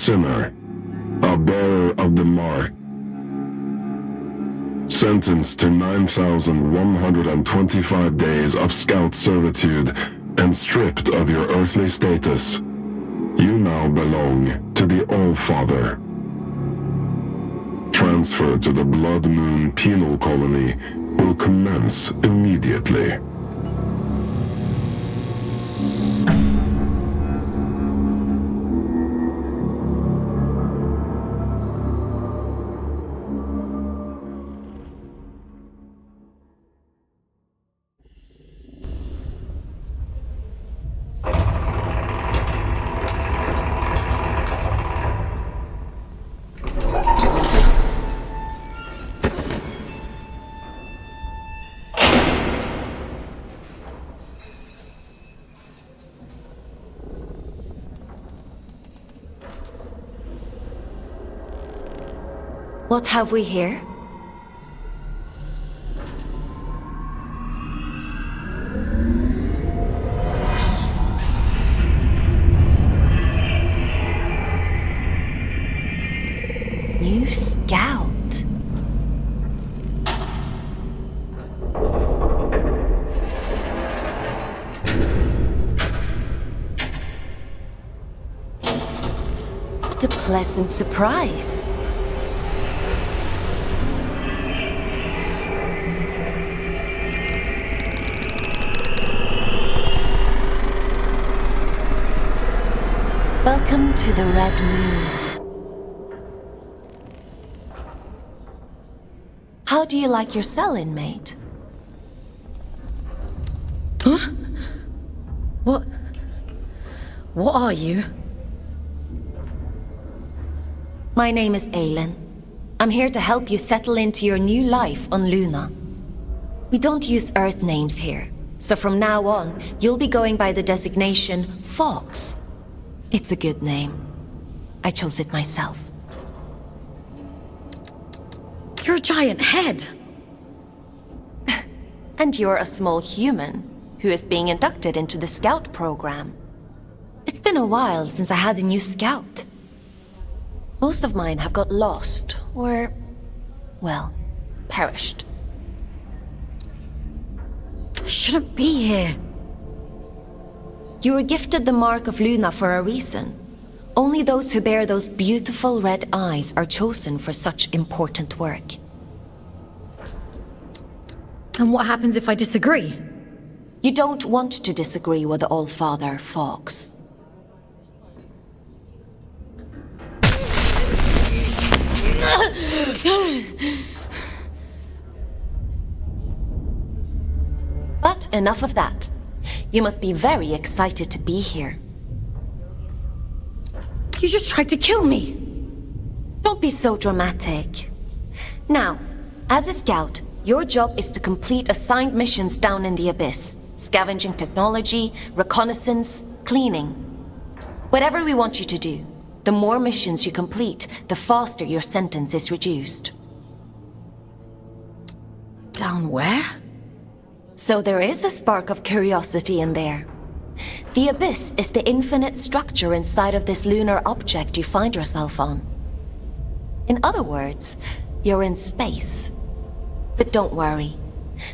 sinner, a bearer of the mark, sentenced to 9,125 days of scout servitude and stripped of your earthly status, you now belong to the All-Father. Transfer to the Blood Moon Penal Colony will commence immediately. What have we here? New Scout. What a pleasant surprise. Welcome to the Red Moon. How do you like your cell, inmate? Huh? What are you? My name is Aylin. I'm here to help you settle into your new life on Luna. We don't use Earth names here, so from now on, you'll be going by the designation Fawkes. It's a good name. I chose it myself. You're a giant head. And you're a small human who is being inducted into the Scout program. It's been a while since I had a new Scout. Most of mine have got lost, or, well, perished. I shouldn't be here. You were gifted the Mark of Luna for a reason. Only those who bear those beautiful red eyes are chosen for such important work. And what happens if I disagree? You don't want to disagree with the All-Father, Fawkes. But enough of that. You must be very excited to be here. You just tried to kill me! Don't be so dramatic. Now, as a scout, your job is to complete assigned missions down in the Abyss. Scavenging technology, reconnaissance, cleaning. Whatever we want you to do, the more missions you complete, the faster your sentence is reduced. Down where? So there is a spark of curiosity in there. The Abyss is the infinite structure inside of this lunar object you find yourself on. In other words, you're in space. But don't worry.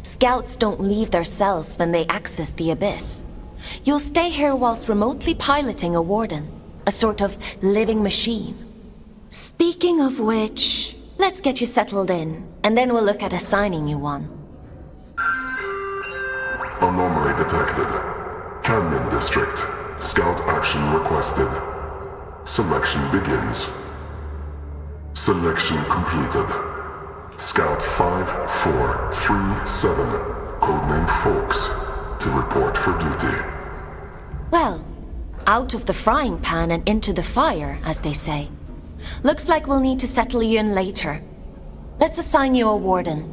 Scouts don't leave their cells when they access the Abyss. You'll stay here whilst remotely piloting a Warden, a sort of living machine. Speaking of which, let's get you settled in, and then we'll look at assigning you one. Anomaly detected. Canyon District. Scout action requested. Selection begins. Selection completed. Scout 5437, codename Fawkes, to report for duty. Well, out of the frying pan and into the fire, as they say. Looks like we'll need to settle you in later. Let's assign you a Warden.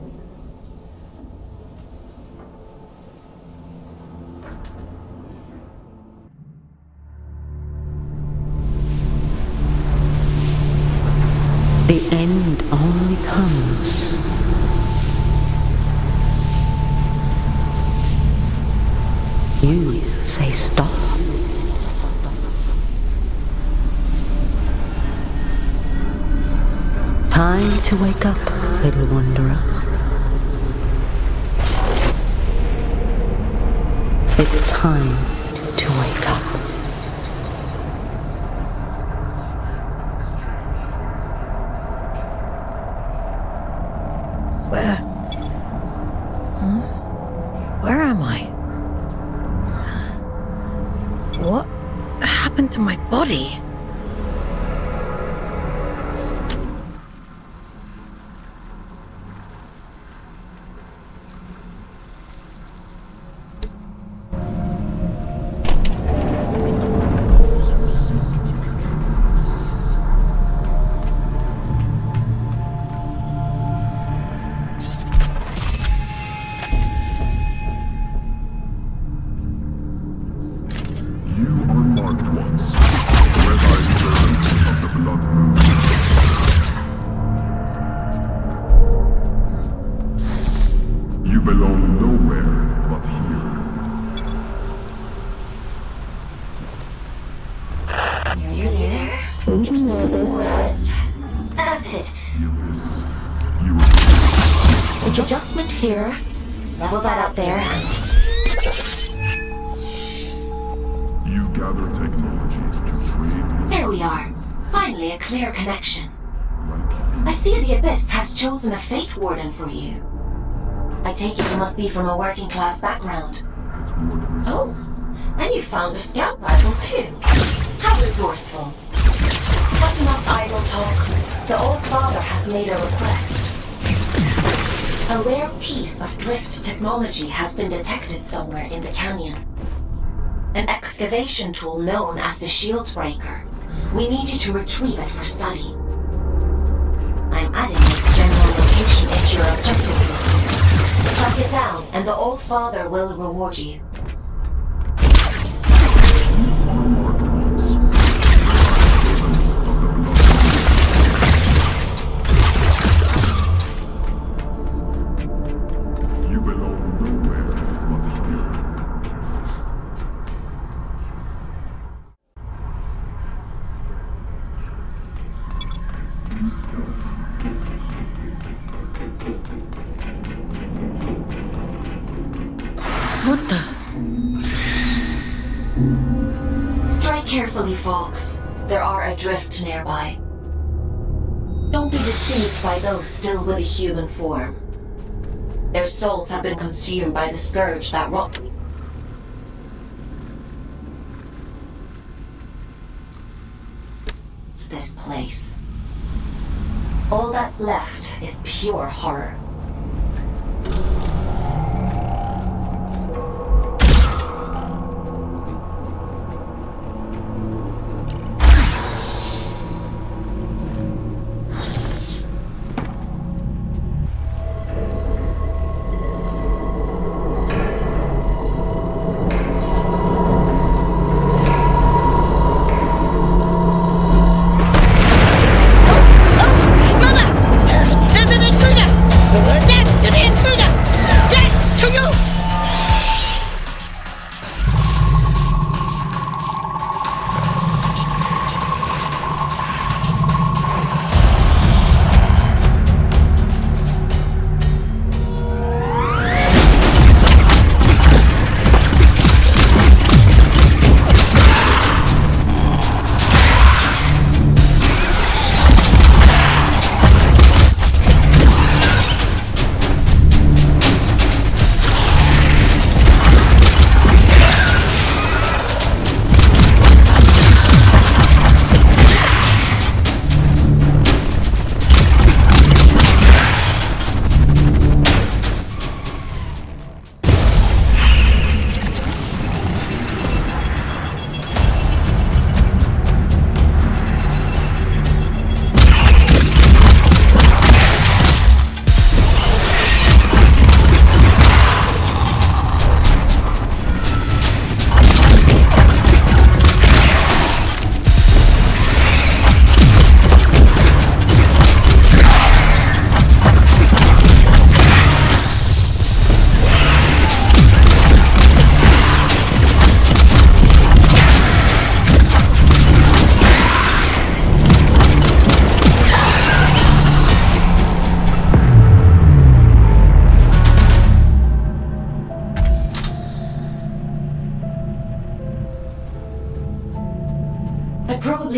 The end only comes you say stop. time to wake up, little wanderer. It's time to wake up. Where? Where am I? What happened to my body? That's it. Adjustment here. Level that up there and... You gather technologies to trade. There we are. Finally, a clear connection. I see the Abyss has chosen a Fate Warden for you. I take it you must be from a working class background. Oh, and you found a scout rifle too. How resourceful. But enough idle talk. The Old Father has made a request. A rare piece of drift technology has been detected somewhere in the canyon. An excavation tool known as the Shield Breaker. We need you to retrieve it for study. I'm adding its general location into your objective system. Track it down, and the Old Father will reward you. What the? Strike carefully, Fawkes. There are Adrift nearby. Don't be deceived by those still with a human form. Their souls have been consumed by the Scourge that rot. It's this place. All that's left is pure horror.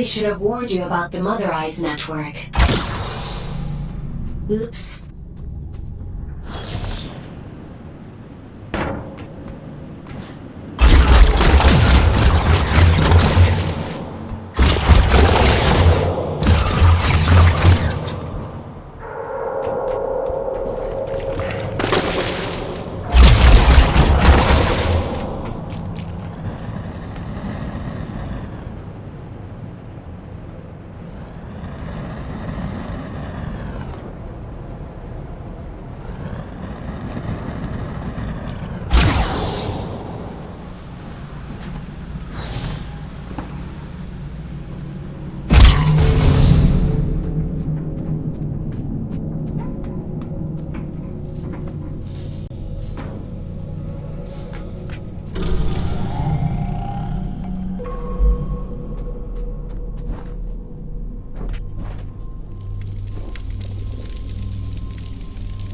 Probably should have warned you about the Mother Eyes network. Oops.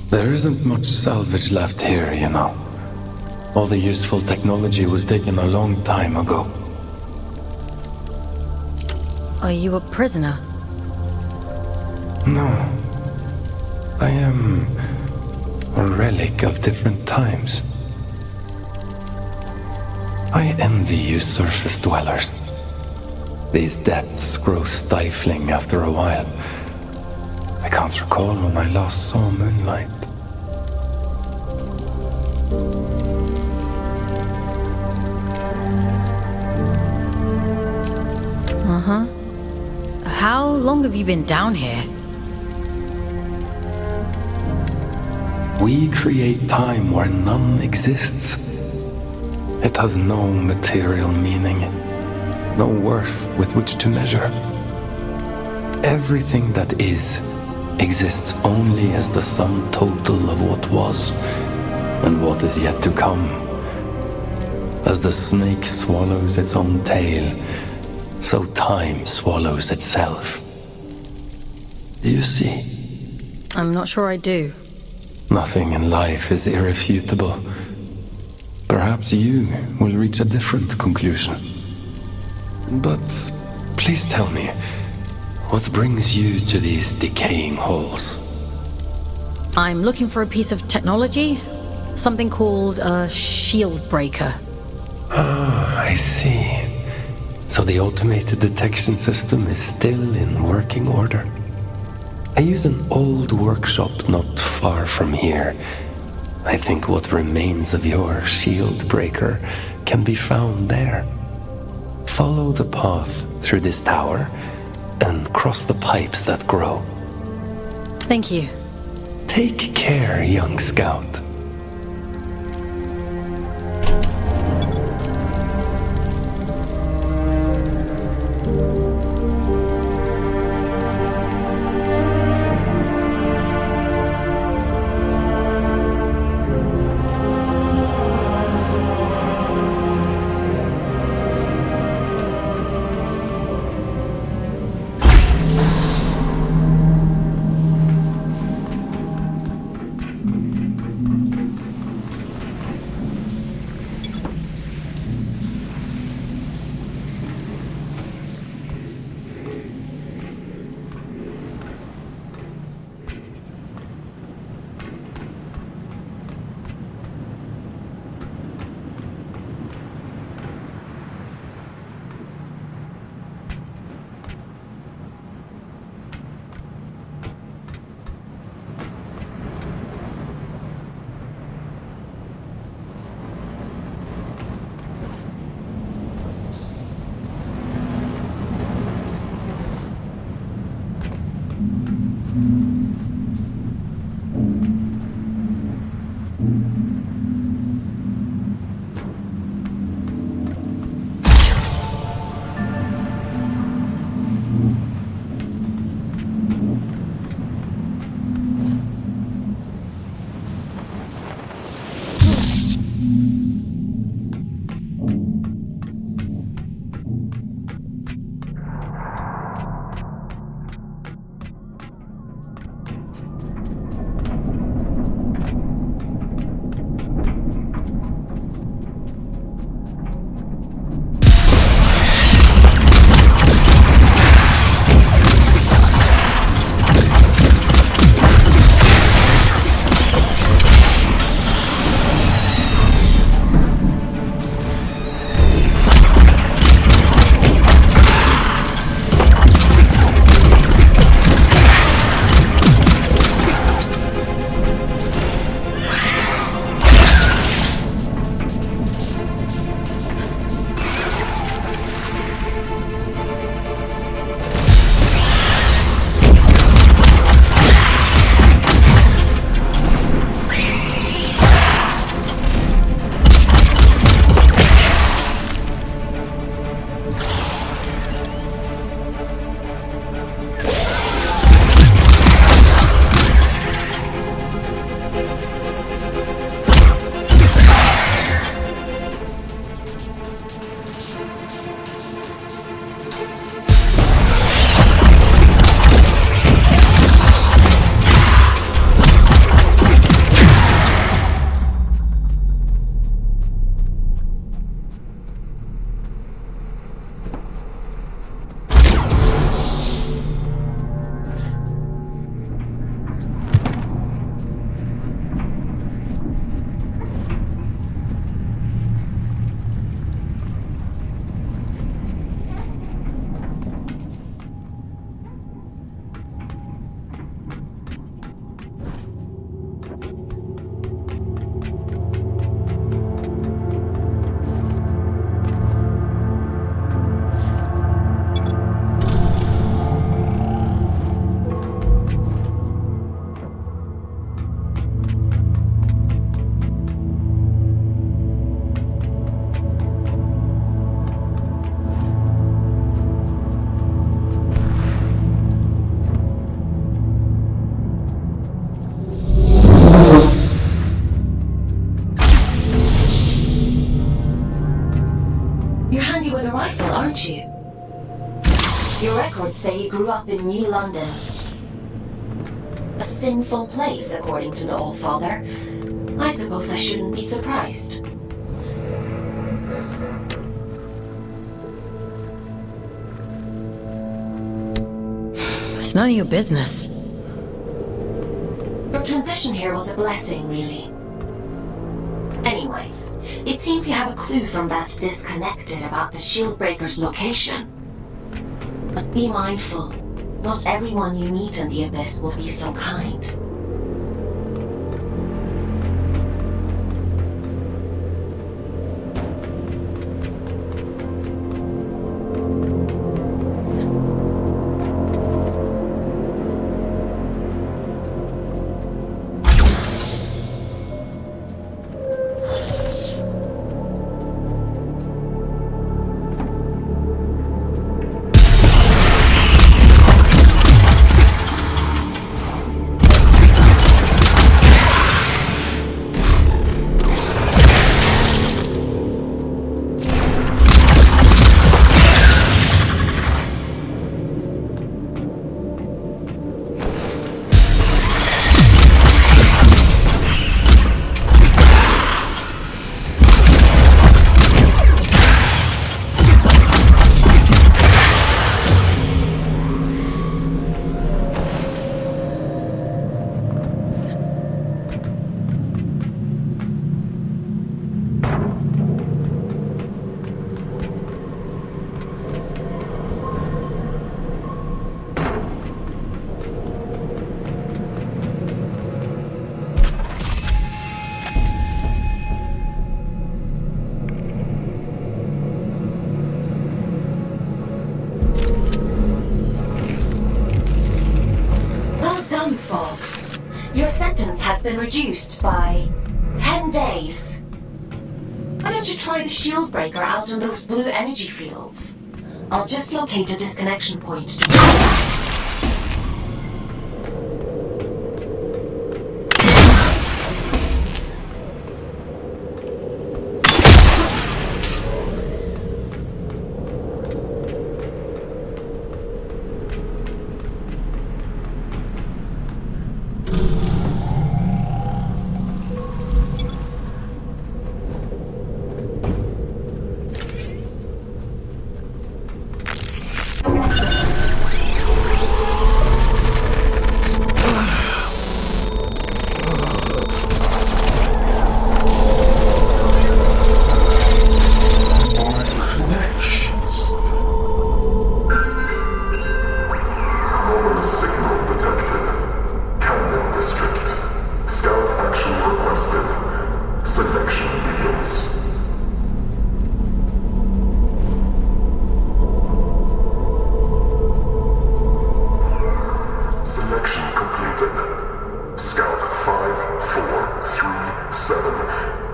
There isn't much salvage left here, you know. All the useful technology was taken a long time ago. Are you a prisoner? No. I am a relic of different times. I envy you surface dwellers. These depths grow stifling after a while. I can't recall when I last saw moonlight. Uh-huh. How long have you been down here? We create time where none exists. It has no material meaning, no worth with which to measure. Everything that is exists only as the sum total of what was and what is yet to come. As the snake swallows its own tail, so time swallows itself. Do you see? I'm not sure I do. Nothing in life is irrefutable. Perhaps you will reach a different conclusion. But please tell me, what brings you to these decaying halls? I'm looking for a piece of technology. Something called a shield breaker. Ah, I see. So the automated detection system is still in working order. I use an old workshop not far from here. I think what remains of your shield breaker can be found there. Follow the path through this tower and cross the pipes that grow. Thank you. Take care, young scout. aren't you? Your records say you grew up in New London. A sinful place, according to the Allfather. I suppose I shouldn't be surprised. It's none of your business. Your transition here was a blessing, really. Anyway, it seems you have a clue from that disconnected about the Shieldbreaker's location. But be mindful, not everyone you meet in the Abyss will be so kind. Fawkes. Your sentence has been reduced by 10 days. Why don't you try the Shieldbreaker out on those blue energy fields? I'll just locate a disconnection point to...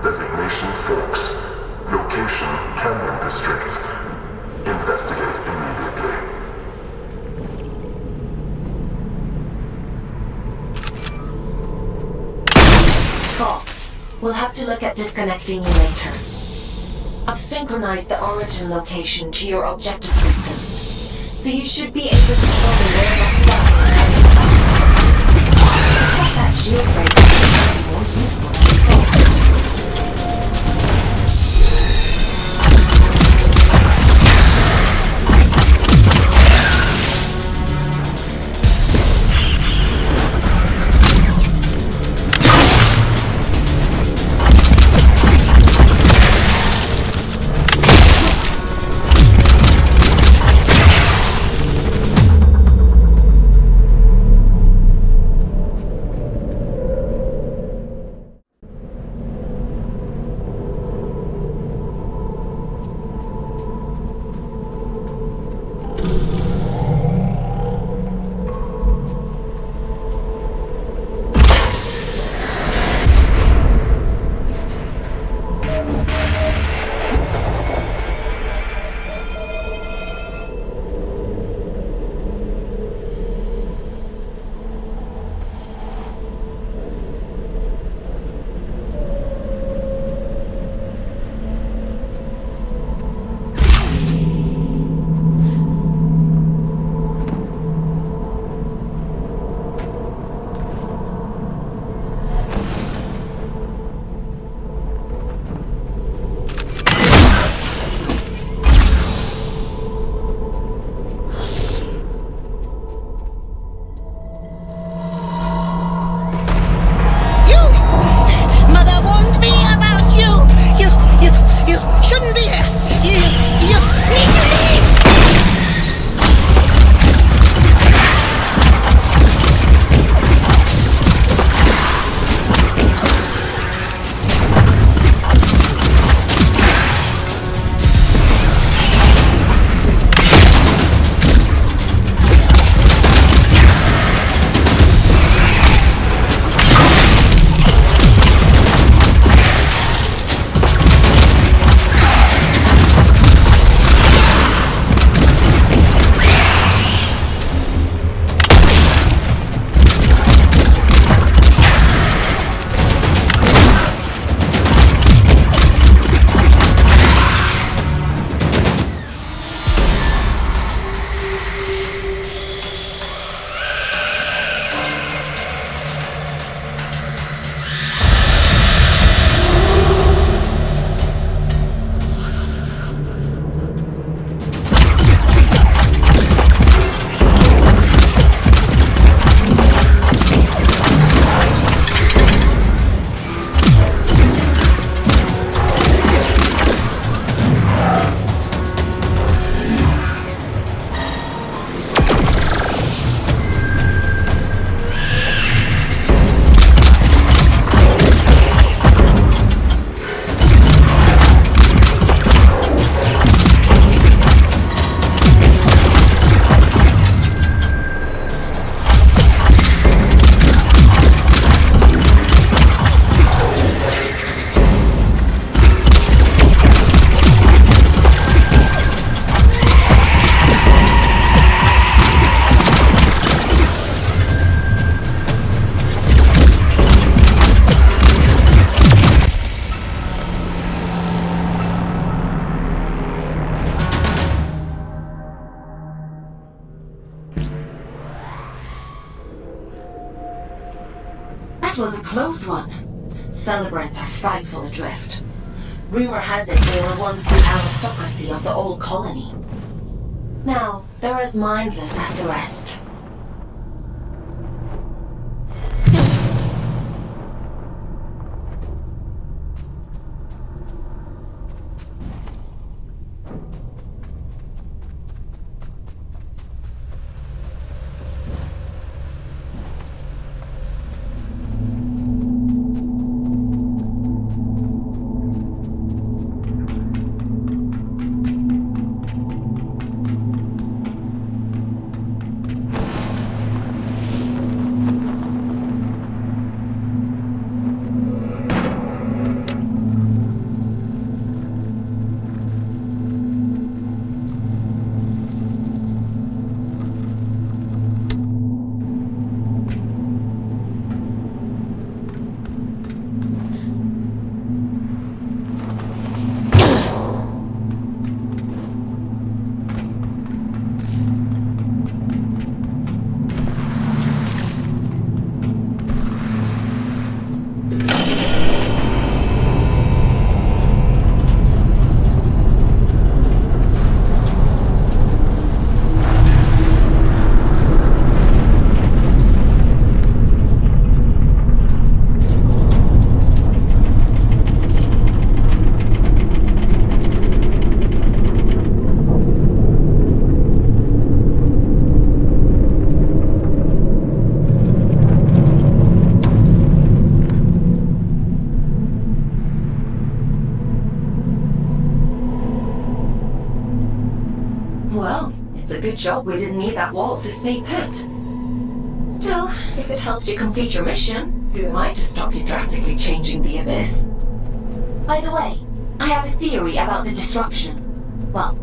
Designation Fawkes. Location Canyon District. Investigate immediately. Fawkes, we'll have to look at disconnecting you later. I've synchronized the origin location to your objective system, so you should be able to follow where that stuff is coming from. Except that shield breaker is more useful than you thought. That was a close one. Celebrants are frightful adrift. Rumor has it they were once the aristocracy of the old colony. Now, they're as mindless as the rest. Good job we didn't need that wall to stay put. Still, if it helps you complete your mission, who am I to stop you drastically changing the Abyss? By the way, I have a theory about the disruption. Well,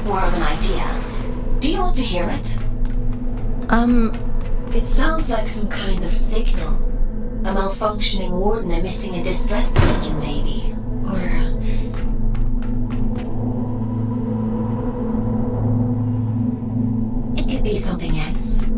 more of an idea. Do you want to hear it? It sounds like some kind of signal. A malfunctioning warden emitting a distress beacon, maybe. Or... it could be something else.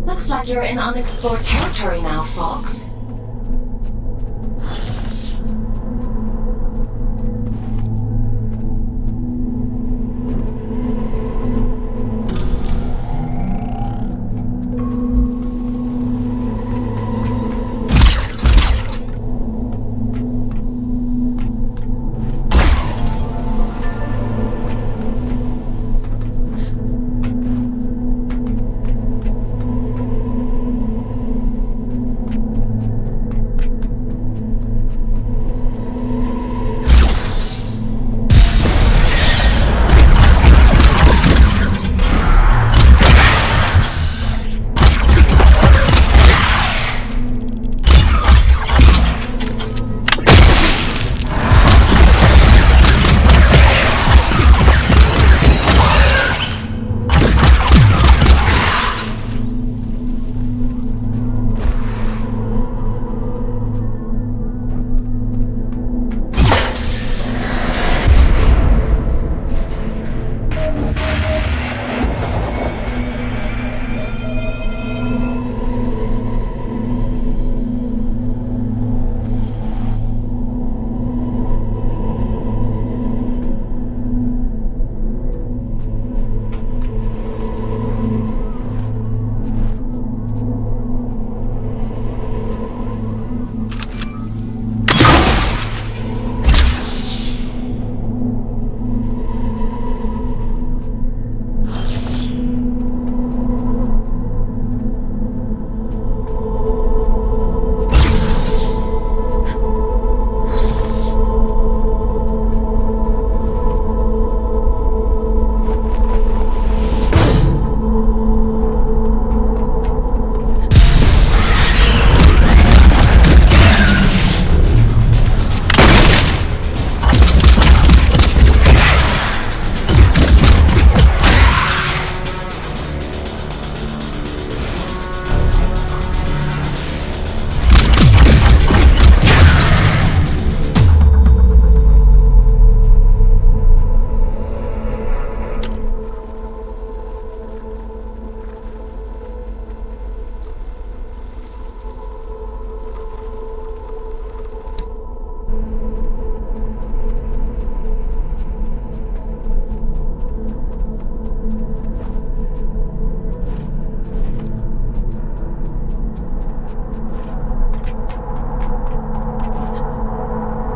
Looks like you're in unexplored territory now, Fawkes.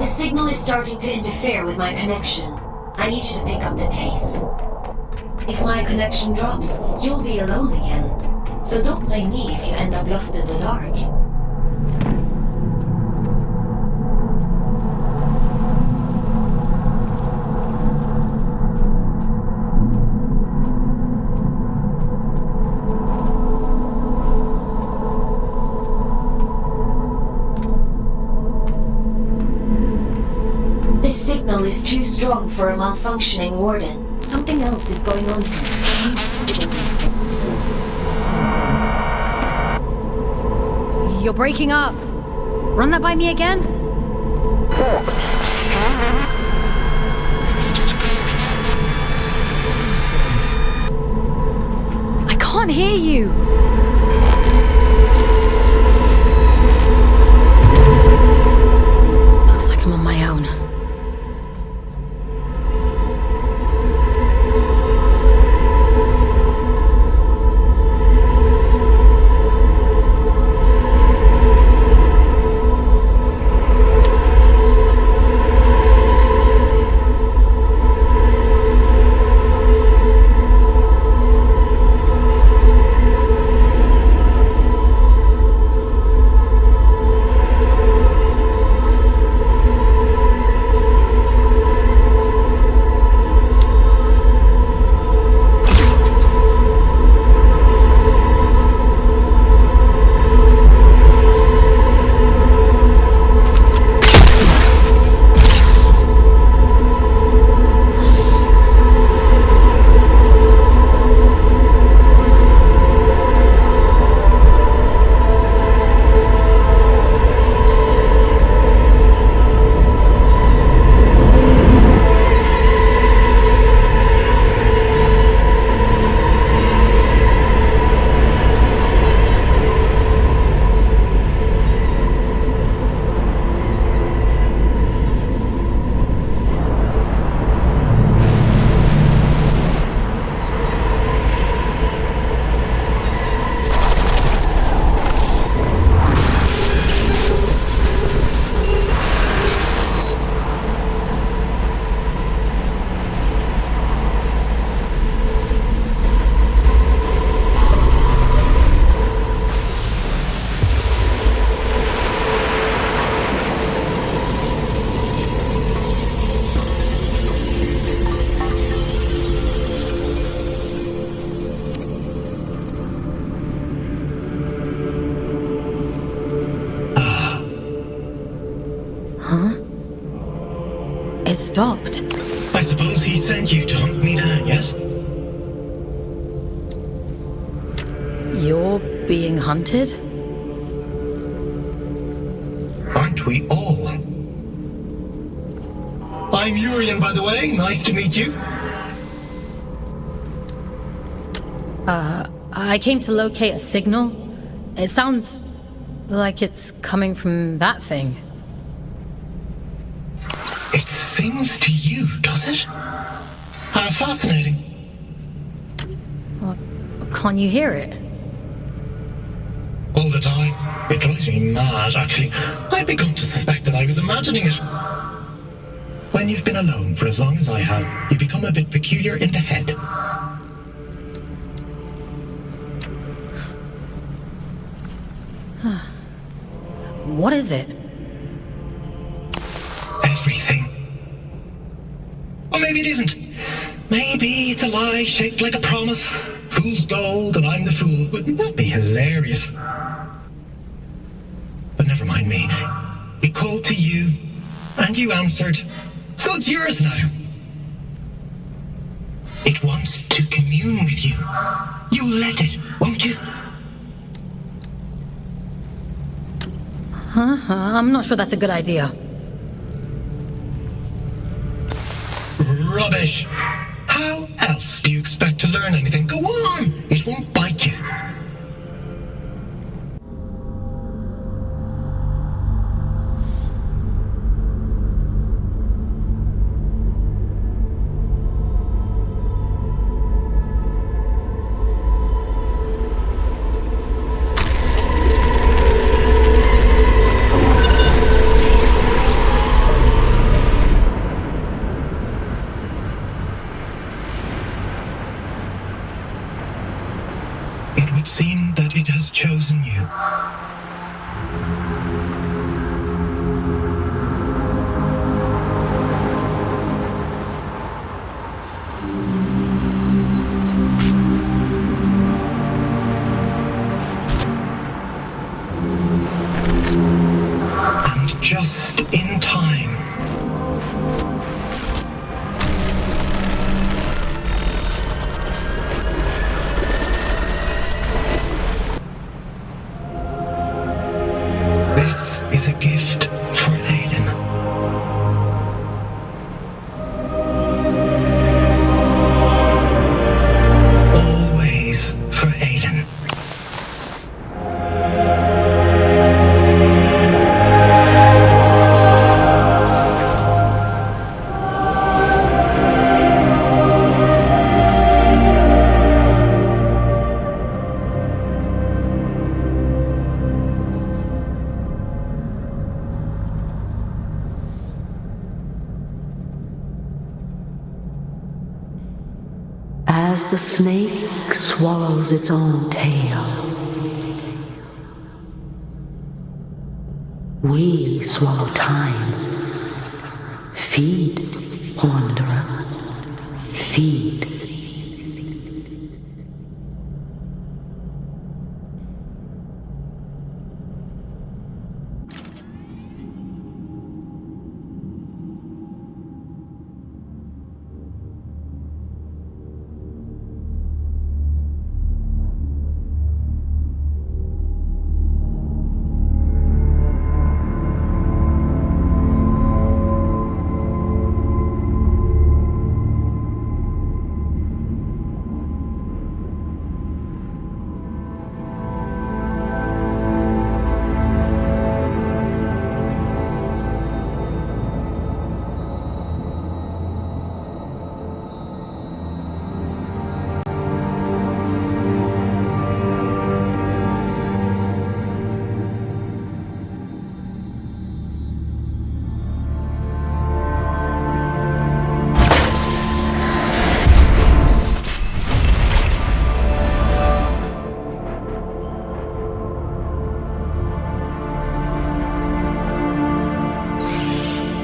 signal is starting to interfere with my connection. I need you to pick up the pace. If my connection drops, you'll be alone again. So don't blame me if you end up lost in the dark. This signal is too strong for a malfunctioning warden. Something else is going on here. You're breaking up. Run that by me again? I can't hear you. Looks like I'm on my own. It stopped. I suppose he sent you to hunt me down, yes? You're being hunted? Aren't we all? I'm Urian, by the way. Nice to meet you. I came to locate a signal. It sounds like it's coming from that thing. It sings to you, does it? How fascinating. Well, can't you hear it? All the time. It drives me mad, actually. I'd begun to suspect that I was imagining it. When you've been alone for as long as I have, you become a bit peculiar in the head. What is it? Everything. Or maybe it isn't. Maybe it's a lie shaped like a promise. Fool's gold and I'm the fool. Wouldn't that be hilarious? But never mind me. It called to you, and you answered. So it's yours now. It wants to commune with you. You let it, won't you? I'm not sure that's a good idea. Rubbish. How else do you expect to learn anything? Go on! It won't bite you. just in time. This is a gift for Aylin. Always for Aylin. As the snake swallows its own tail, we swallow time. Feed, wanderer, feed.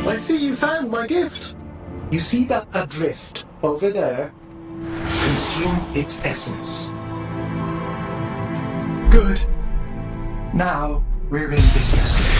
I see you found my gift. You see that adrift over there? Consume its essence. Good. Now we're in business.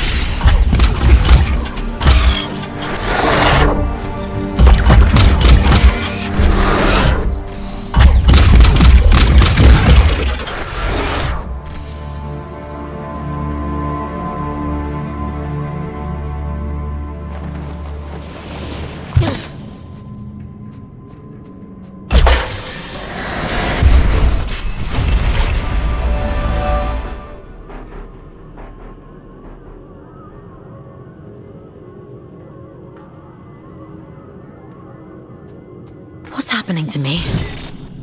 What's happening to me?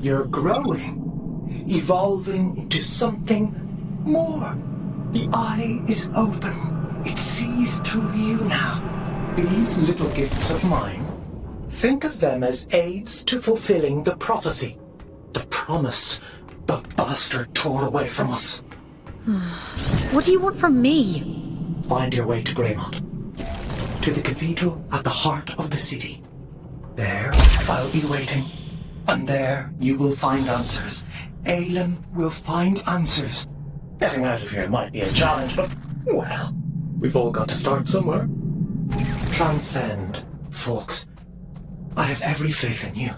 You're growing, evolving into something more. The eye is open. It sees through you now. These little gifts of mine, think of them as aids to fulfilling the prophecy, the promise the bastard tore away from us. What do you want from me? Find your way to Greymont, to the cathedral at the heart of the city. There, I'll be waiting, and there you will find answers. Aylin will find answers. Getting out of here might be a challenge, but, well, we've all got to start somewhere. Transcend, Fawkes. I have every faith in you.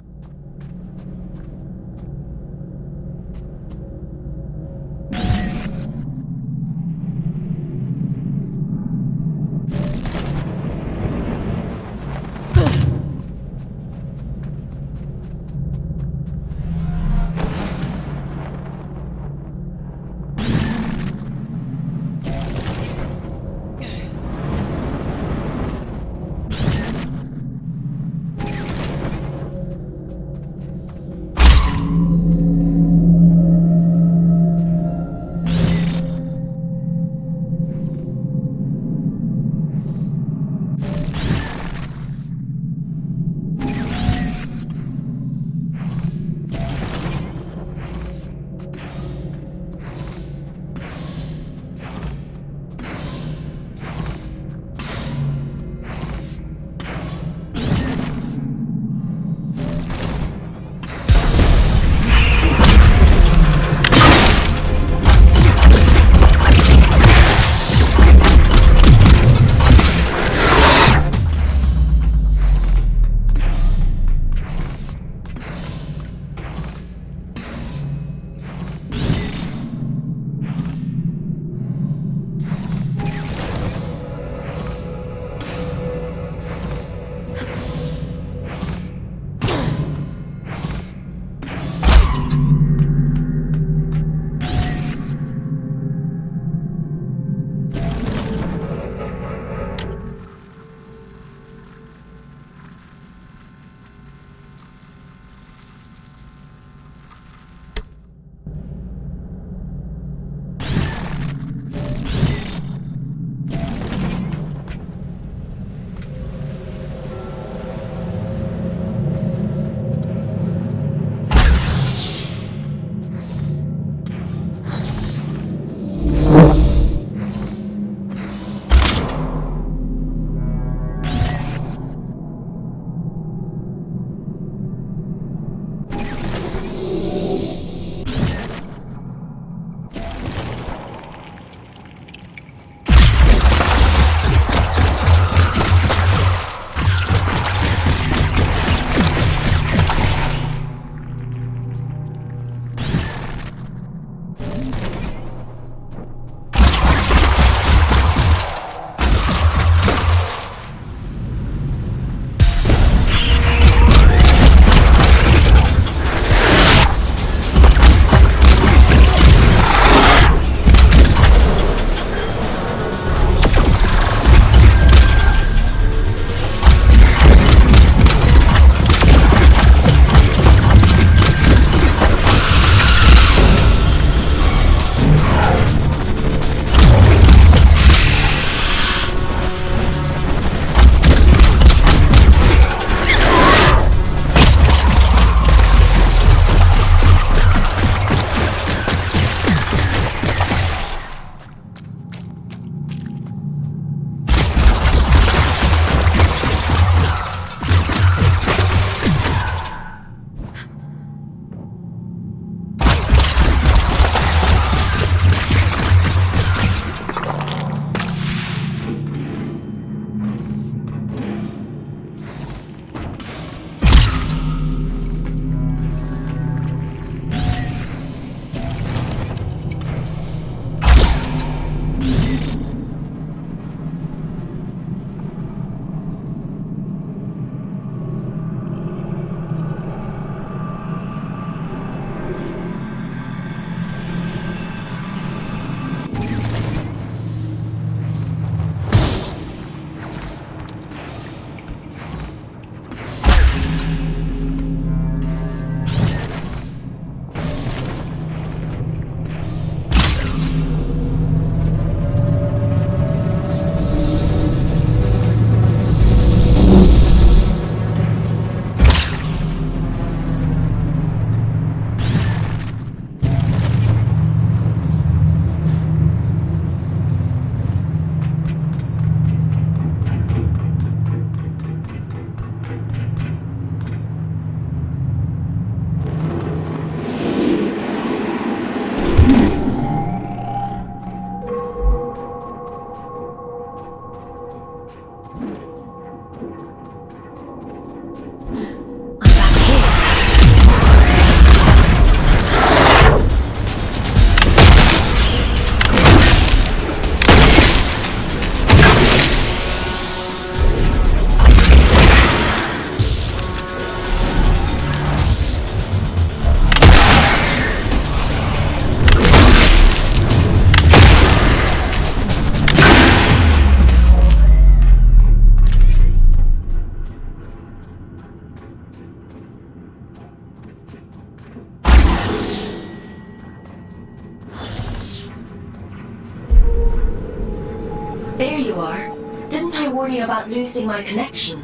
There you are. Didn't I warn you about losing my connection?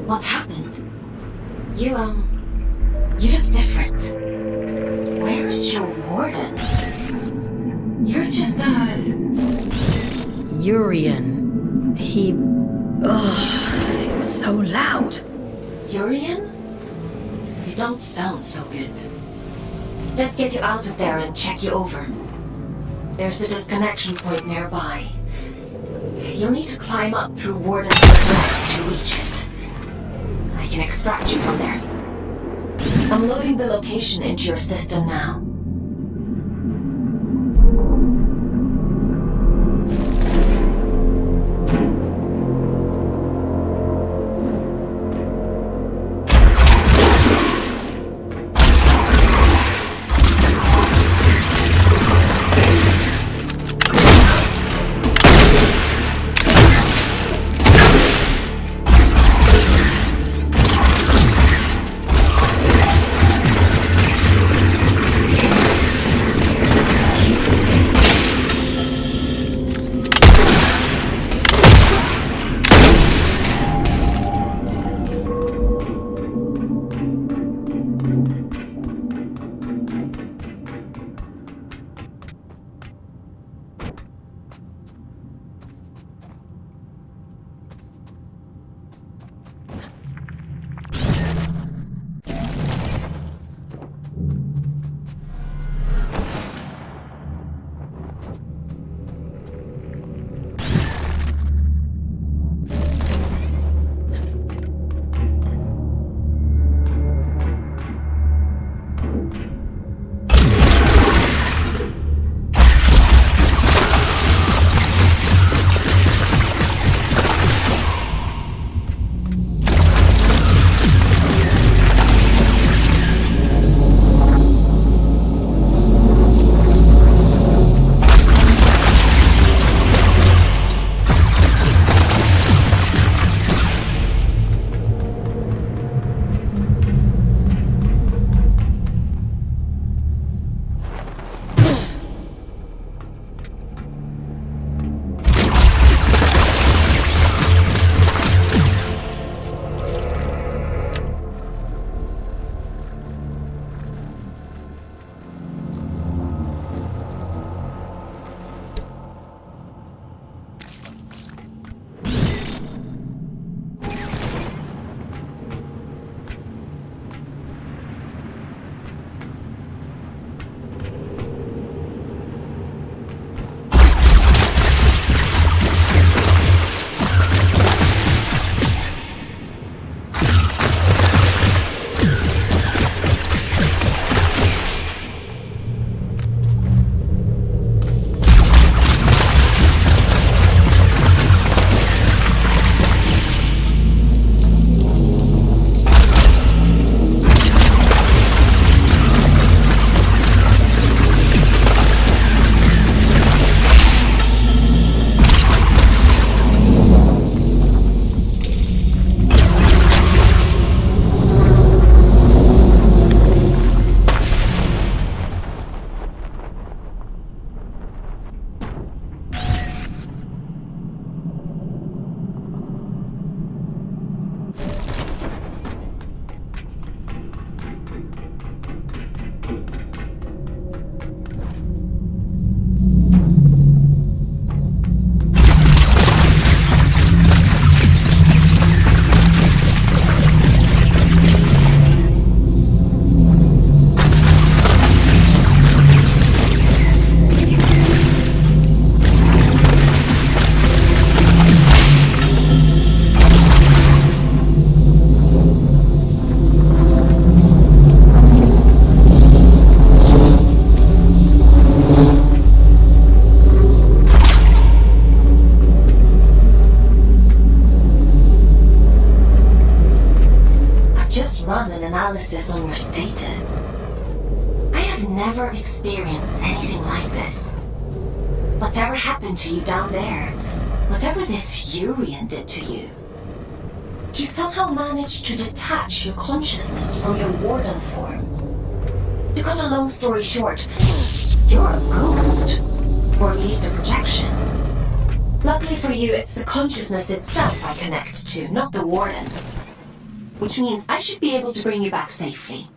What's happened? You look different. Where's your warden? You're just Urian. He was so loud. Urian? You don't sound so good. Let's get you out of there and check you over. There's a disconnection point nearby. You'll need to climb up through Wardens Regret to reach it. I can extract you from there. I'm loading the location into your system now. analysis on your status. I have never experienced anything like this. Whatever happened to you down there, whatever this Urian did to you, he somehow managed to detach your consciousness from your warden form. To cut a long story short, you're a ghost. Or at least a projection. Luckily for you, it's the consciousness itself I connect to, not the warden. Which means I should be able to bring you back safely.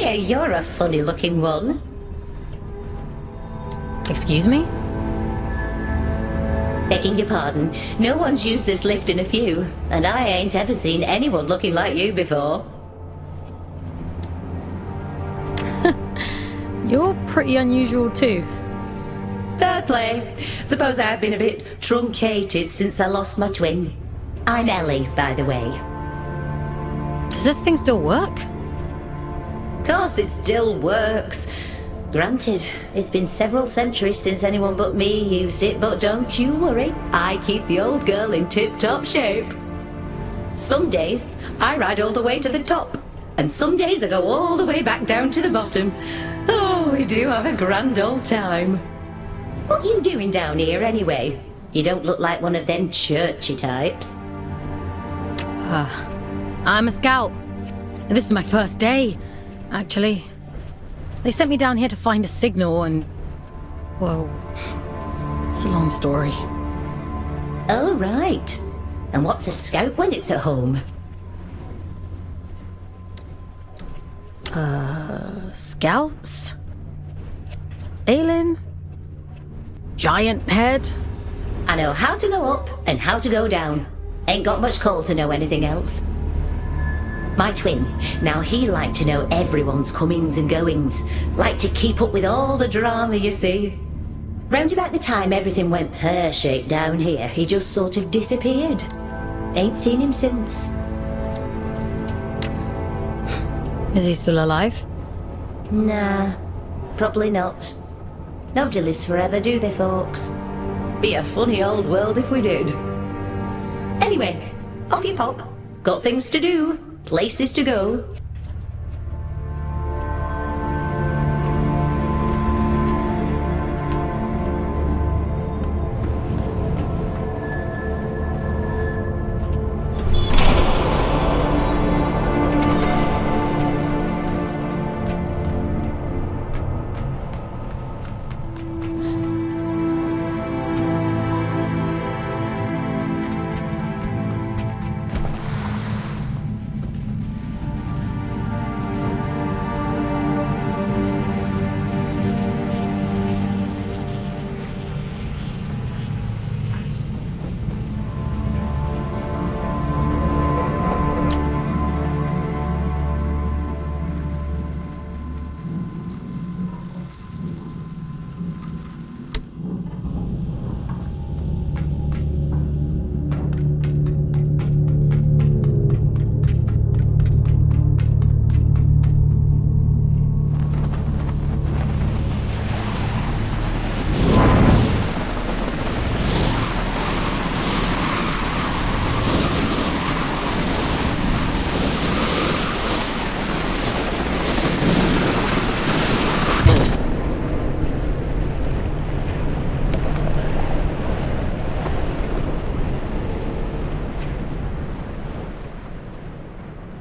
hear you're a funny-looking one. Excuse me? Begging your pardon, no one's used this lift in a few, and I ain't ever seen anyone looking like you before. You're pretty unusual too. Fair play. Suppose I've been a bit truncated since I lost my twin. I'm Ellie, by the way. Does this thing still work? Course it still works. Granted, it's been several centuries since anyone but me used it, but don't you worry, I keep the old girl in tip-top shape. Some days, I ride all the way to the top, and some days I go all the way back down to the bottom. Oh, we do have a grand old time. What you doing down here, anyway? You don't look like one of them churchy types. I'm a scout. This is my first day, actually. They sent me down here to find a signal and... Whoa. It's a long story. Oh, right. And what's a scout when it's at home? Scouts? Aylin? Giant head? I know how to go up and how to go down. Ain't got much call to know anything else. My twin, now he liked to know everyone's comings and goings. Liked to keep up with all the drama, you see. Round about the time everything went pear-shaped down here, he just sort of disappeared. Ain't seen him since. Is he still alive? Nah, probably not. Nobody lives forever, do they, Fawkes? Be a funny old world if we did. Anyway, off you pop. Got things to do, places to go.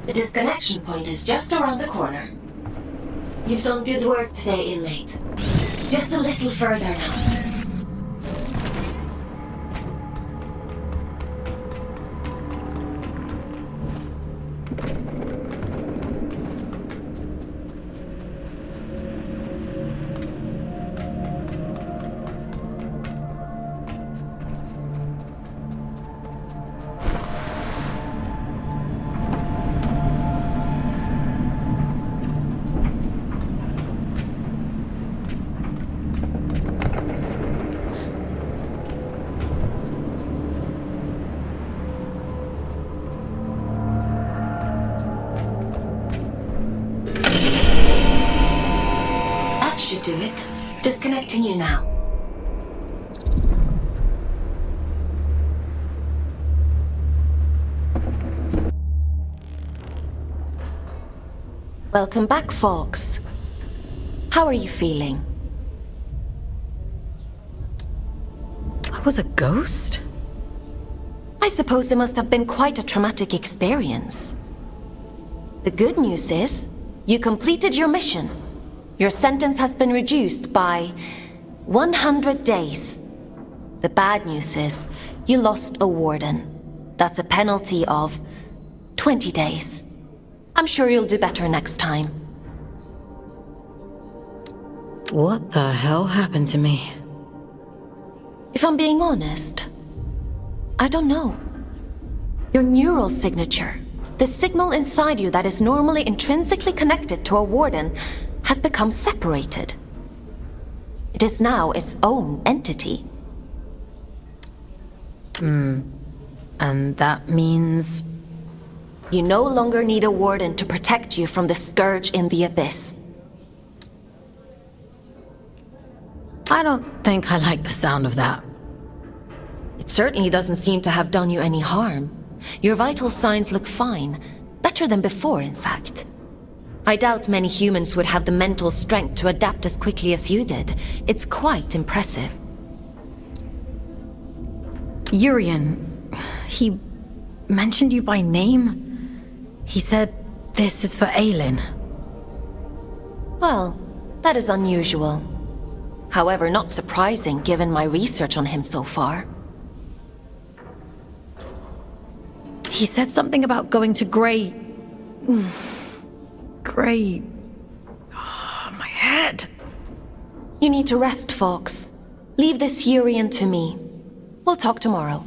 The disconnection point is just around the corner. You've done good work today, inmate. Just a little further now. Should do it. Disconnecting you now. Welcome back, Fawkes. How are you feeling? I was a ghost? I suppose it must have been quite a traumatic experience. The good news is, you completed your mission. Your sentence has been reduced by 100 days. The bad news is, you lost a warden. That's a penalty of 20 days. I'm sure you'll do better next time. What the hell happened to me? If I'm being honest, I don't know. Your neural signature, the signal inside you that is normally intrinsically connected to a warden, has become separated. It is now its own entity. And that means... You no longer need a warden to protect you from the scourge in the abyss. I don't think I like the sound of that. It certainly doesn't seem to have done you any harm. Your vital signs look fine. Better than before, in fact. I doubt many humans would have the mental strength to adapt as quickly as you did. It's quite impressive. Urian, he mentioned you by name. He said this is for Aylin. Well, that is unusual. However, not surprising given my research on him so far. He said something about going to Grey... Oh, my head. You need to rest, Fawkes. Leave this Urian to me. We'll talk tomorrow.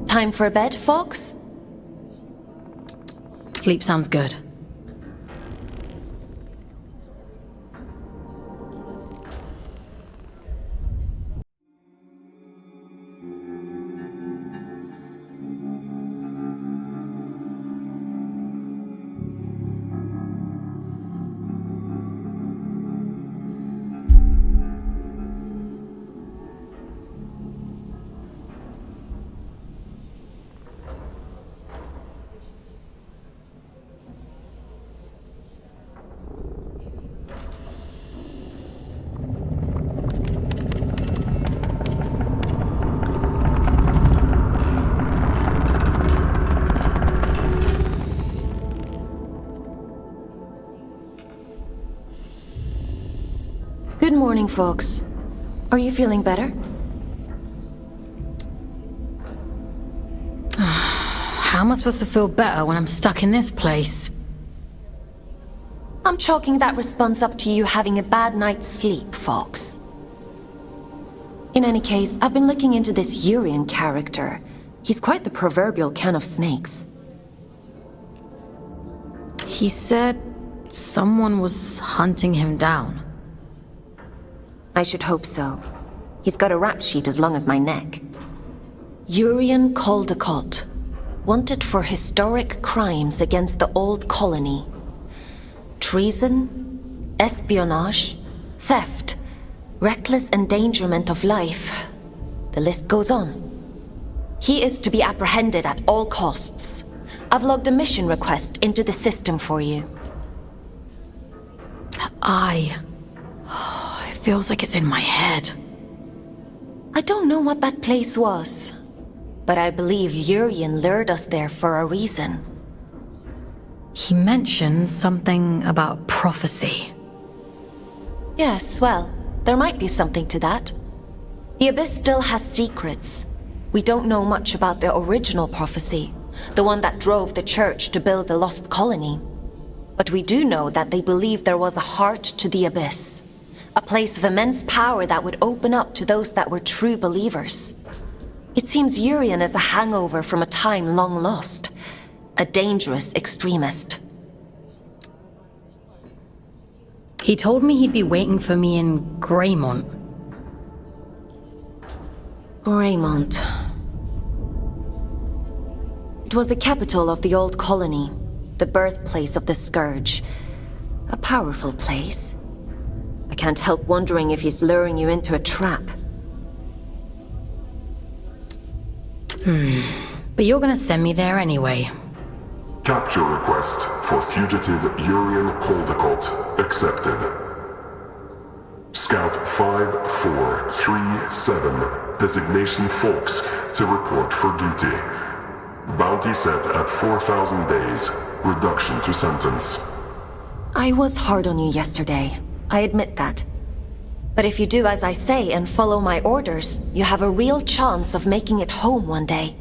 Time for bed, Fawkes? Sleep sounds good. Good morning, Fawkes. Are you feeling better? How am I supposed to feel better when I'm stuck in this place? I'm chalking that response up to you having a bad night's sleep, Fawkes. In any case, I've been looking into this Urian character. He's quite the proverbial can of snakes. He said someone was hunting him down. I should hope so. He's got a rap sheet as long as my neck. Urian Caldecott, wanted for historic crimes against the old colony. Treason, espionage, theft, reckless endangerment of life. The list goes on. He is to be apprehended at all costs. I've logged a mission request into the system for you. That eye... It feels like it's in my head. I don't know what that place was, but I believe Urian lured us there for a reason. He mentioned something about prophecy. Yes, well, there might be something to that. The Abyss still has secrets. We don't know much about the original prophecy, the one that drove the Church to build the lost colony. But we do know that they believed there was a heart to the Abyss. A place of immense power that would open up to those that were true believers. It seems Urian is a hangover from a time long lost. A dangerous extremist. He told me he'd be waiting for me in Greymont. Greymont. It was the capital of the old colony, the birthplace of the Scourge. A powerful place. I can't help wondering if he's luring you into a trap. But you're gonna send me there anyway. Capture request for fugitive Urian Caldecott accepted. Scout 5437, designation Fawkes, to report for duty. Bounty set at 4,000 days. Reduction to sentence. I was hard on you yesterday. I admit that. But if you do as I say and follow my orders, you have a real chance of making it home one day.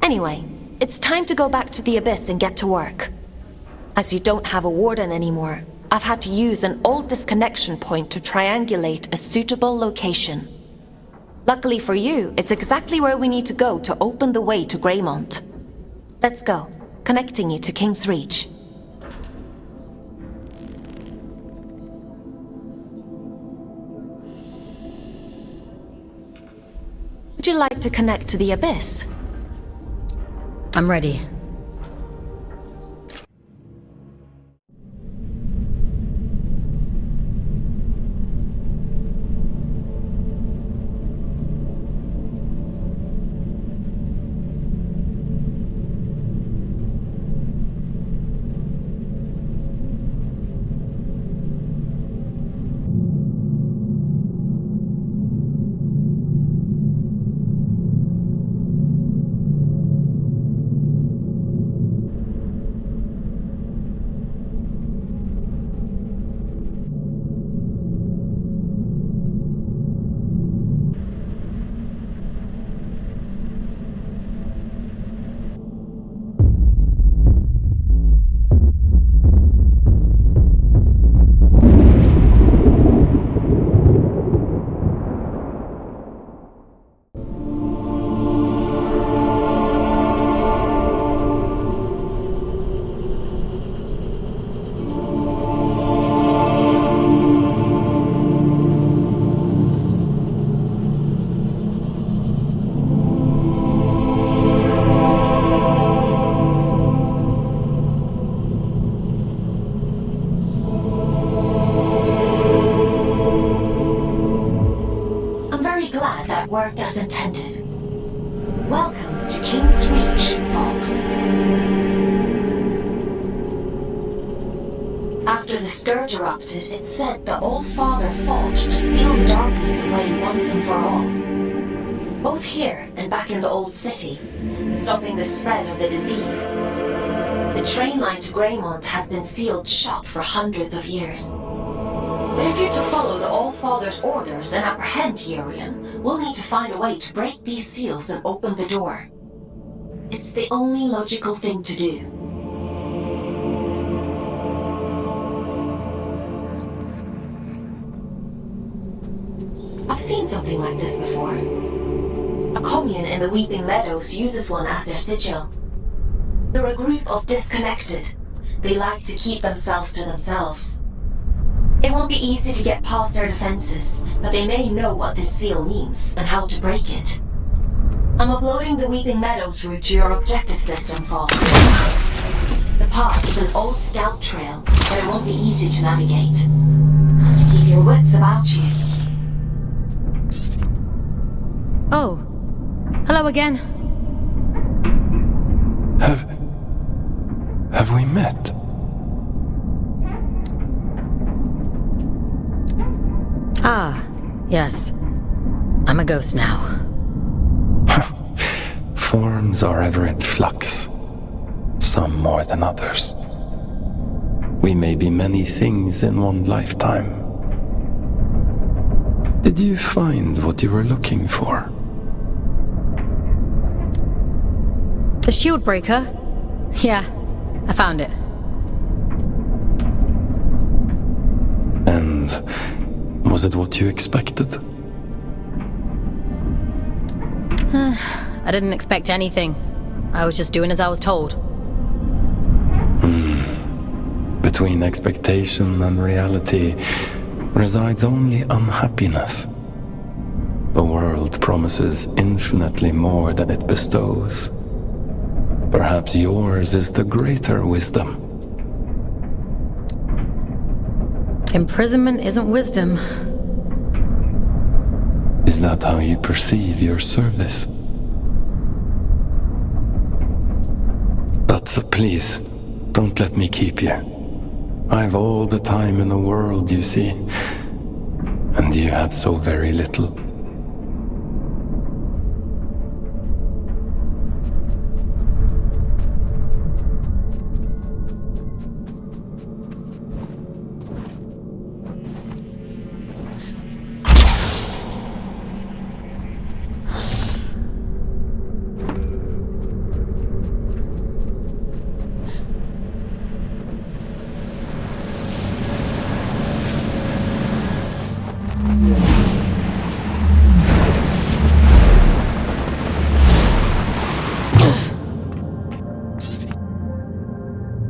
Anyway, it's time to go back to the Abyss and get to work. As you don't have a warden anymore, I've had to use an old disconnection point to triangulate a suitable location. Luckily for you, it's exactly where we need to go to open the way to Greymont. Let's go, connecting you to King's Reach. Would you like to connect to the Abyss? I'm ready. Worked as intended. Welcome to King's Reach, Fawkes. After the Scourge erupted, it said the All-Father fought to seal the darkness away once and for all. Both here and back in the old city, stopping the spread of the disease. The train line to Greymont has been sealed shut for hundreds of years. But if you're to follow the All-Father's orders and apprehend Hurian, we'll need to find a way to break these seals and open the door. It's the only logical thing to do. I've seen something like this before. A commune in the Weeping Meadows uses one as their sigil. They're a group of disconnected. They like to keep themselves to themselves. It won't be easy to get past their defenses, but they may know what this seal means and how to break it. I'm uploading the Weeping Meadows route to your objective system, Fawkes. The path is an old scout trail, but it won't be easy to navigate. Keep your wits about you. Oh, hello again. Have we met? Ah, yes. I'm a ghost now. Forms are ever in flux, some more than others. We may be many things in one lifetime. Did you find what you were looking for? The shield breaker? Yeah, I found it. And was it what you expected? I didn't expect anything. I was just doing as I was told. Between expectation and reality resides only unhappiness. The world promises infinitely more than it bestows. Perhaps yours is the greater wisdom. Imprisonment isn't wisdom. Is that how you perceive your service? But please, don't let me keep you. I've all the time in the world, you see. And you have so very little.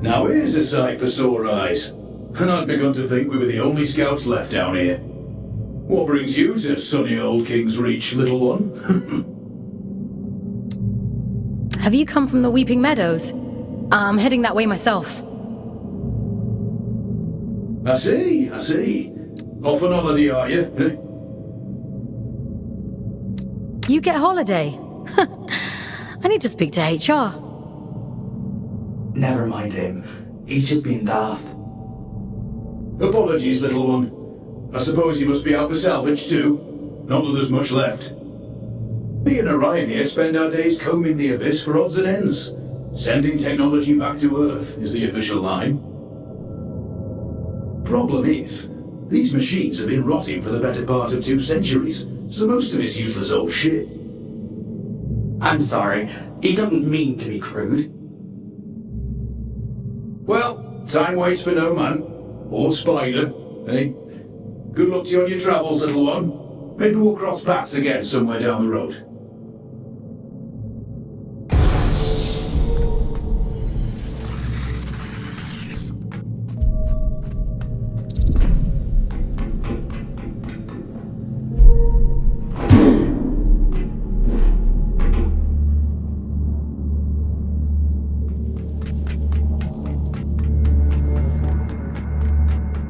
Now here's a sight for sore eyes. And I'd begun to think we were the only scouts left down here. What brings you to sunny old King's Reach, little one? Have you come from the Weeping Meadows? I'm heading that way myself. I see. Off on holiday, are you? Eh? You get holiday? I need to speak to HR. Never mind him. He's just being daft. Apologies, little one. I suppose you must be out for salvage too. Not that there's much left. Me and Orion here spend our days combing the abyss for odds and ends. Sending technology back to Earth is the official line. Problem is, these machines have been rotting for the better part of 2 centuries, so most of it's useless old shit. I'm sorry. He doesn't mean to be crude. Well, time waits for no man. Or spider, eh? Good luck to you on your travels, little one. Maybe we'll cross paths again somewhere down the road.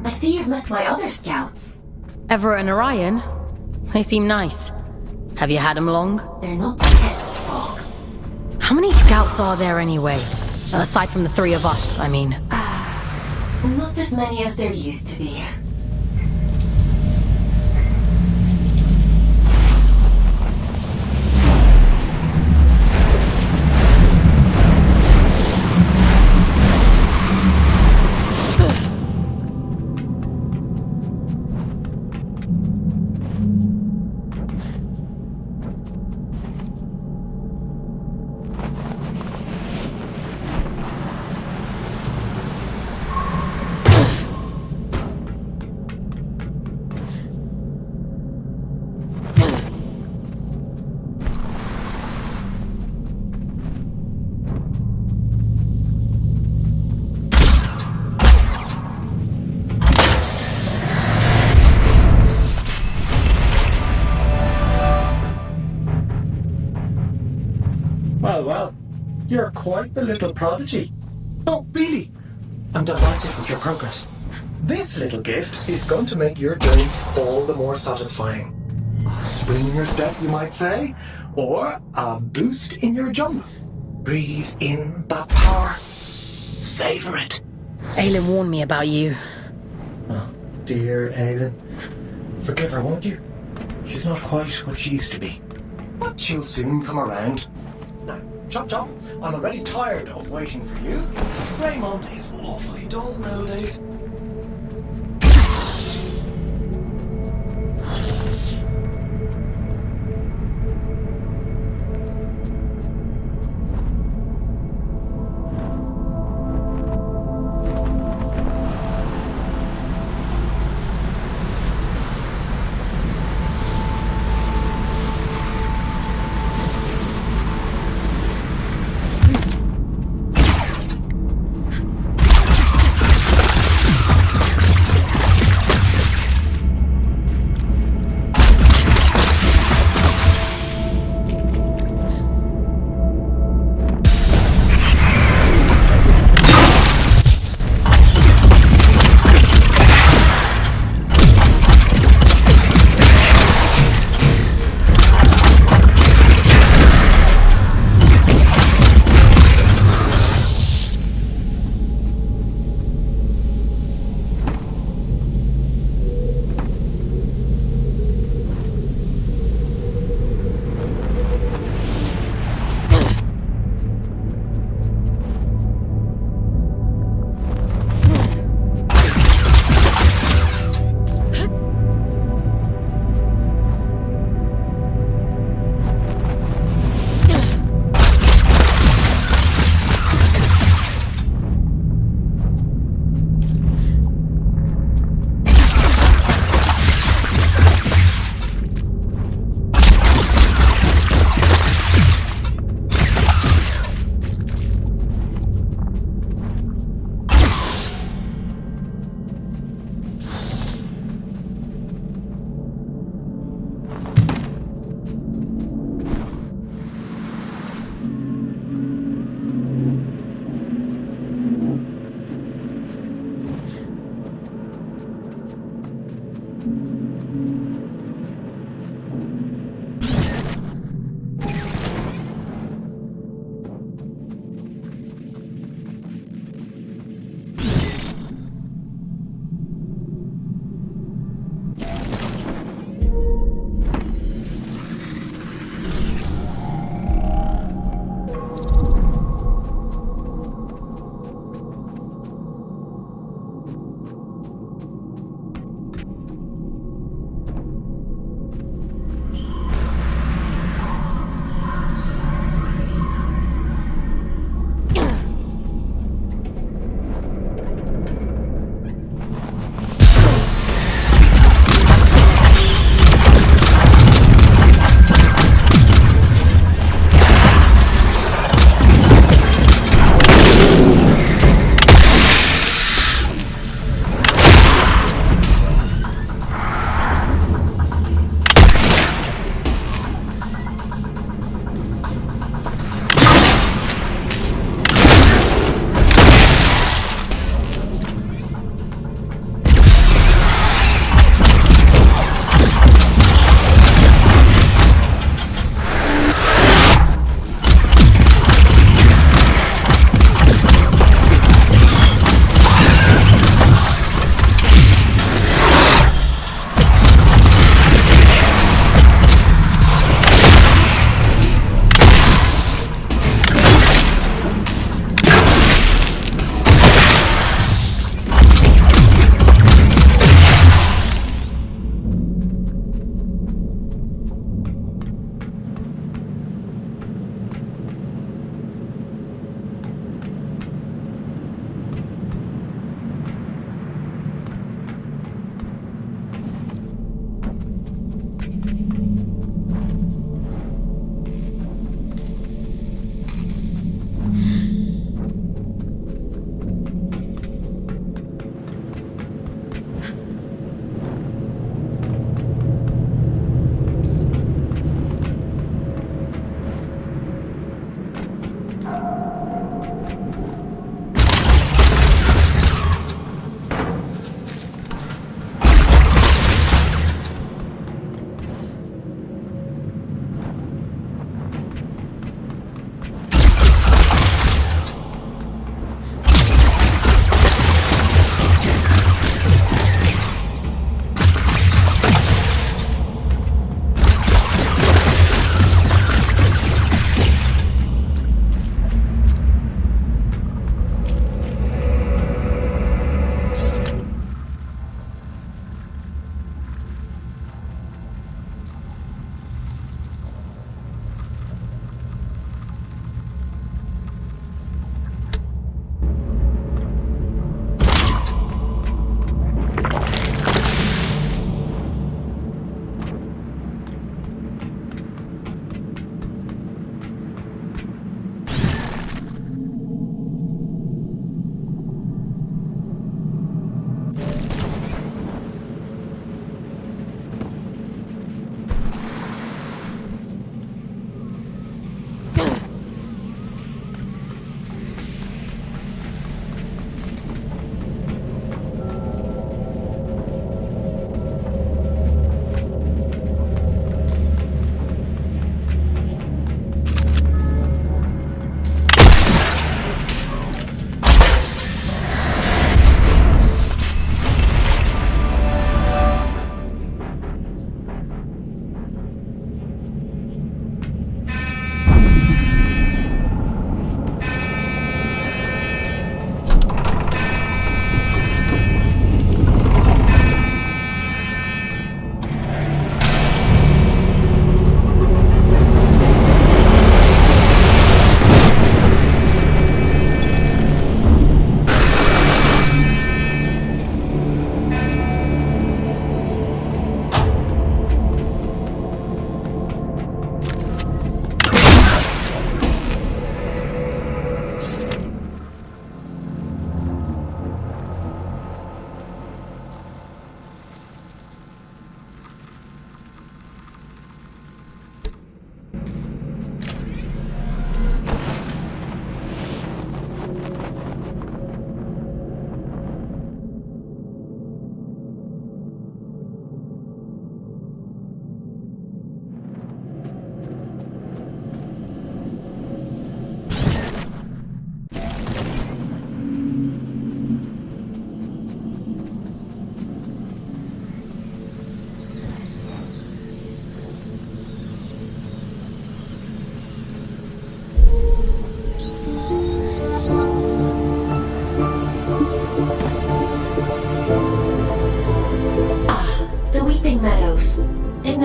I see you've met my other scouts. Everett and Orion? They seem nice. Have you had them long? They're not pets, Fawkes. How many scouts are there anyway? Aside from the 3 of us, I mean. Not as many as there used to be. Well, you're quite the little prodigy. Oh, really? I'm delighted with your progress. This little gift is going to make your journey all the more satisfying. A spring in your step, you might say, or a boost in your jump. Breathe in that power. Savor it. Aylin warned me about you. Oh, dear Aylin. Forgive her, won't you? She's not quite what she used to be. But she'll soon come around. Now, Chop, I'm already tired of waiting for you. Greymont is awfully dull nowadays.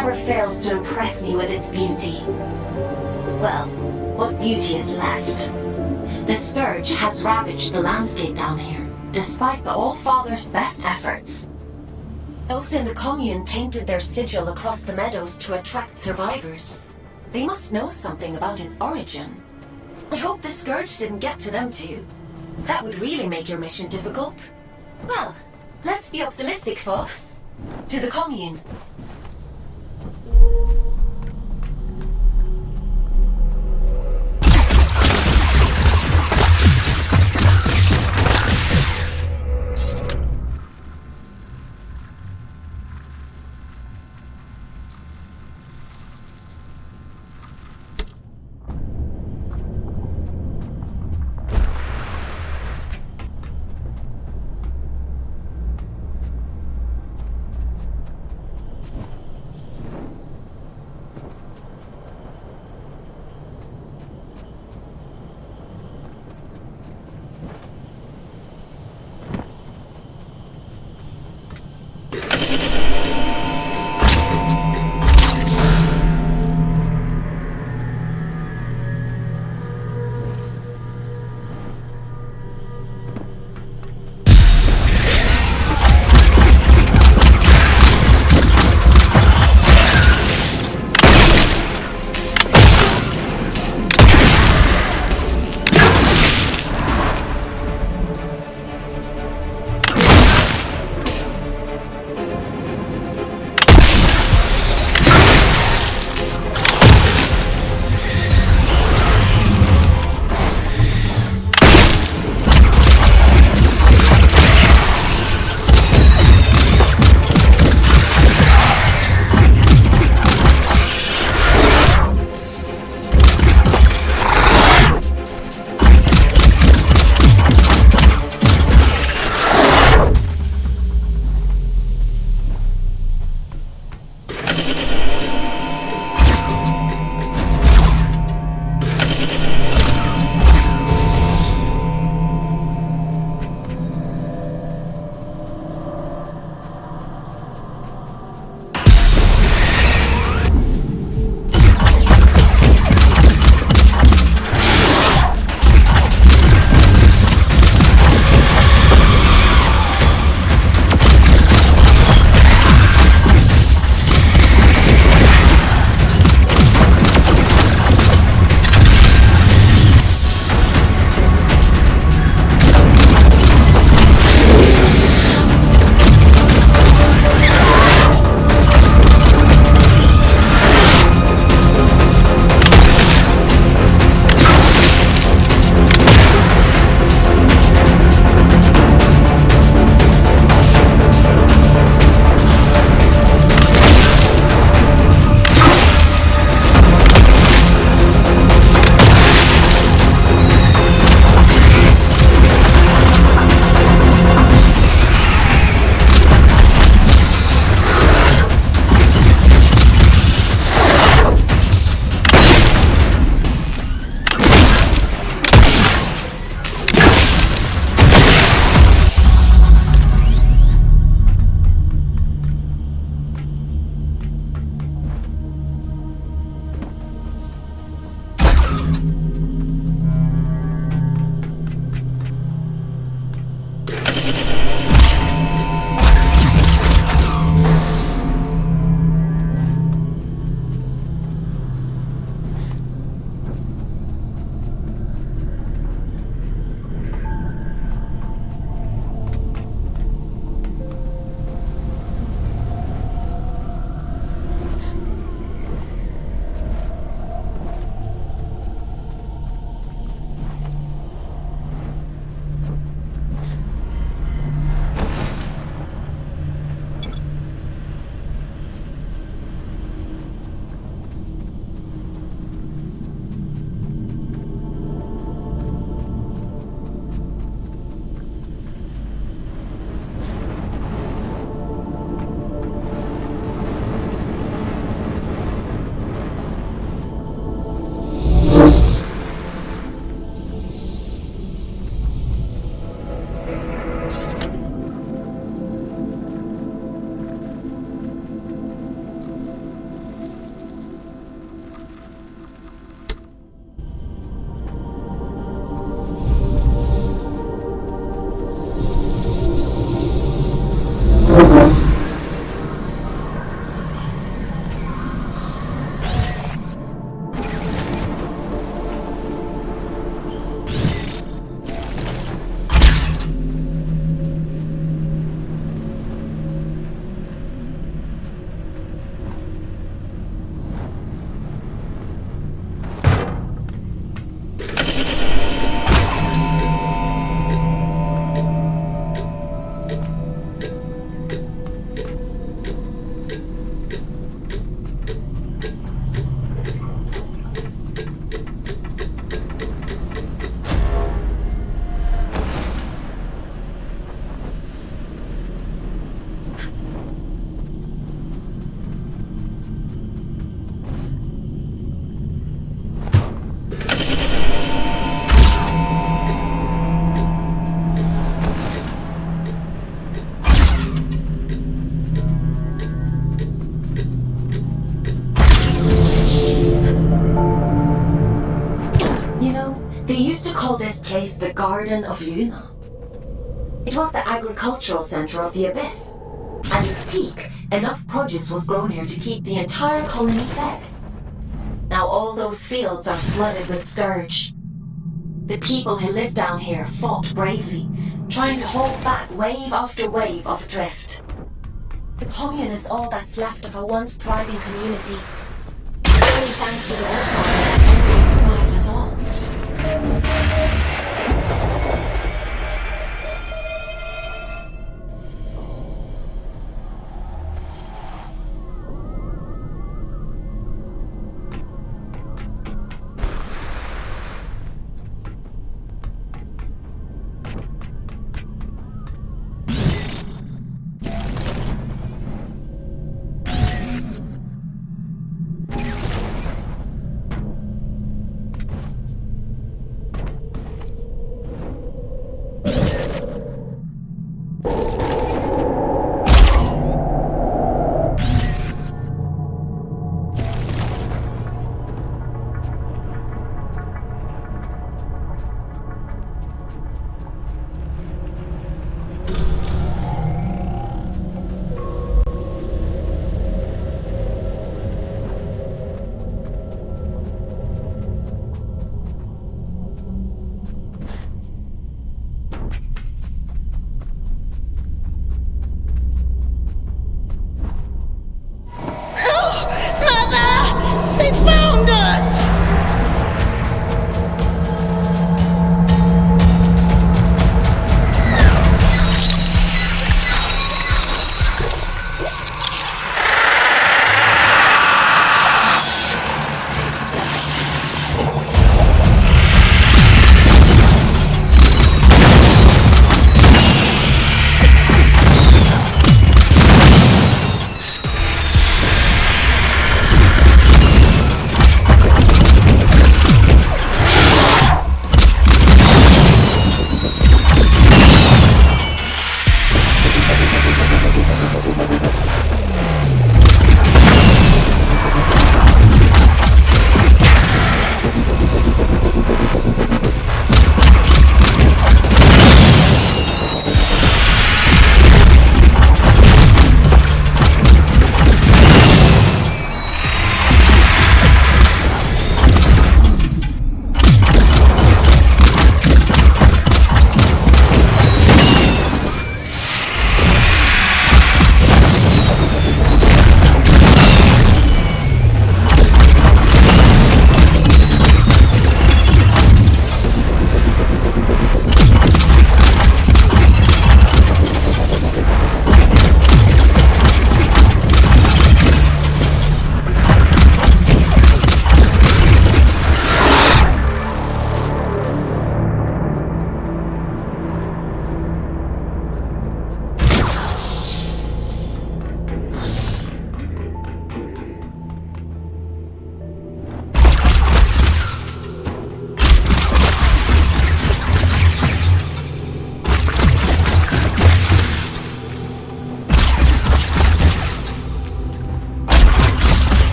never fails to impress me with its beauty. Well, what beauty is left? The Scourge has ravaged the landscape down here, despite the All-Father's best efforts. Those in the commune painted their sigil across the meadows to attract survivors. They must know something about its origin. I hope the Scourge didn't get to them too. That would really make your mission difficult. Well, let's be optimistic, Fawkes. To the commune. Garden of Luna. It was the agricultural center of the Abyss. At its peak, enough produce was grown here to keep the entire colony fed. Now all those fields are flooded with Scourge. The people who lived down here fought bravely, trying to hold back wave after wave of drift. The commune is all that's left of a once thriving community. Only thanks to the Earthfire that anyone survived at all.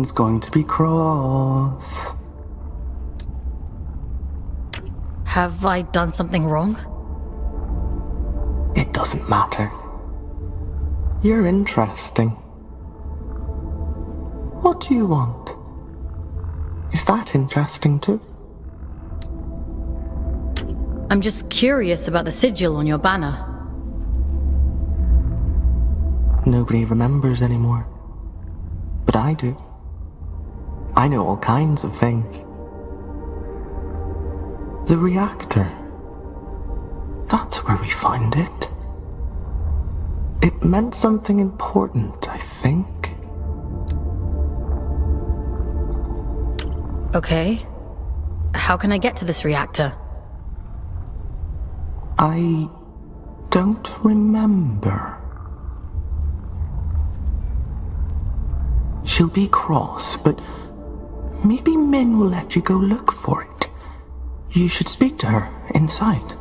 Everyone's going to be cross. Have I done something wrong? It doesn't matter. You're interesting. What do you want? Is that interesting too? I'm just curious about the sigil on your banner. Nobody remembers anymore. But I do. I know all kinds of things. The reactor. That's where we found it. It meant something important, I think. Okay. How can I get to this reactor? I don't remember. She'll be cross, but maybe Min will let you go look for it. You should speak to her inside.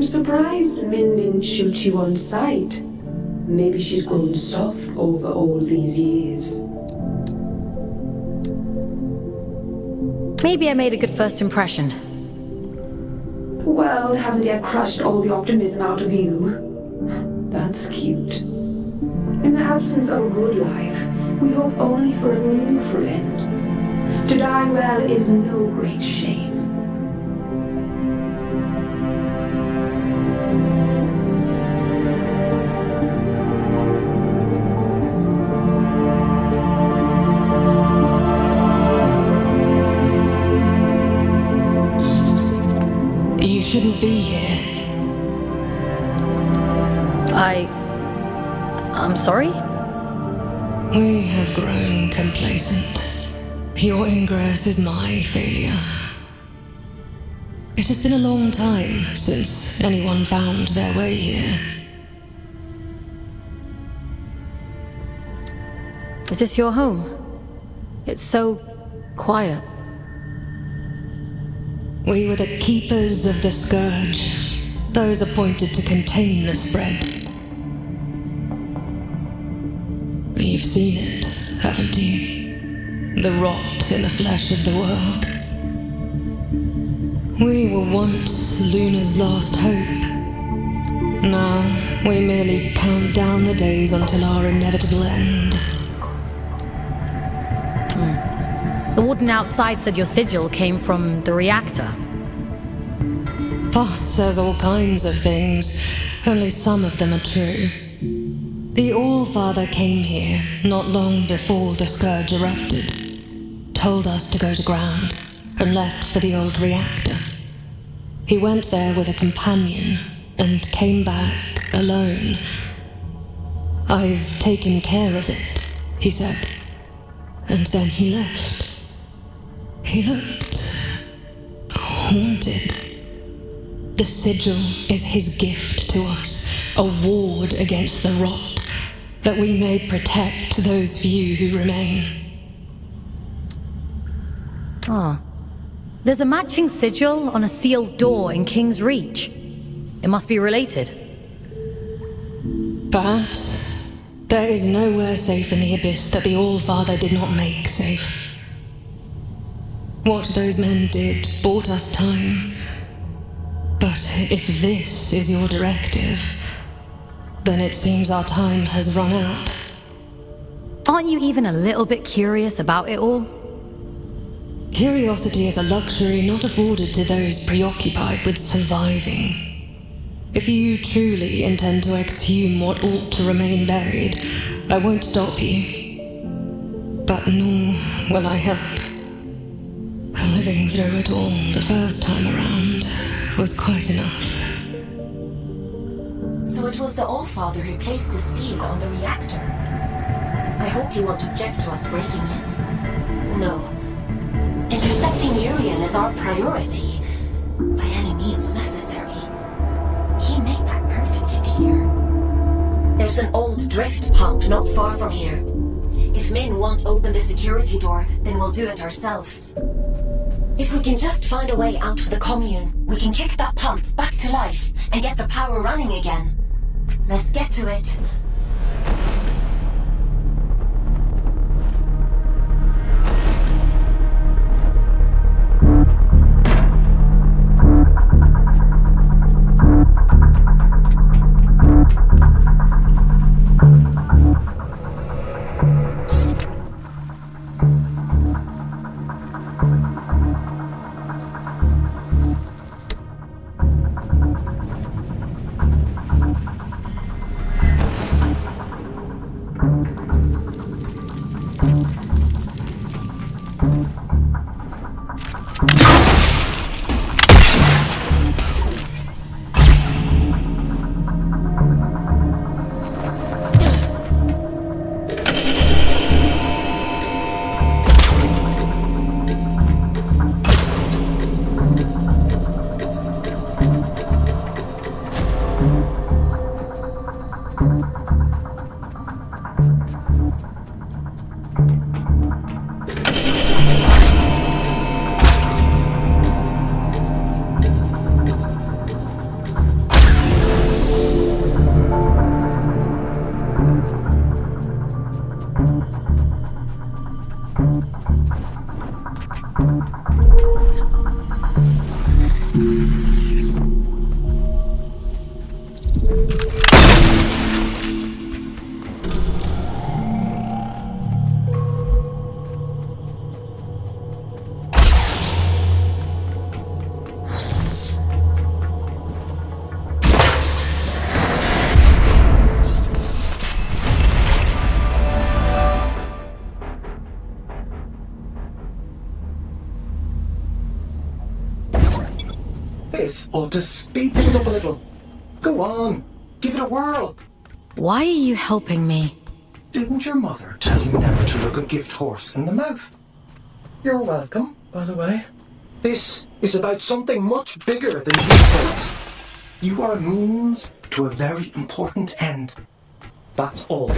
Surprised Min didn't shoot you on sight. Maybe she's grown soft over all these years. Maybe I made a good first impression. The world hasn't yet crushed all the optimism out of you. That's cute. In the absence of a good life, we hope only for a meaningful end. To die well is no great shame. Shouldn't be here. I'm sorry? We have grown complacent. Your ingress is my failure. It has been a long time since anyone found their way here. Is this your home? It's so quiet. We were the keepers of the Scourge, those appointed to contain the spread. You've seen it, haven't you? The rot in the flesh of the world. We were once Luna's last hope. Now, we merely count down the days until our inevitable end. The warden outside said your sigil came from the reactor. Voss says all kinds of things, only some of them are true. The All-Father came here not long before the Scourge erupted, told us to go to ground, and left for the old reactor. He went there with a companion, and came back alone. "I've taken care of it," he said, and then he left. He looked haunted. The sigil is his gift to us, a ward against the rot, that we may protect those few who remain. There's a matching sigil on a sealed door in King's Reach. It must be related. Perhaps. There is nowhere safe in the Abyss that the All-Father did not make safe. What those men did bought us time. But if this is your directive, then it seems our time has run out. Aren't you even a little bit curious about it all? Curiosity is a luxury not afforded to those preoccupied with surviving. If you truly intend to exhume what ought to remain buried, I won't stop you. But nor will I help. Living through it all the first time around was quite enough. So it was the All-Father who placed the seal on the reactor. I hope you won't object to us breaking it. No. Intercepting Urian is our priority, by any means necessary. He made that perfectly clear. There's an old drift pump not far from here. If Min won't open the security door, then we'll do it ourselves. If we can just find a way out of the commune, we can kick that pump back to life and get the power running again. Let's get to it. This ought to speed things up a little. Go on, give it a whirl. Why are you helping me? Didn't your mother tell you never to look a gift horse in the mouth? You're welcome, by the way. This is about something much bigger than you folks. You are a means to a very important end. That's all.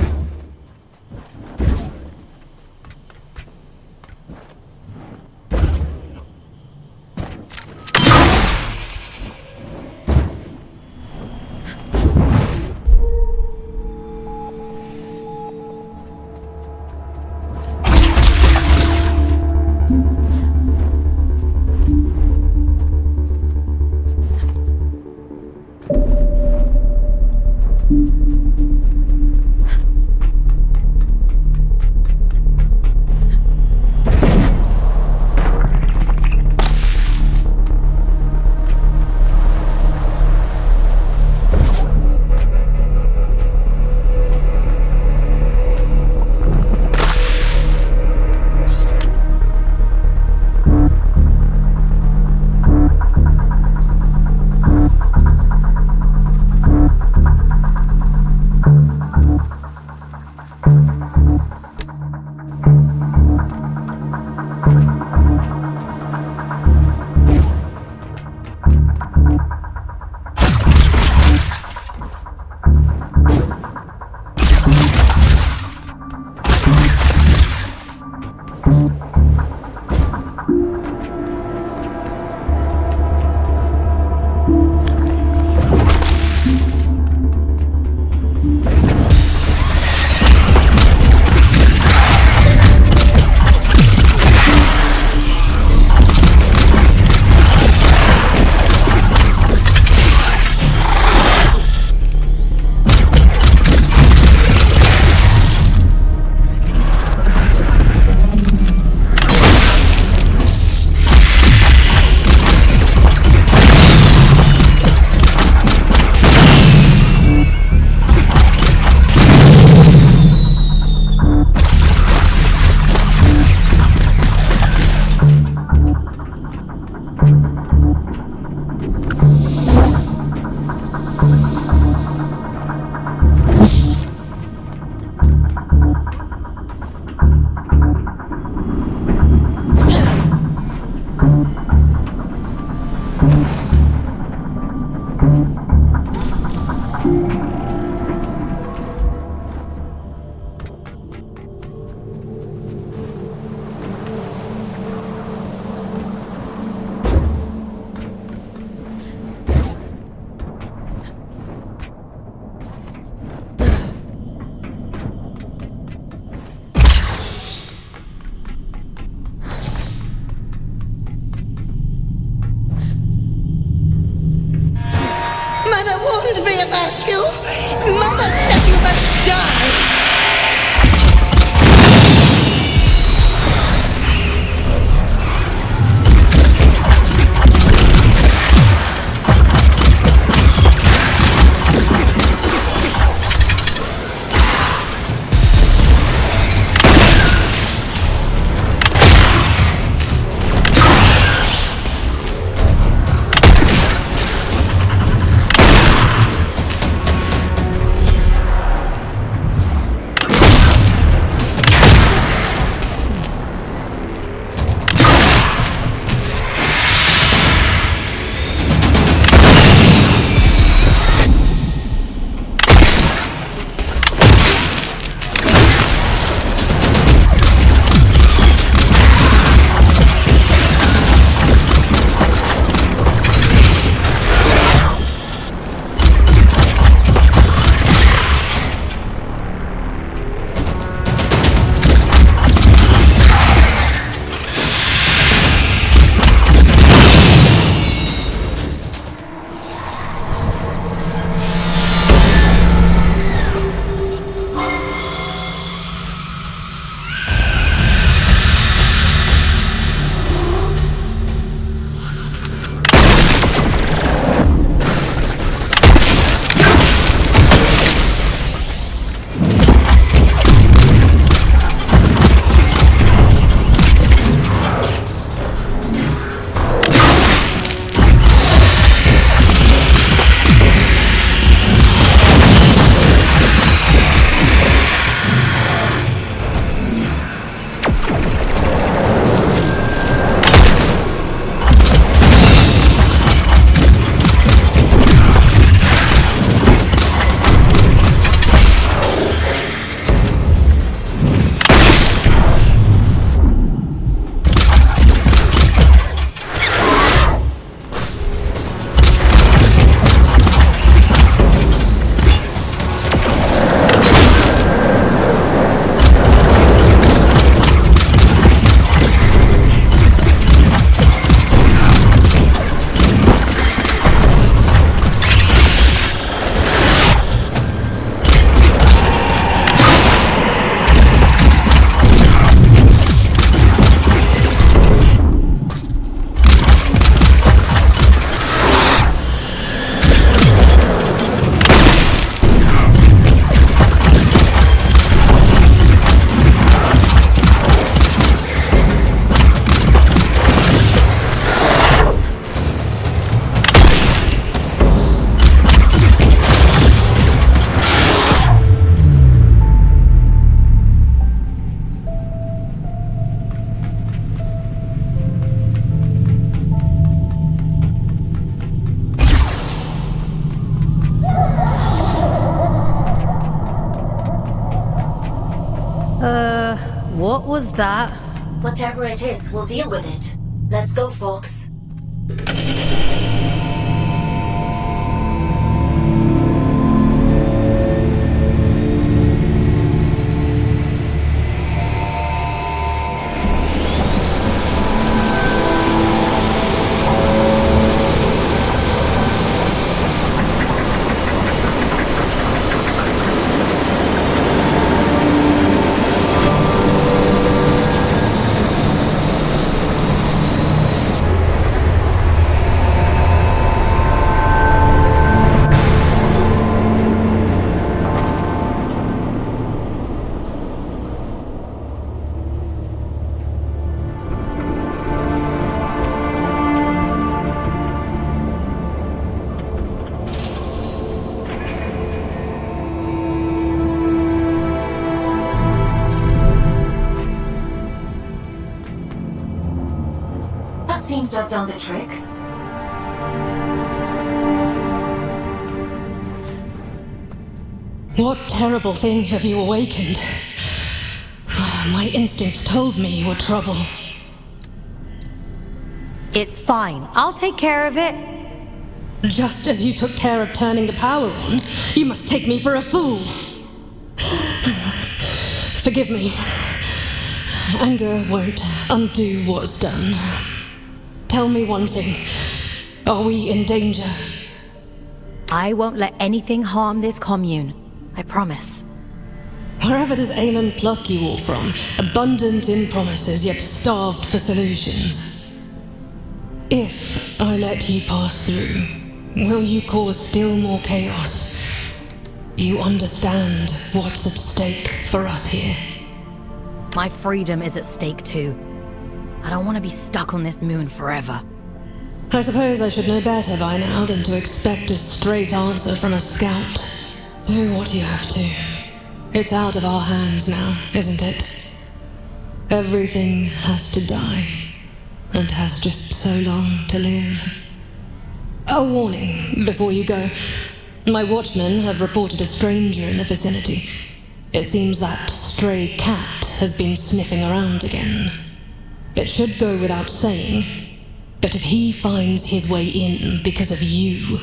hurt you? Mother said you must die! What was that? Whatever it is, we'll deal with it. Let's go, Fawkes. Seems to have done the trick. What terrible thing have you awakened? My instincts told me you were trouble. It's fine. I'll take care of it. Just as you took care of turning the power on, you must take me for a fool. Forgive me. Anger won't undo what's done. Tell me one thing. Are we in danger? I won't let anything harm this commune. I promise. Wherever does Aylin pluck you all from? Abundant in promises, yet starved for solutions. If I let you pass through, will you cause still more chaos? You understand what's at stake for us here. My freedom is at stake too. I don't want to be stuck on this moon forever. I suppose I should know better by now than to expect a straight answer from a scout. Do what you have to. It's out of our hands now, isn't it? Everything has to die, and has just so long to live. A warning before you go. My watchmen have reported a stranger in the vicinity. It seems that stray cat has been sniffing around again. It should go without saying, but if he finds his way in because of you,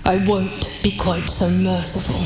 I won't be quite so merciful.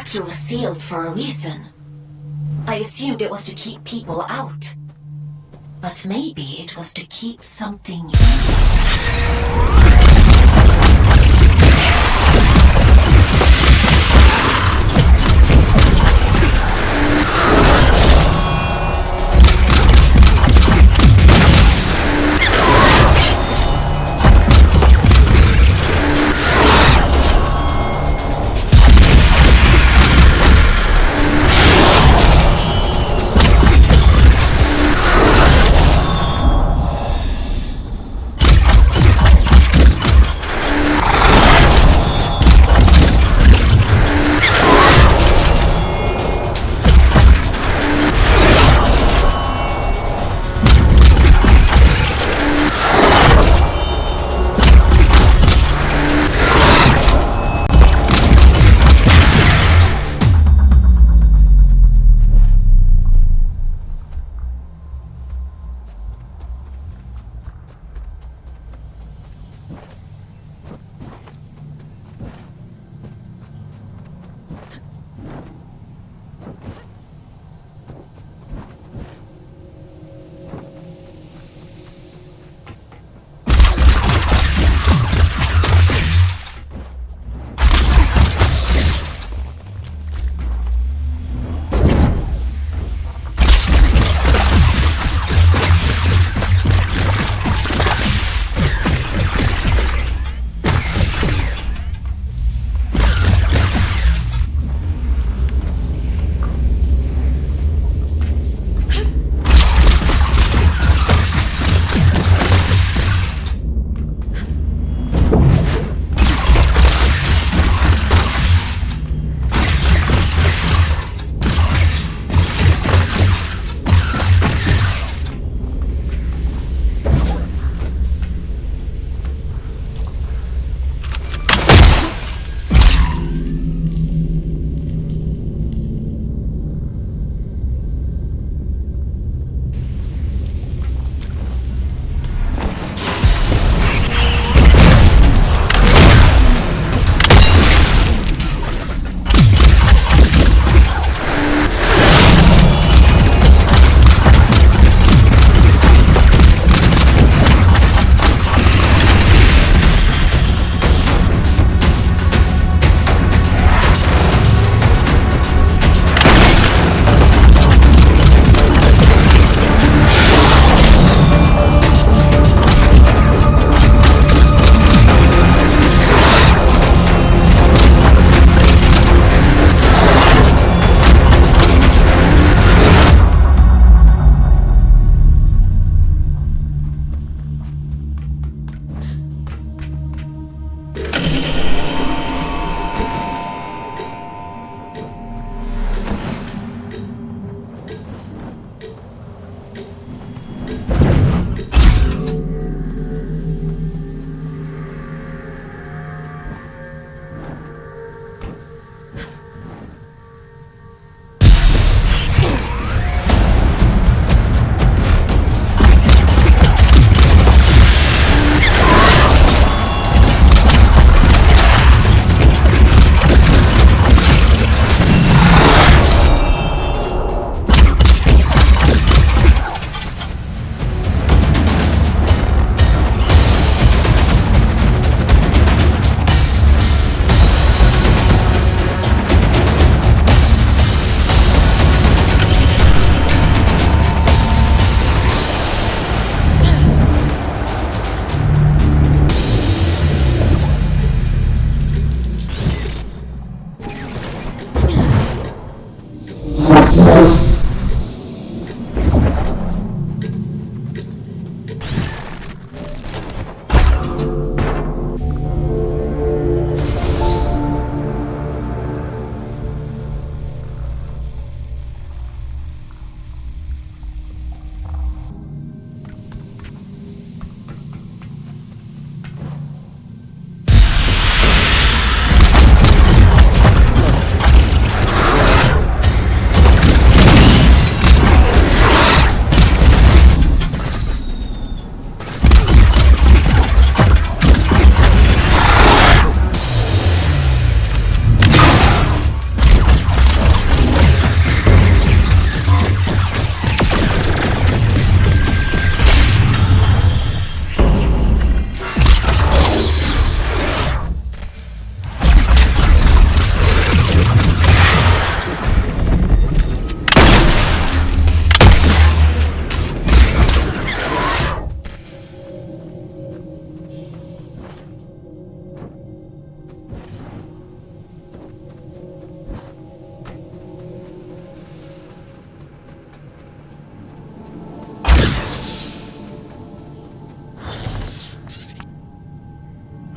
reactor was sealed for a reason. I assumed it was to keep people out. But maybe it was to keep something in.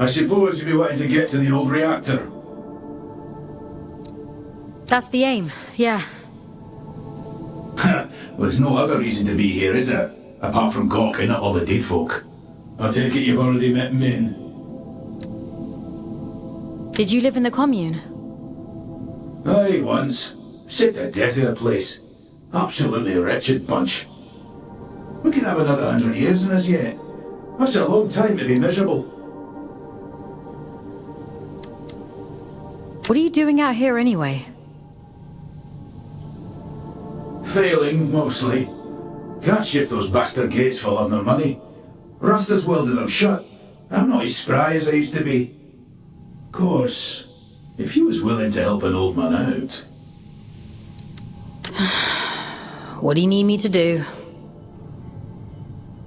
I suppose you'll be wanting to get to the old reactor. That's the aim, yeah. Well, there's no other reason to be here, is there? Apart from gawking at all the dead folk. I take it you've already met Min. Did you live in the commune? Aye, once. Sick to death of the place. Absolutely wretched bunch. We could have another 100 years in us yet. That's a long time to be miserable. What are you doing out here anyway? Failing, mostly. Can't shift those bastard gates for love nor money. Rusta's welded them shut. I'm not as spry as I used to be. Of course, if you was willing to help an old man out... What do you need me to do?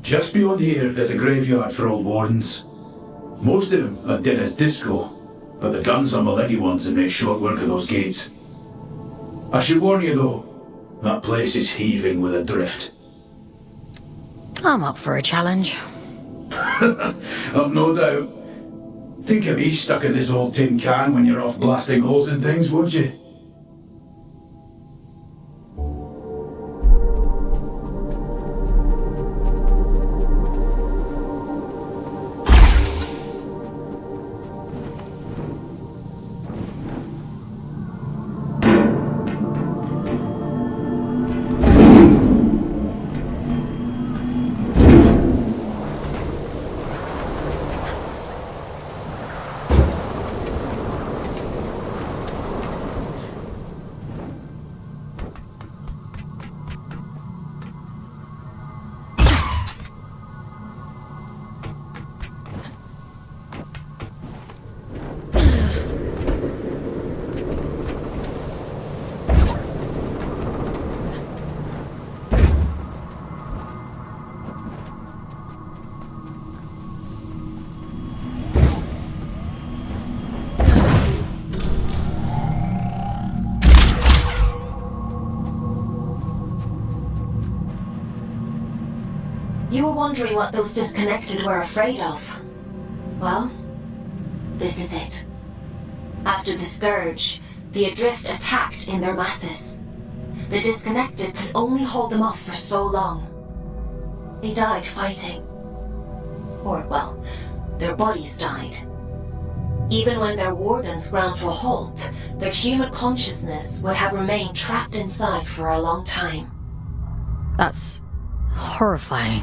Just beyond here, there's a graveyard for old wardens. Most of them are dead as disco, but the guns are my leggy ones and make short work of those gates. I should warn you though, that place is heaving with Adrift. I'm up for a challenge. I've no doubt. Think of me stuck in this old tin can when you're off blasting holes in things, won't you? You were wondering what those disconnected were afraid of. Well, this is it. After the Scourge, the Adrift attacked in their masses. The disconnected could only hold them off for so long. They died fighting. Or, well, their bodies died. Even when their wardens ground to a halt, their human consciousness would have remained trapped inside for a long time. That's horrifying.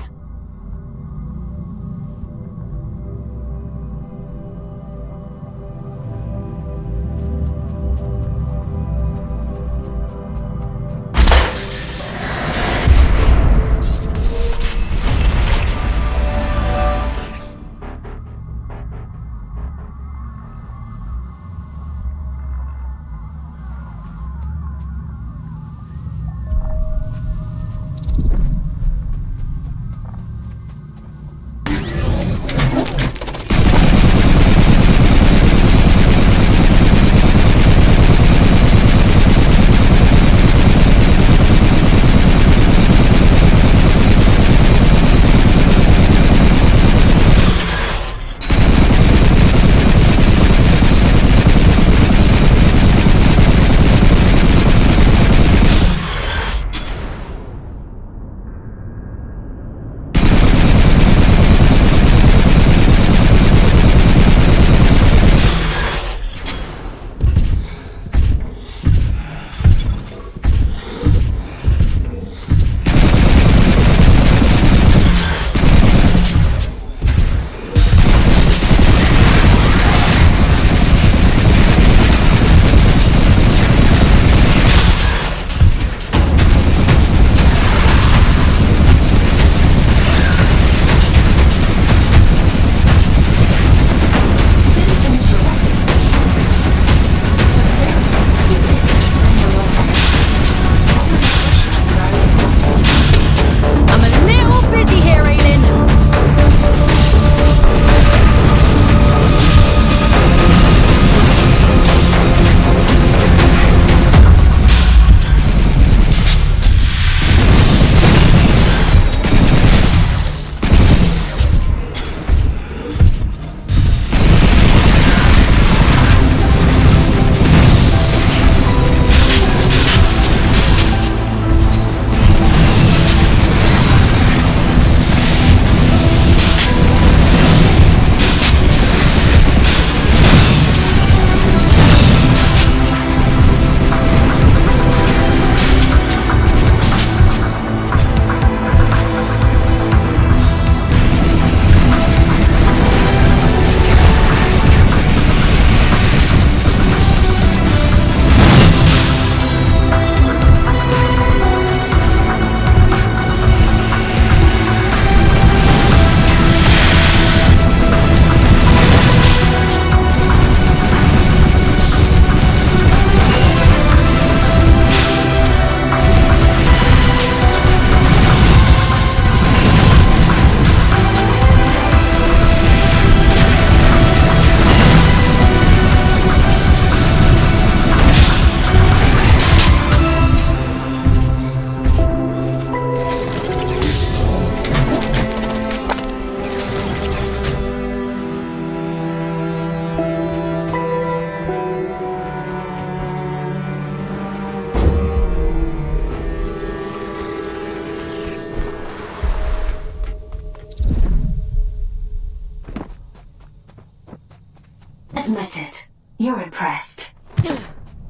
admit it. You're impressed.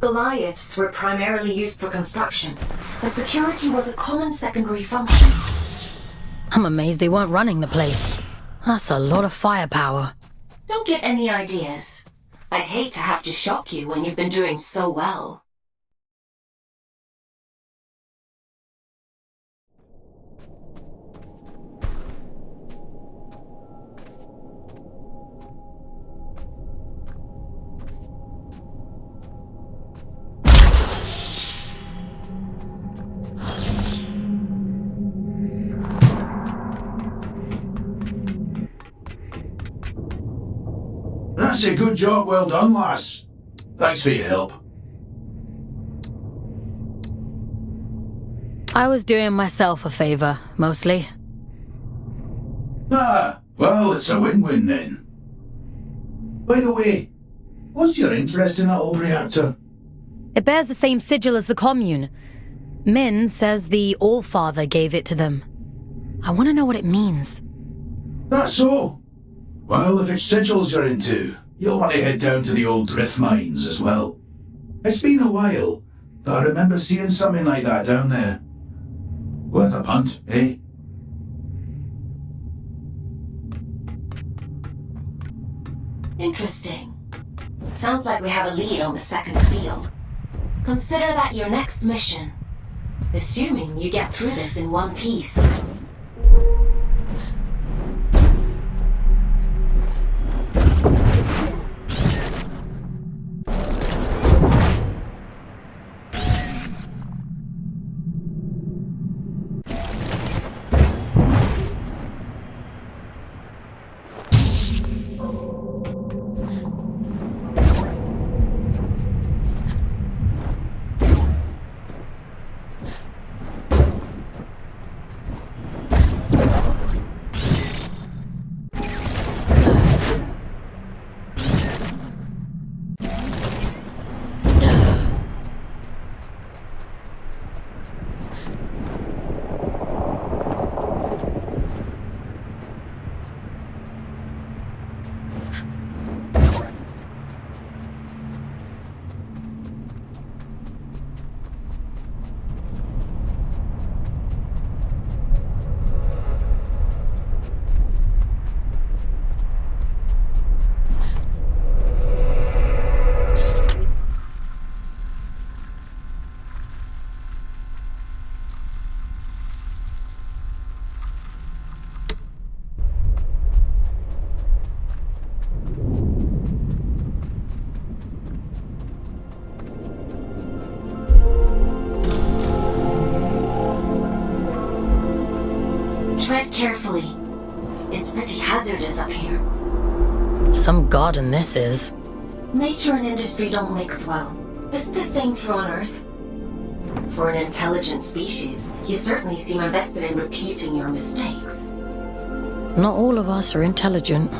Goliaths were primarily used for construction, but security was a common secondary function. I'm amazed they weren't running the place. That's a lot of firepower. Don't get any ideas. I'd hate to have to shock you when you've been doing so well. That's a good job, well done, lass. Thanks for your help. I was doing myself a favor, mostly. Ah, well, it's a win-win then. By the way, what's your interest in that old reactor? It bears the same sigil as the commune. Min says the Allfather gave it to them. I want to know what it means. That's so. Well, if it's sigils you're into, you'll want to head down to the old drift mines as well. It's been a while, but I remember seeing something like that down there. Worth a punt, eh? Interesting. Sounds like we have a lead on the second seal. Consider that your next mission. Assuming you get through this in one piece. Tread carefully. It's pretty hazardous up here. Some garden this is. Nature and industry don't mix well. Isn't the same true on Earth? For an intelligent species, you certainly seem invested in repeating your mistakes. Not all of us are intelligent.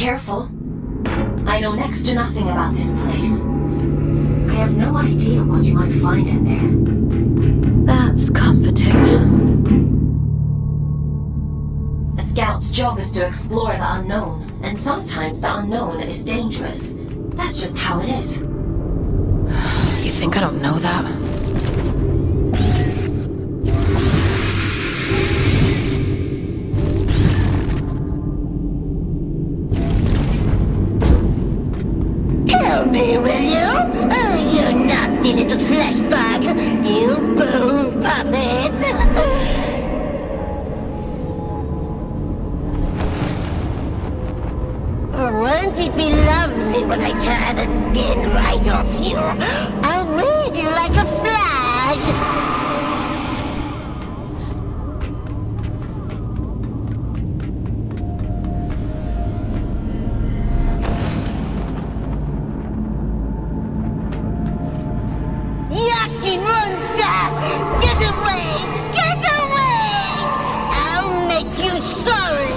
careful. I know next to nothing about this place. I have no idea what you might find in there. That's comforting. A scout's job is to explore the unknown, and sometimes the unknown is dangerous. That's just how it is. You think I don't know that? Help me, will you? Oh, you nasty little flesh bag! You bone puppet! Won't it be lovely when I tear the skin right off you? I'll wave you like a flag! Yucky monster! Get away! Get away! I'll make you sorry!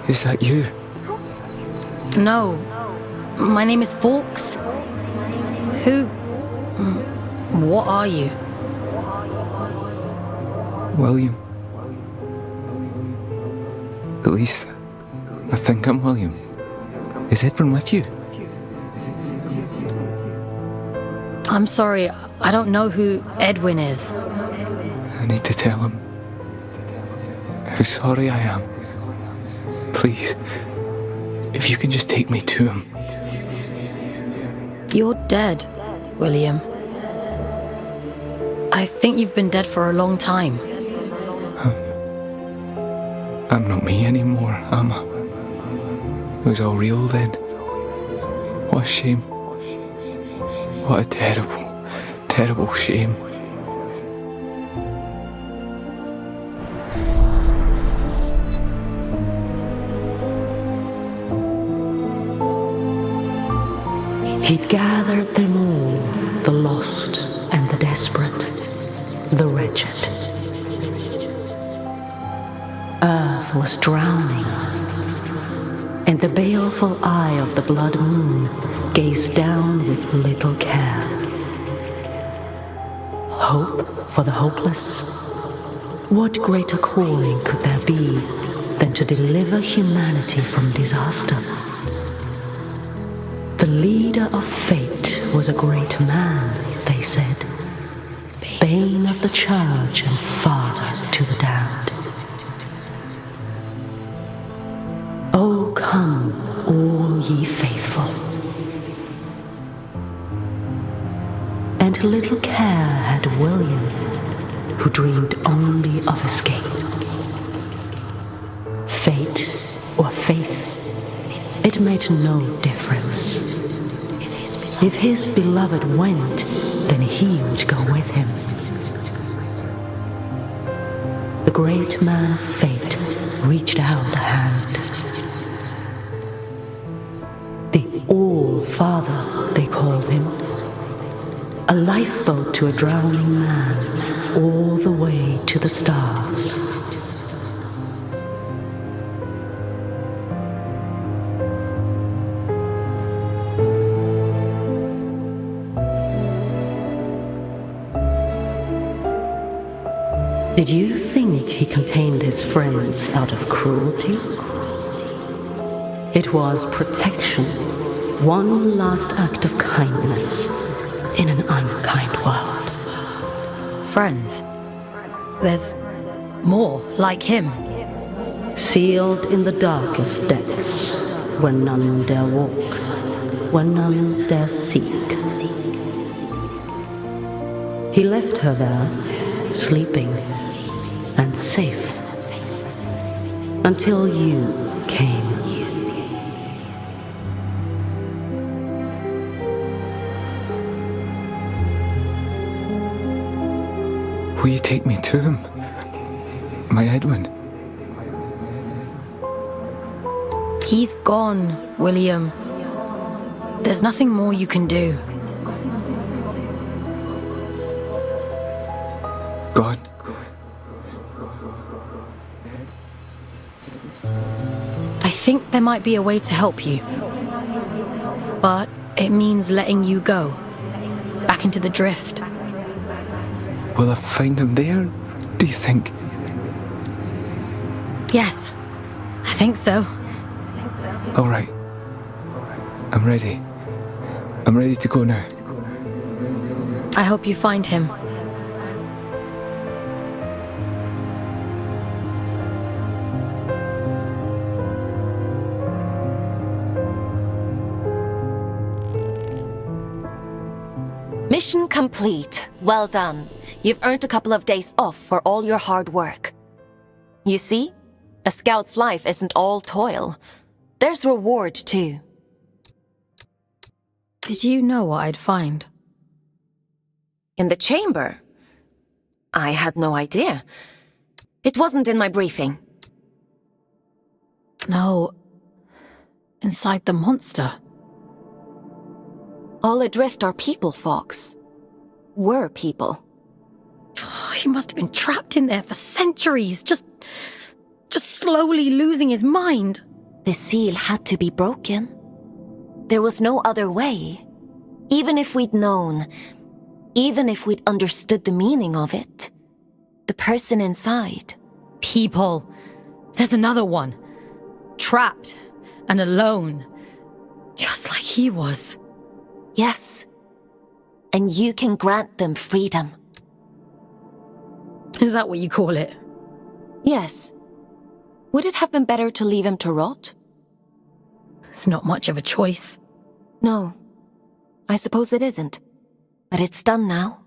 Is that you? No. My name is Fawkes. Who... What are you? William. At least, I think I'm William. Is Edwin with you? I'm sorry, I don't know who Edwin is. I need to tell him how sorry I am. Please, if you can just take me to him. You're dead, William. I think you've been dead for a long time. I'm not me anymore, am I? It was all real then. What a shame. What a terrible, terrible shame. He'd gathered them all, the lost and the desperate, the wretched. Earth was drowning, and the baleful eye of the blood moon gazed down with little care. Hope for the hopeless? What greater calling could there be than to deliver humanity from disaster? The leader of fate was a great man, they said, bane of the church and father to the damned. Oh, come, all ye faithful. And little care had William, who dreamed only of escape. Fate or faith, it made no difference. If his beloved went, then he would go with him. The great man of fate reached out a hand. The All-Father, they called him. A lifeboat to a drowning man, all the way to the stars. Did you think he contained his friends out of cruelty? It was protection, one last act of kindness in an unkind world. Friends? There's more like him. Sealed in the darkest depths, where none dare walk, where none dare seek. He left her there, sleeping and safe, until you came. Will you take me to him? My Edwin? He's gone, William. There's nothing more you can do. Gone? I think there might be a way to help you. But it means letting you go. Back into the drift. Will I find him there, do you think? Yes, I think so. All right. I'm ready. I'm ready to go now. I hope you find him. Mission complete. Well done. You've earned a couple of days off for all your hard work. You see, a scout's life isn't all toil. There's reward, too. Did you know what I'd find? In the chamber? I had no idea. It wasn't in my briefing. No. Inside the monster. All Adrift are people, Fawkes. Were people. He must have been trapped in there for centuries, just just slowly losing his mind. The seal had to be broken. There was no other way. Even if we'd known, even if we'd understood the meaning of it, the person inside... People. There's another one. Trapped and alone. Just like he was. Yes. And you can grant them freedom. Is that what you call it? Yes. Would it have been better to leave him to rot? It's not much of a choice. No. I suppose it isn't. But it's done now.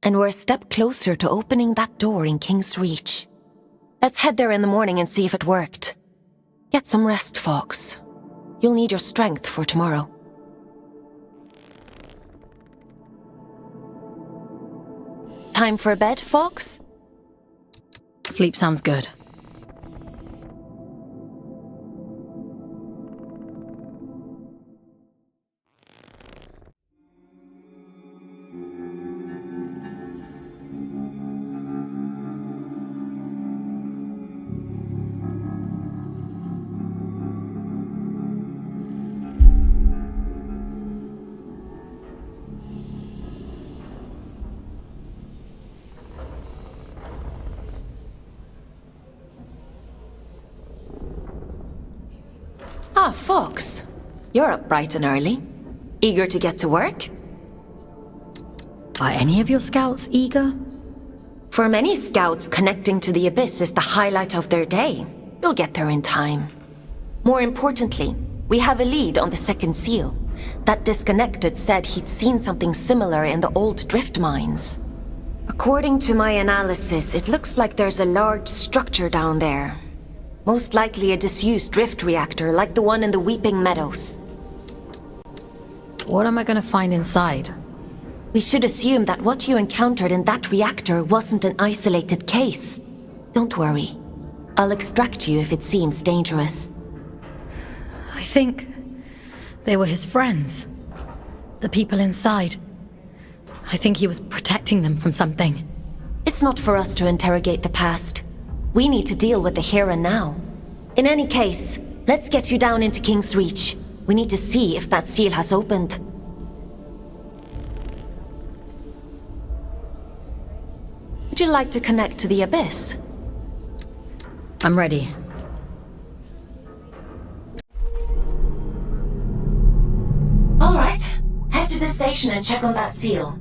And we're a step closer to opening that door in King's Reach. Let's head there in the morning and see if it worked. Get some rest, Fawkes. You'll need your strength for tomorrow. Time for bed, Fawkes? Sleep sounds good. Ah, Fawkes. You're up bright and early. Eager to get to work? Are any of your scouts eager? For many scouts, connecting to the Abyss is the highlight of their day. You'll get there in time. More importantly, we have a lead on the second seal. That disconnected said he'd seen something similar in the old drift mines. According to my analysis, it looks like there's a large structure down there. Most likely a disused drift reactor like the one in the Weeping Meadows. What am I gonna find inside? We should assume that what you encountered in that reactor wasn't an isolated case. Don't worry. I'll extract you if it seems dangerous. I think they were his friends. The people inside. I think he was protecting them from something. It's not for us to interrogate the past. We need to deal with the here and now. In any case, let's get you down into King's Reach. We need to see if that seal has opened. Would you like to connect to the Abyss? I'm ready. All right. Head to the station and check on that seal.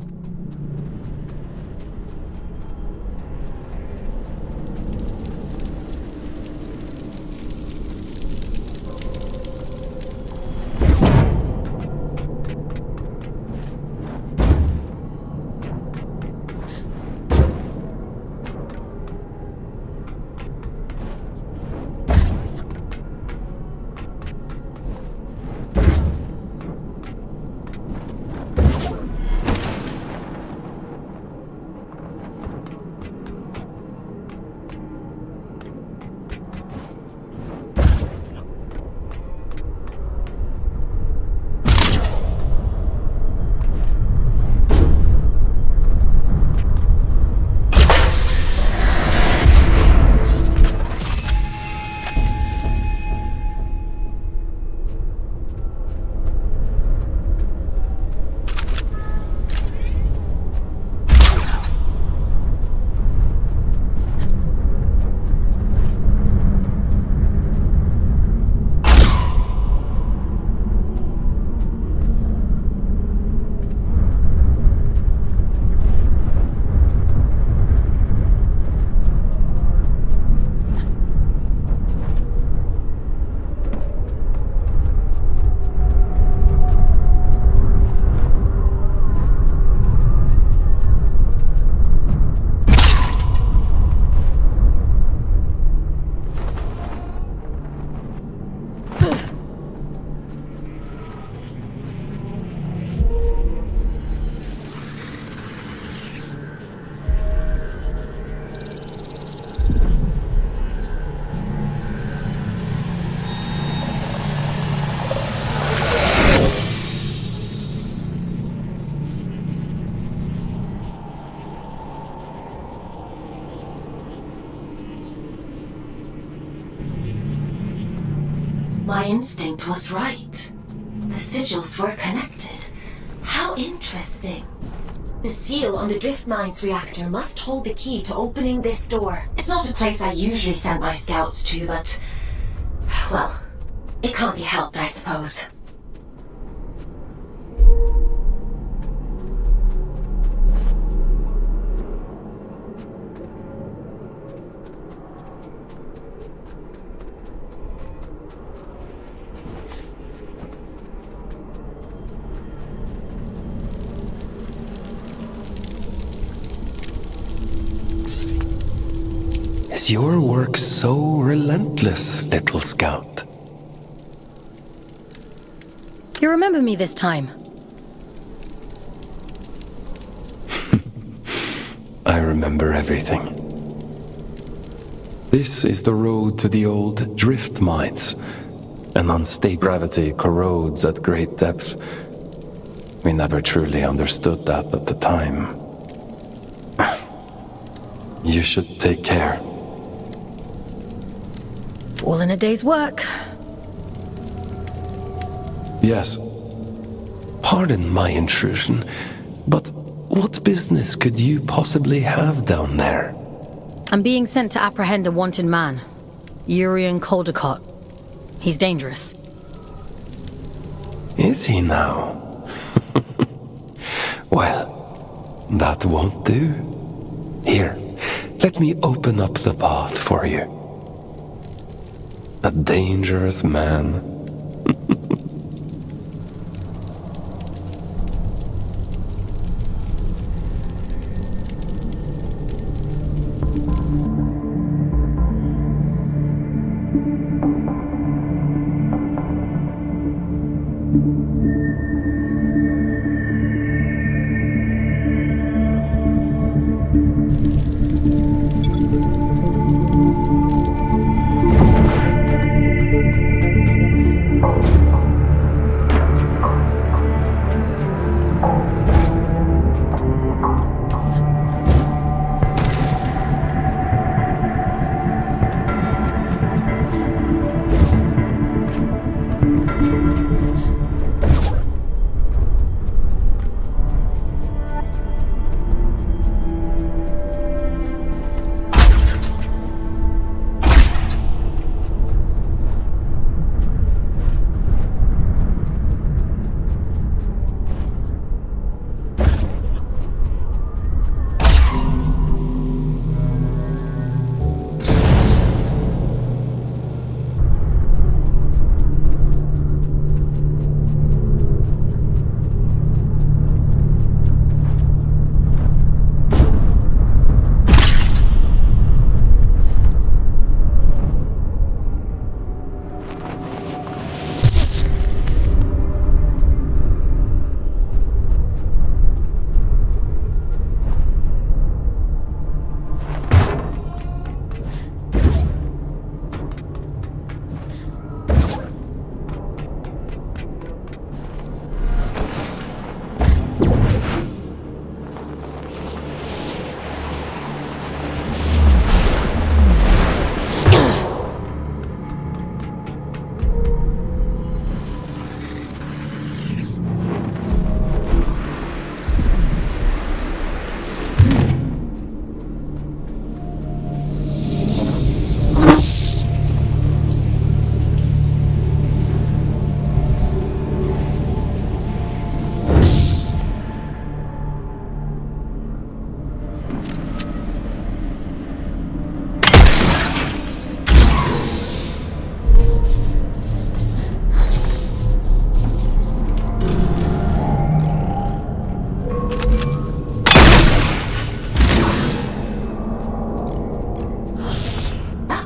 My instinct was right. The sigils were connected. How interesting. The seal on the drift mine's reactor must hold the key to opening this door. It's not a place I usually send my scouts to, but... well, it can't be helped, I suppose. Is your work so relentless, little scout? You remember me this time? I remember everything. This is the road to the old drift mines. An unstable gravity corrodes at great depth. We never truly understood that at the time. You should take care. All in a day's work. Yes. Pardon my intrusion, but what business could you possibly have down there? I'm being sent to apprehend a wanted man. Urian Caldecott. He's dangerous. Is he now? Well, that won't do. Here, let me open up the path for you. A dangerous man.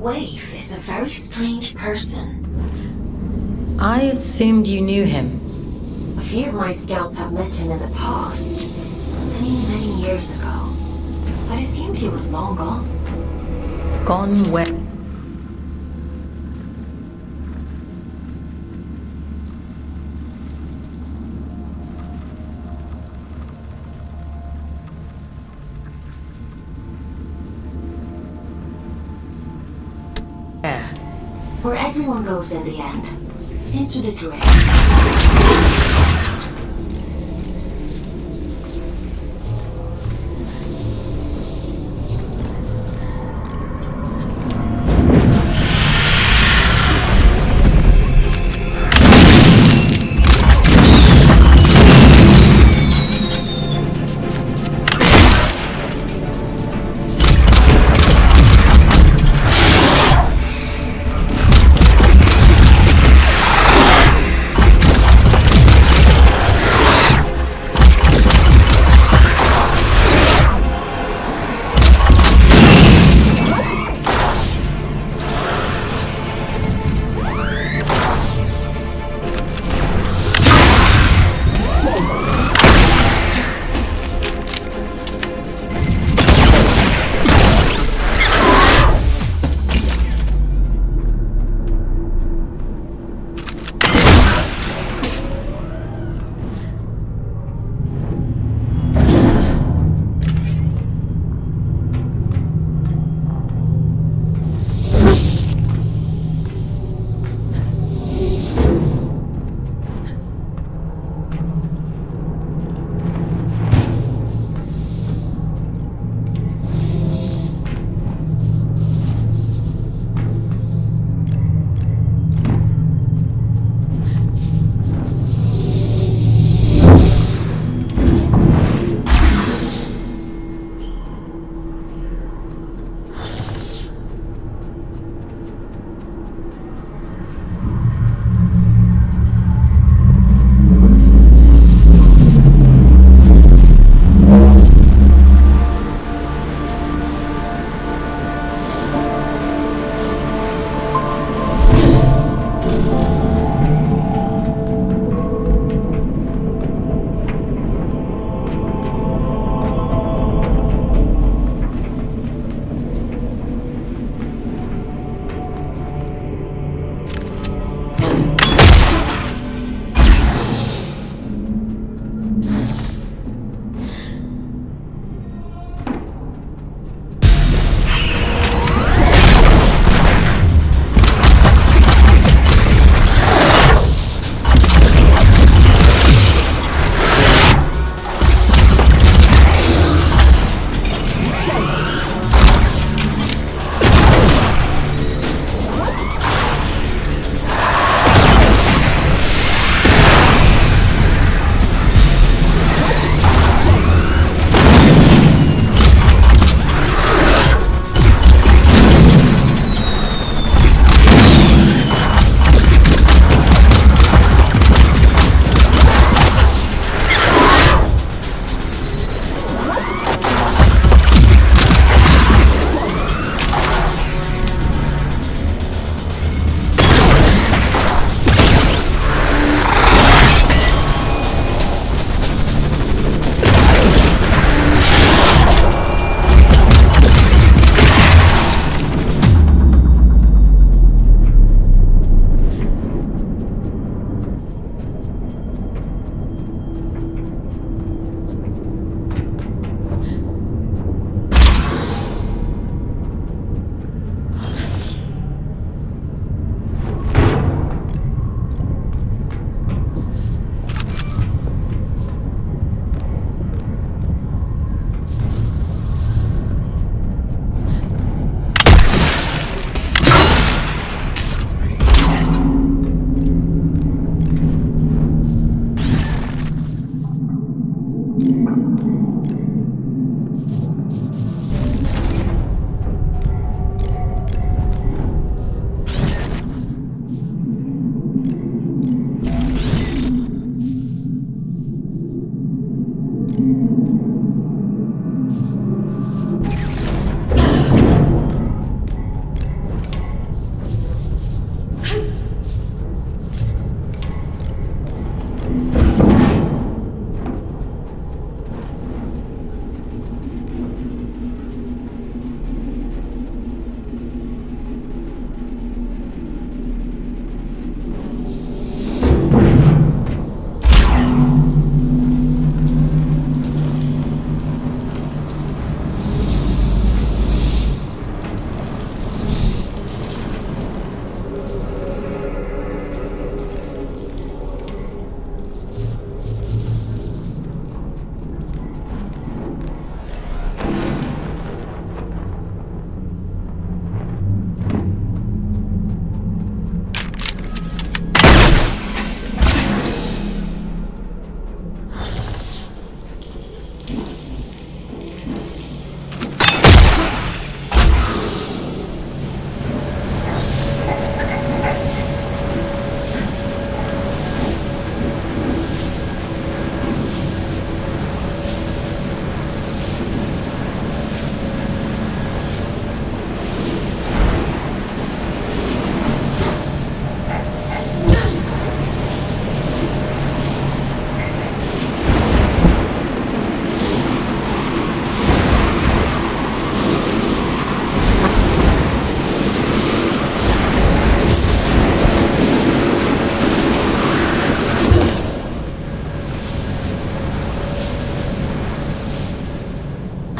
Waif is a very strange person. I assumed you knew him. A few of my scouts have met him in the past. Many years ago. I'd assumed he was long gone. Gone where? Where everyone goes in the end. Into the drift.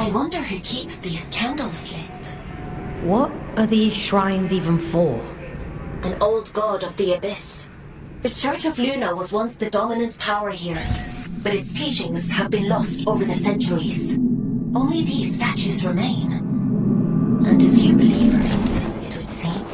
I wonder who keeps these candles lit. What are these shrines even for? An old god of the Abyss. The Church of Luna was once the dominant power here, but its teachings have been lost over the centuries. Only these statues remain. And a few believers, it would seem.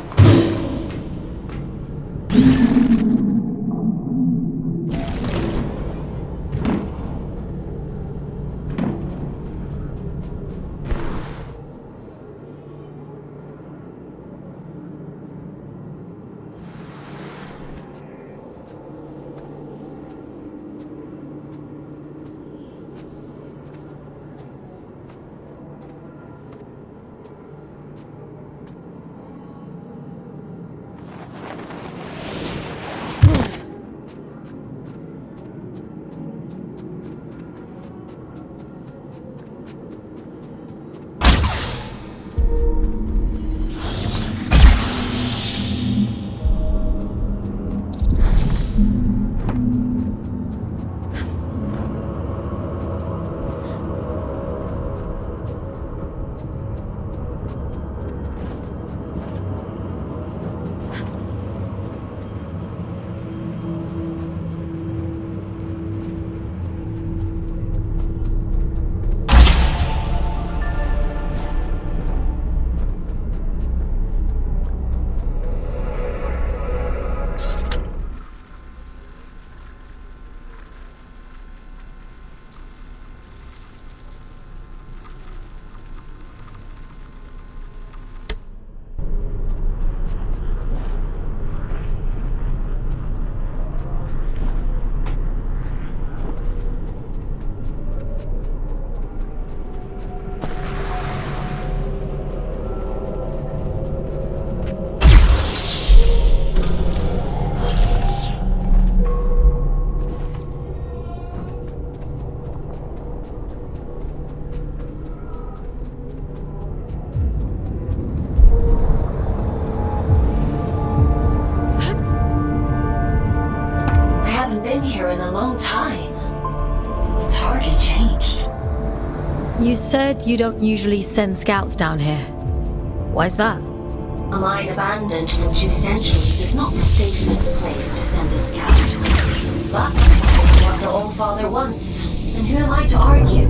You said you don't usually send scouts down here. Why's that? A mine abandoned for 2 centuries is not the safest place to send a scout. But it's what the Old Father wants, and who am I to argue?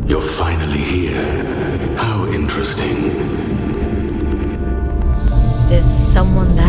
You're finally here. How interesting. Is someone there?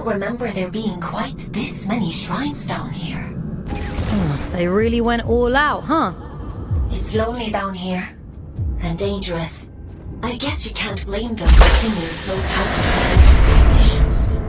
Remember there being quite this many shrines down here. They really went all out, huh? It's lonely down here. And dangerous. I guess you can't blame them for clinging so tightly to their superstitions.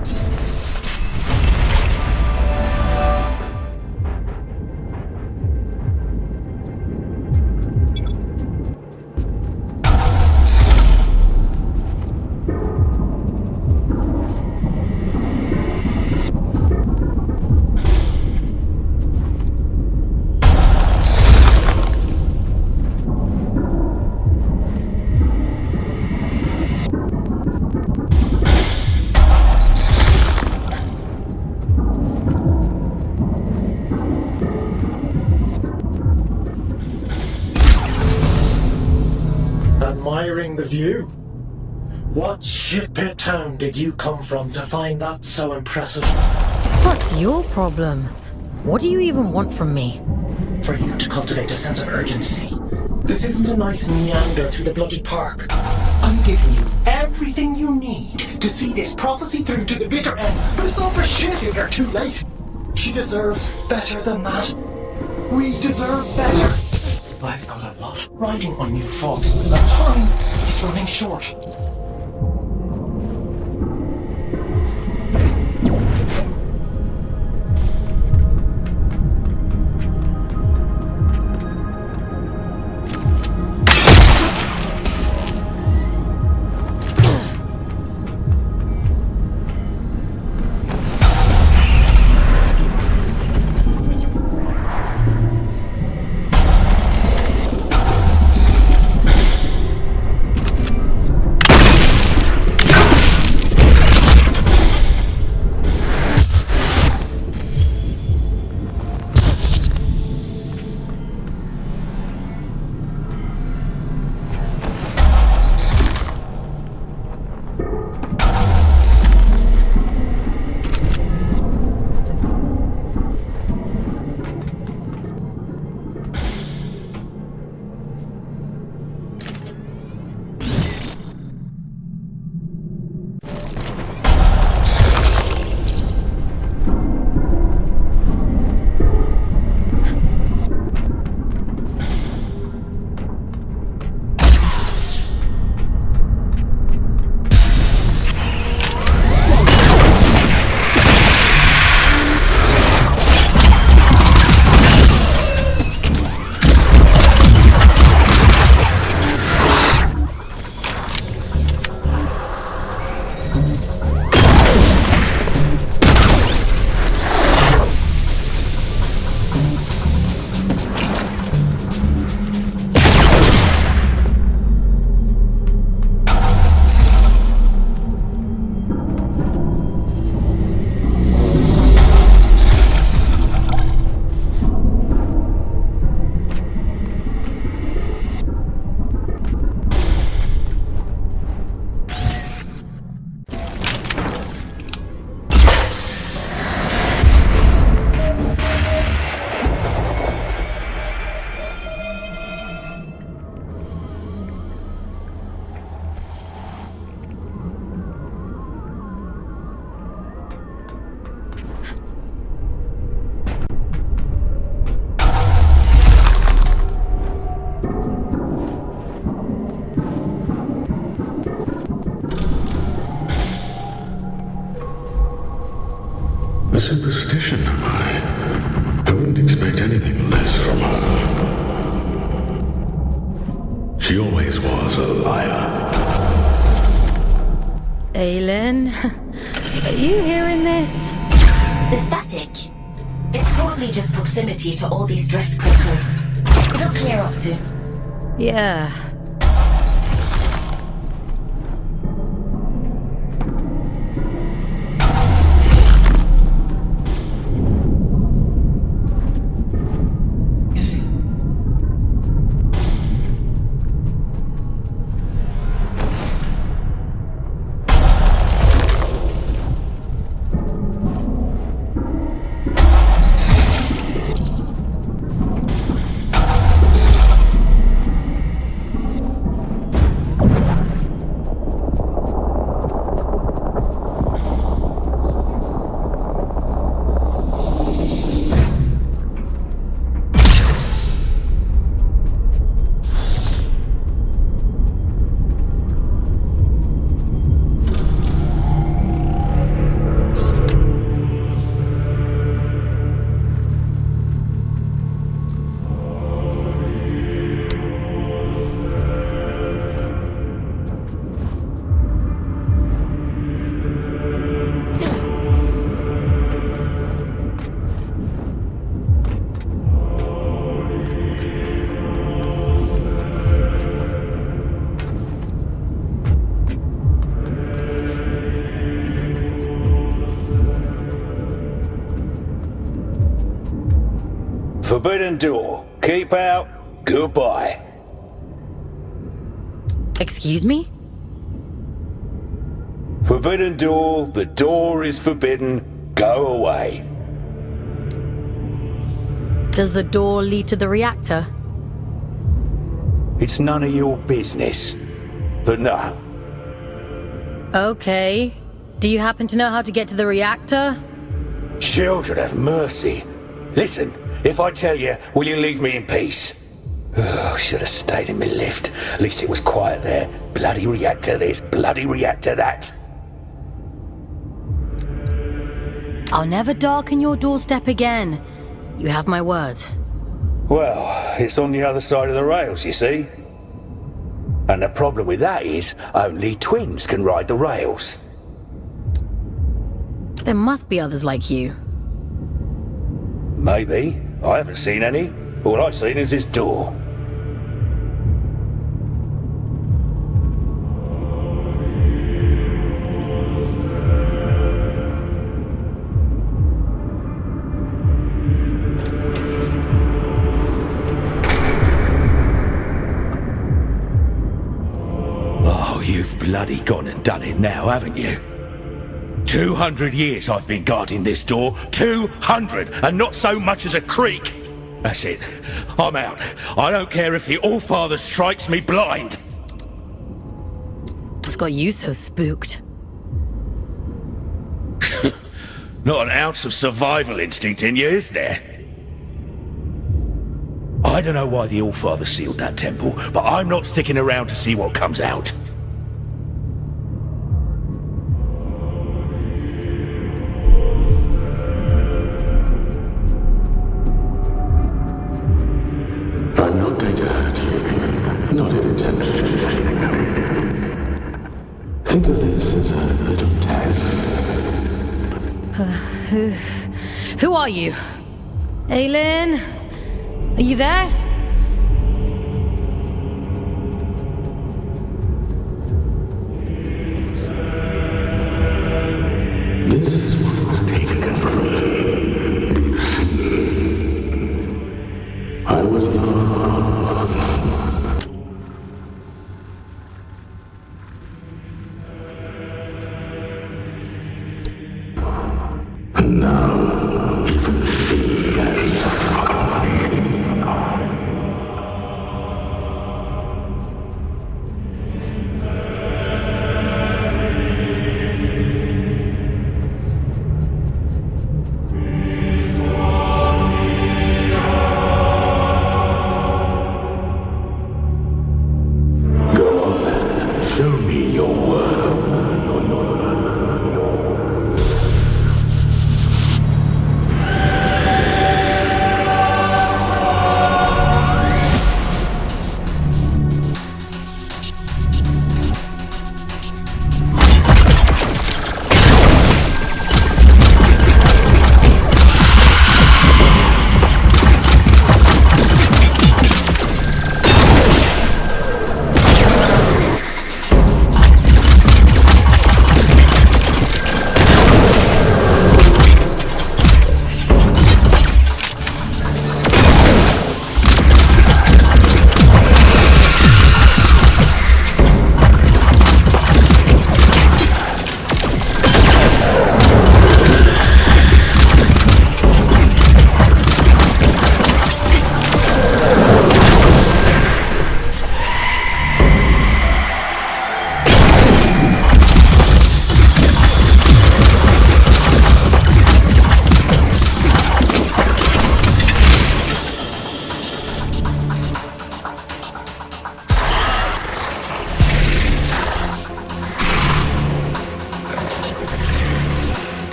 the view. What shitpit town did you come from to find that so impressive? What's your problem? What do you even want from me? For you to cultivate a sense of urgency. This isn't a nice meander through the blooded park. I'm giving you everything you need to see this prophecy through to the bitter end, but it's all for shit if you're too late. She deserves better than that. We deserve better. I've got a lot riding on you, Fawkes. The time is running short. A superstition, am I? I wouldn't expect anything less from her. She always was a liar. Aylin, are you hearing this? The static. It's probably just proximity to all these drift crystals. It'll clear up soon. Yeah. Forbidden door. Keep out. Goodbye. Excuse me? Forbidden door, the door is forbidden, go away. Does the door lead to the reactor? It's none of your business. But no. Okay. Do you happen to know how to get to the reactor? Children have mercy. Listen, if I tell you, will you leave me in peace? Oh, should have stayed in my lift. At least it was quiet there. Bloody reactor this, bloody reactor that. I'll never darken your doorstep again. You have my word. Well, it's on the other side of the rails, you see. And the problem with that is, only twins can ride the rails. There must be others like you. Maybe. I haven't seen any. All I've seen is this door. Oh, you've bloody gone and done it now, haven't you? 200 years I've been guarding this door. 200! And not so much as a creak! That's it. I'm out. I don't care if the All-Father strikes me blind. What's got you so spooked? Not an ounce of survival instinct in you, is there? I don't know why the All-Father sealed that temple, but I'm not sticking around to see what comes out. I'm not going to hurt you. Not intentionally, anyway. Think of this as a little test. Who are you? Aylin? Are you there? This is what was taken from me. Do you see? I was not. And now, even she has forgotten me.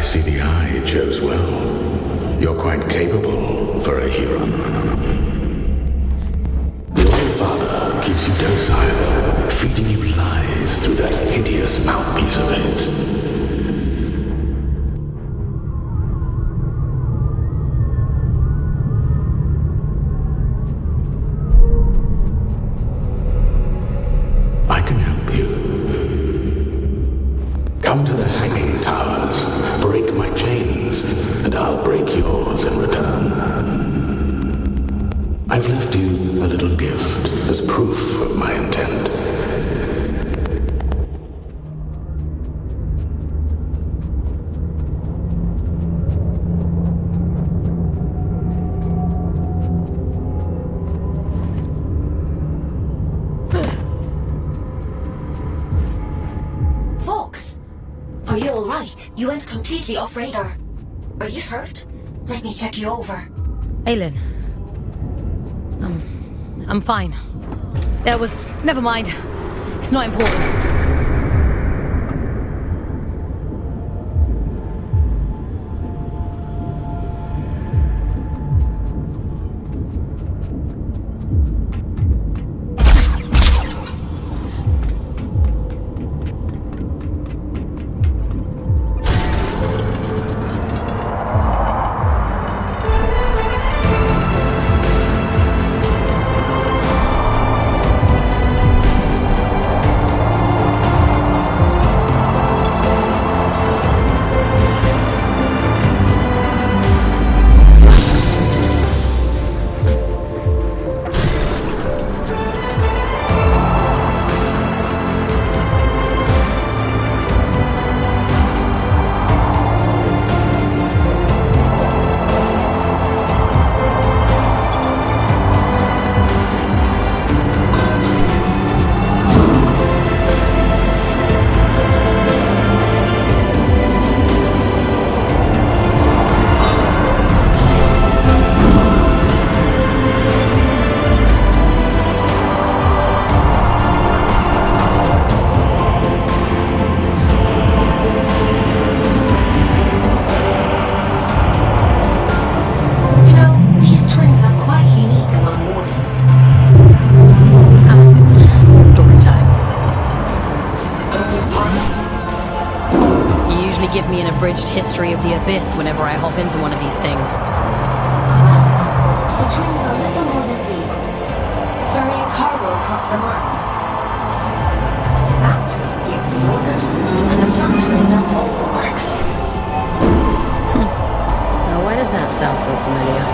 see the eye chose well. You're quite capable for a Huron. The All-Father keeps you docile, feeding you lies through that hideous mouthpiece of his. Come to the hanging towers, break my chains, and I'll break yours in return. I've left you a little gift as proof of my intent. You went completely off radar. Are you hurt? Let me check you over. Aylin. I'm fine. Never mind. It's not important. History of the Abyss whenever I hop into one of these things. The twins are little more than vehicles, ferrying cargo across the mines. The back twin gives the orders, and the front twin does all the work. Now why does that sound so familiar?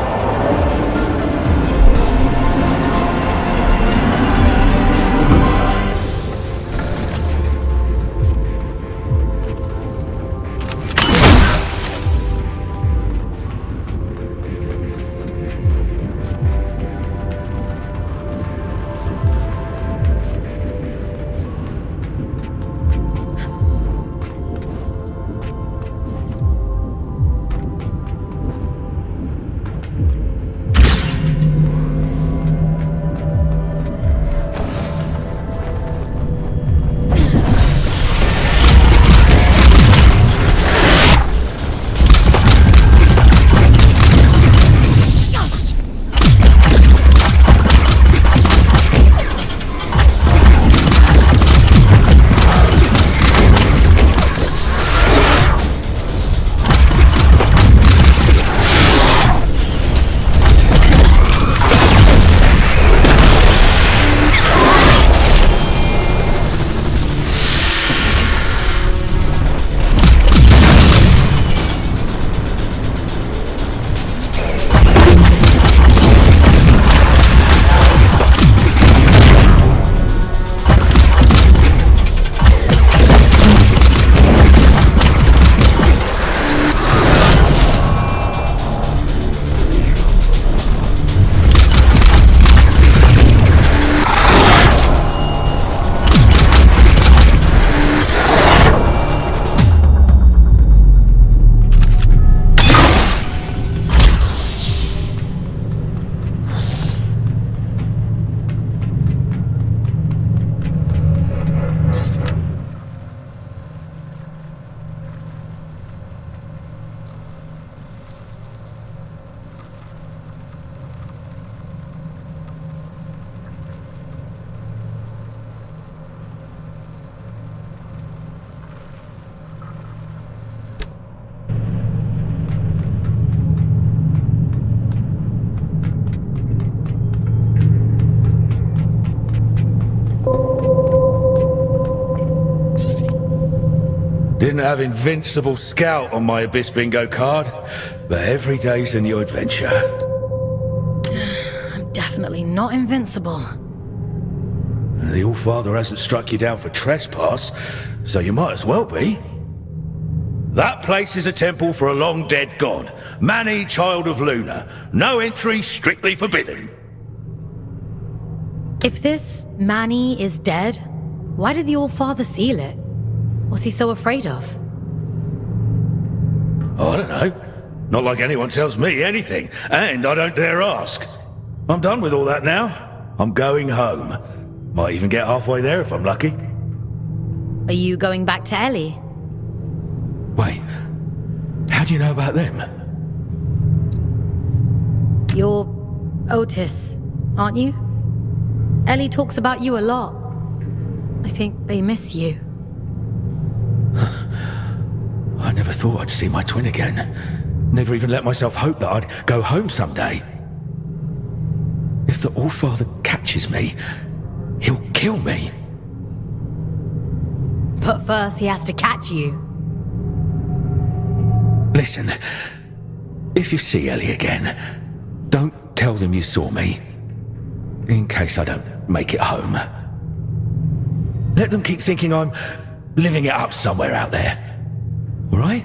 Didn't have Invincible Scout on my Abyss bingo card, but every day's a new adventure. I'm definitely not invincible. The Allfather hasn't struck you down for trespass, so you might as well be. That place is a temple for a long-dead god, Mani, Child of Luna. No entry, strictly forbidden. If this Mani is dead, why did the Allfather seal it? What's he so afraid of? Oh, I don't know. Not like anyone tells me anything, and I don't dare ask. I'm done with all that now. I'm going home. Might even get halfway there if I'm lucky. Are you going back to Ellie? Wait, how do you know about them? You're Otis, aren't you? Ellie talks about you a lot. I think they miss you. I never thought I'd see my twin again. Never even let myself hope that I'd go home someday. If the Allfather catches me, he'll kill me. But first he has to catch you. Listen, if you see Ellie again, don't tell them you saw me. In case I don't make it home. Let them keep thinking I'm living it up somewhere out there. All right?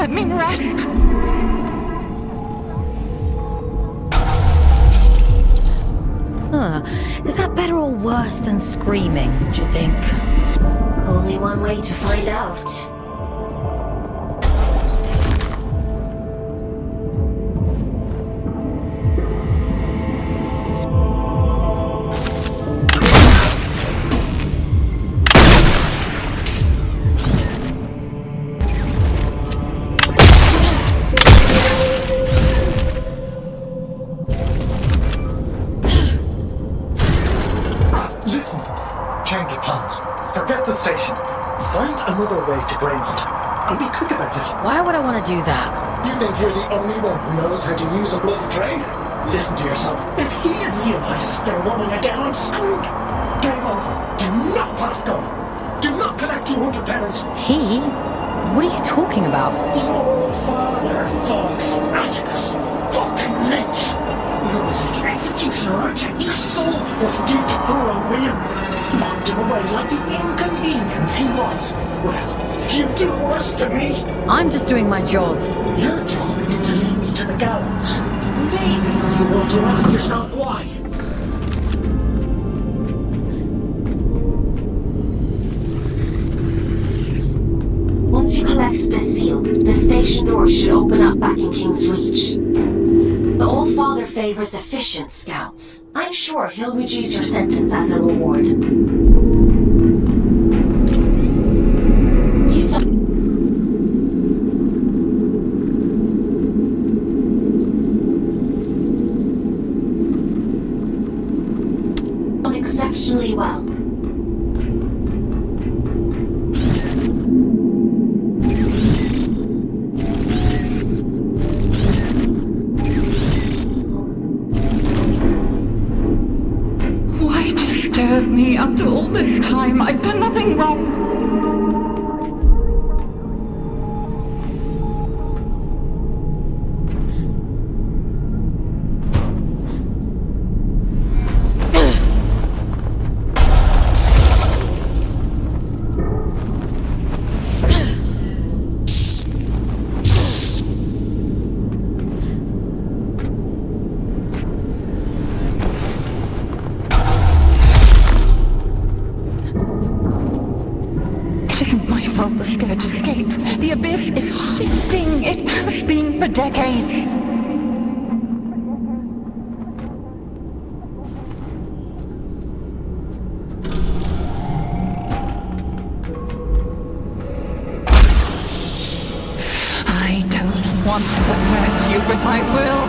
Let me rest. Is that better or worse than screaming, do you think? Only one way to find out. Station. Find another way to Greymont, and be quick about it. Why would I want to do that? You think you're the only one who knows how to use a bloody train? Listen to yourself. If he realizes they're running again, I'm screwed. Greymont, do not pass go. Do not collect 200 penance. He? What are you talking about? The old father, Fawkes, Atticus, fucking Lynch. You're his little executioner, aren't you? You saw what he did to poor old William. Locked him away like the inconvenience he was. Well, you do worse to me. I'm just doing my job. Your job is to lead me to the gallows. Maybe you want to ask yourself why. Once you collect this seal, the station doors should open up back in King's Reach. The Old Father favors efficient scouts. I'm sure he'll reduce your sentence as a reward. Done exceptionally well. Me after all this time. I've done nothing wrong. The Scourge escaped. The abyss is shifting. It has been for decades. I don't want to hurt you, but I will.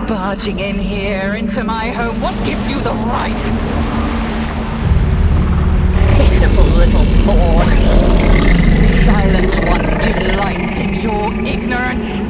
Barging in here into my home, what gives you the right? Pitiful little pawn. Silent one delights in your ignorance.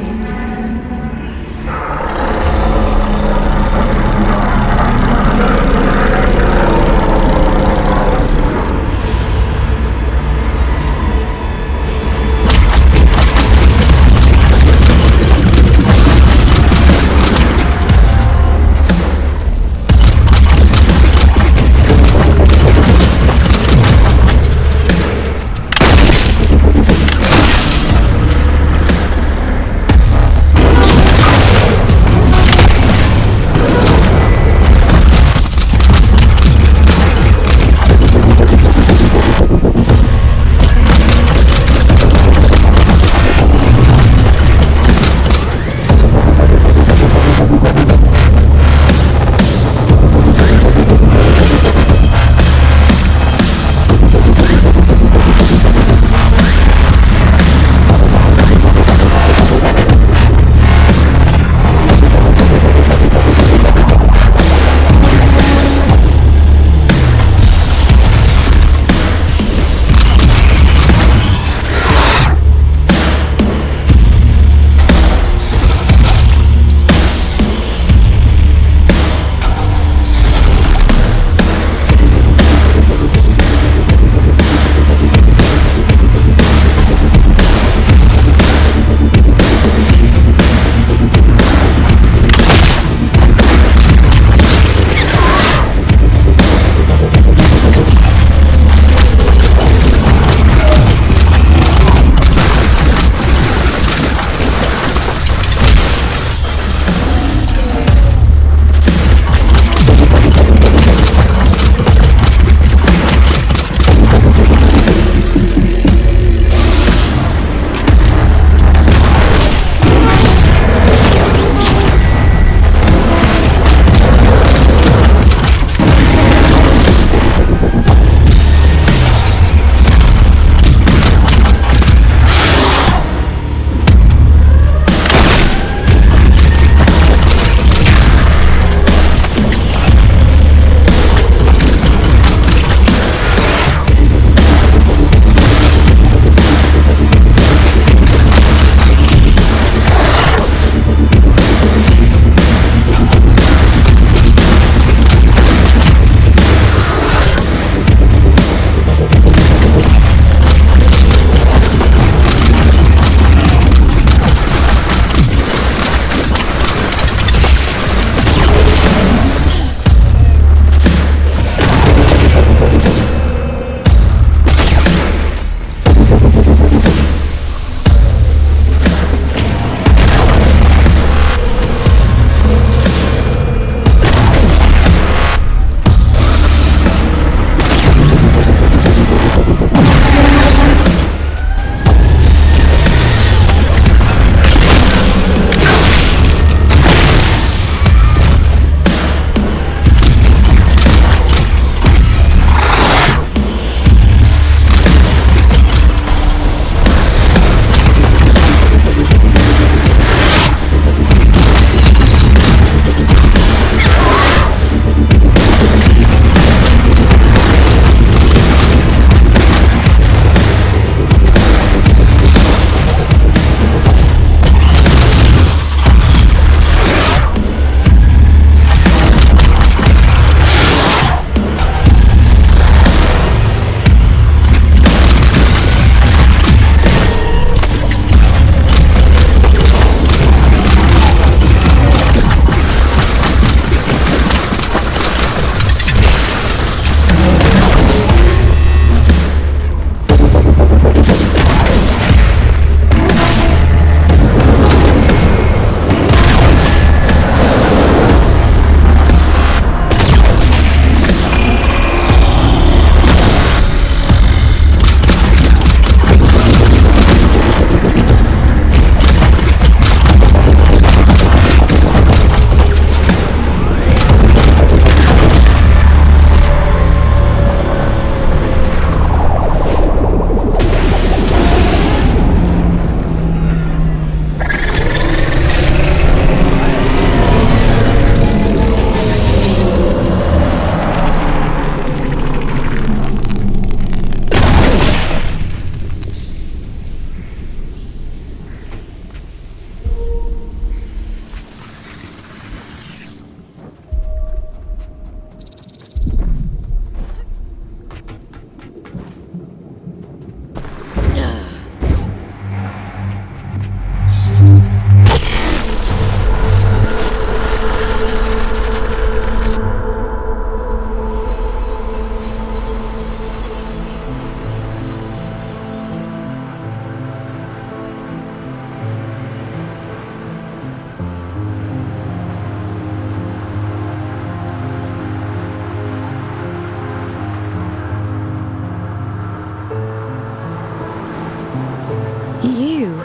you.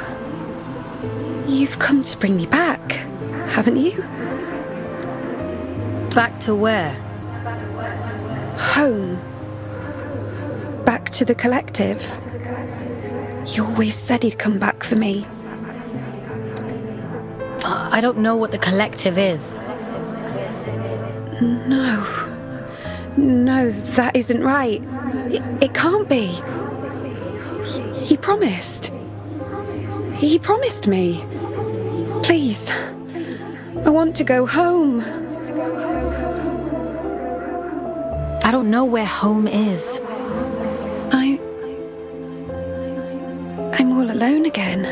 You've come to bring me back, haven't you? Back to where? Home. Back to the collective. You always said he'd come back for me. I don't know what the collective is. No. No, that isn't right. It can't be. He promised. He promised me. Please. I want to go home. I don't know where home is. I'm all alone again.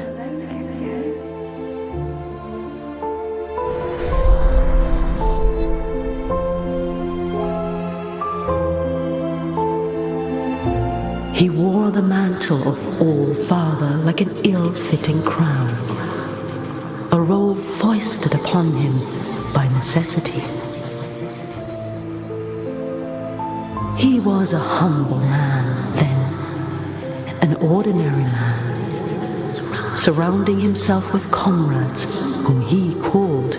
He wore the mantle of All-Father like an ill-fitting crown, a role foisted upon him by necessity. He was a humble man then, an ordinary man, surrounding himself with comrades whom he called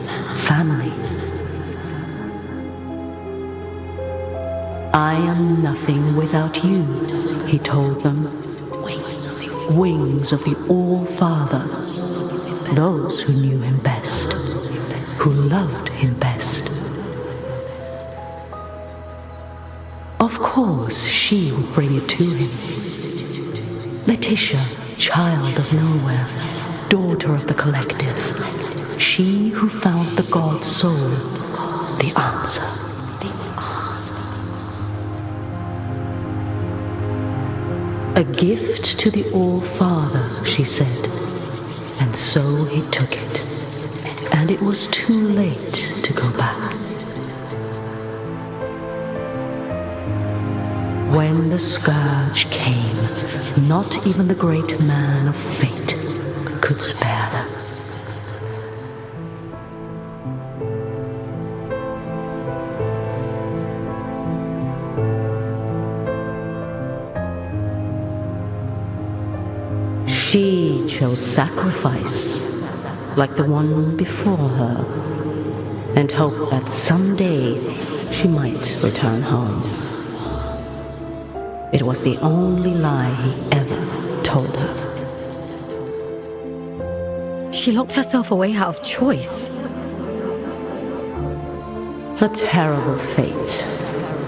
family. I am nothing without you, he told them. Wings of the All-Father, those who knew him best, who loved him best. Of course, she would bring it to him. Letitia, child of nowhere, daughter of the collective, she who found the god soul, the answer. A gift to the All-Father, she said, and so he took it, and it was too late to go back. When the Scourge came, not even the great man of fate could spare them. She chose sacrifice, like the one before her, and hoped that someday she might return home. It was the only lie he ever told her. She locked herself away out of choice. A terrible fate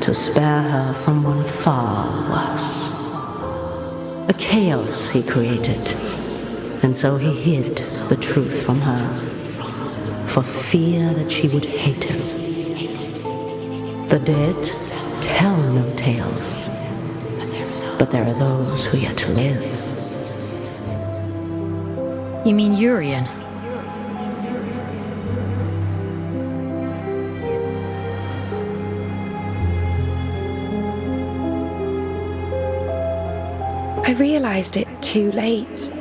to spare her from one far worse. A chaos he created, and so he hid the truth from her, for fear that she would hate him. The dead tell no tales, but there are those who yet live. You mean Urian? I realized it too late.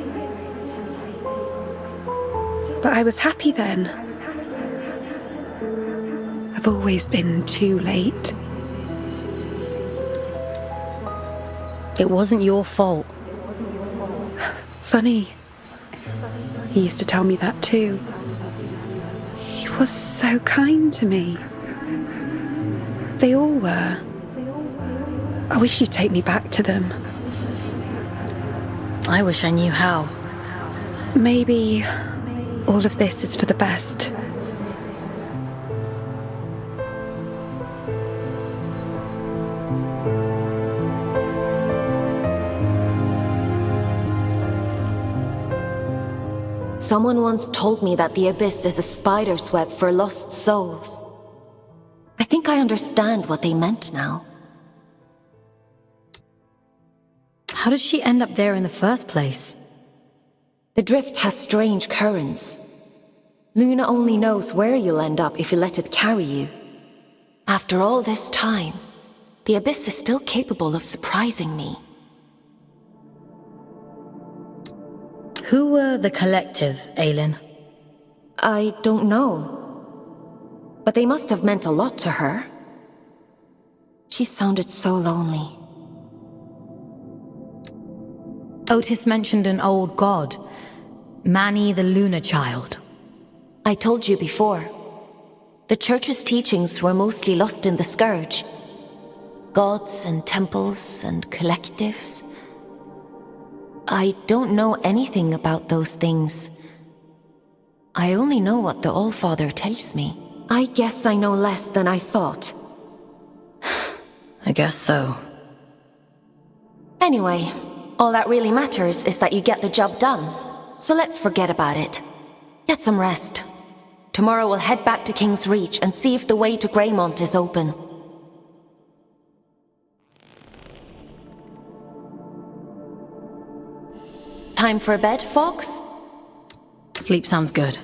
But I was happy then. I've always been too late. It wasn't your fault. Funny. He used to tell me that too. He was so kind to me. They all were. I wish you'd take me back to them. I wish I knew how. Maybe all of this is for the best. Someone once told me that the Abyss is a spider's web for lost souls. I think I understand what they meant now. How did she end up there in the first place? The drift has strange currents. Luna only knows where you'll end up if you let it carry you. After all this time, the Abyss is still capable of surprising me. Who were the collective, Aylin? I don't know. But they must have meant a lot to her. She sounded so lonely. Otis mentioned an old god. Manny the Lunar Child. I told you before. The Church's teachings were mostly lost in the Scourge. Gods and temples and collectives. I don't know anything about those things. I only know what the Allfather tells me. I guess I know less than I thought. I guess so. Anyway, all that really matters is that you get the job done. So let's forget about it. Get some rest. Tomorrow we'll head back to King's Reach and see if the way to Greymont is open. Time for bed, Fawkes? Sleep sounds good.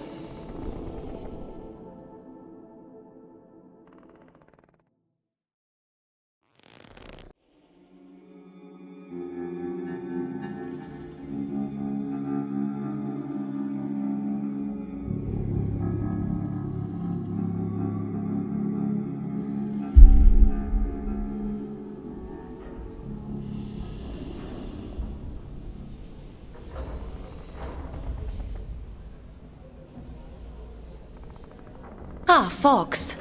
Ah, Fawkes.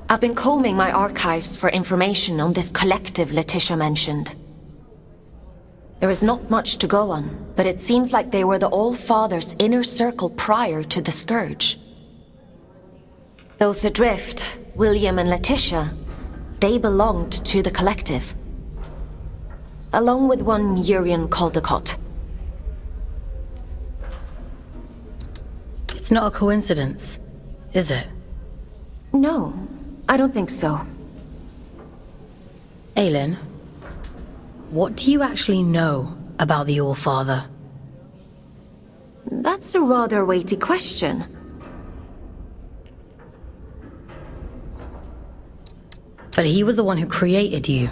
I've been combing my archives for information on this collective Letitia mentioned. There is not much to go on, but it seems like they were the All-Father's inner circle prior to the Scourge. Those adrift, William and Letitia, they belonged to the collective. Along with one Urian Caldecott. It's not a coincidence, is it? No, I don't think so. Aylin, what do you actually know about the Allfather? That's a rather weighty question. But he was the one who created you.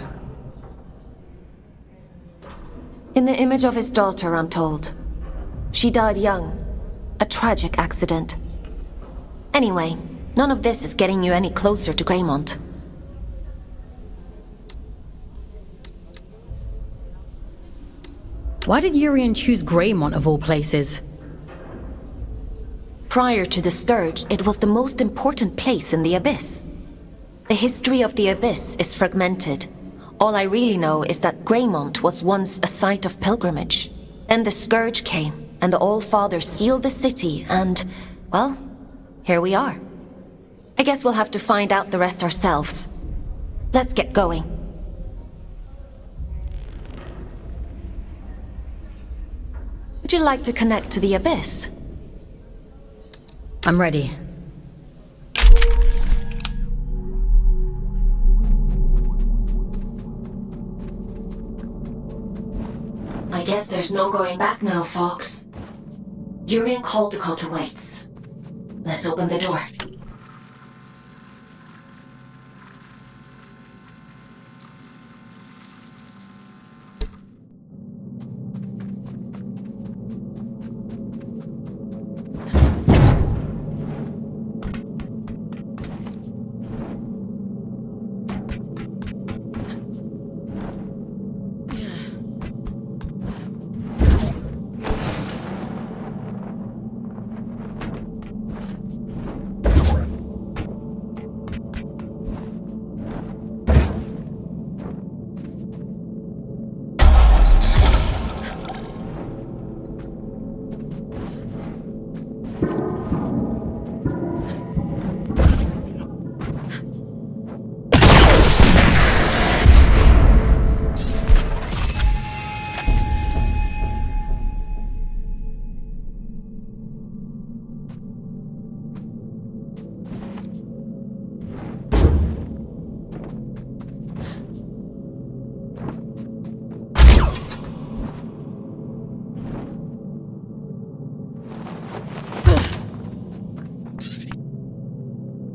In the image of his daughter, I'm told. She died young. A tragic accident. Anyway, none of this is getting you any closer to Greymont. Why did Urian choose Greymont of all places? Prior to the Scourge, it was the most important place in the Abyss. The history of the Abyss is fragmented. All I really know is that Greymont was once a site of pilgrimage. Then the Scourge came, and the All-Father sealed the city, and, well, here we are. I guess we'll have to find out the rest ourselves. Let's get going. Would you like to connect to the Abyss? I'm ready. I guess there's no going back now, Fawkes. Urian Caldecott awaits. Let's open the door.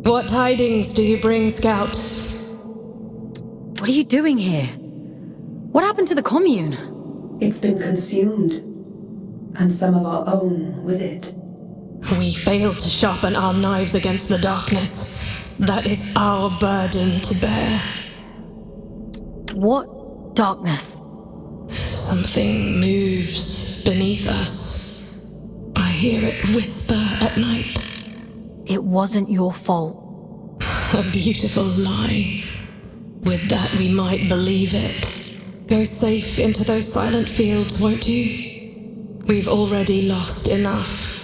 What tidings do you bring, Scout? What are you doing here? What happened to the commune? It's been consumed, and some of our own with it. We failed to sharpen our knives against the darkness. That is our burden to bear. What darkness? Something moves beneath us. I hear it whisper at night. It wasn't your fault. A beautiful lie. With that, we might believe it. Go safe into those silent fields, won't you? We've already lost enough.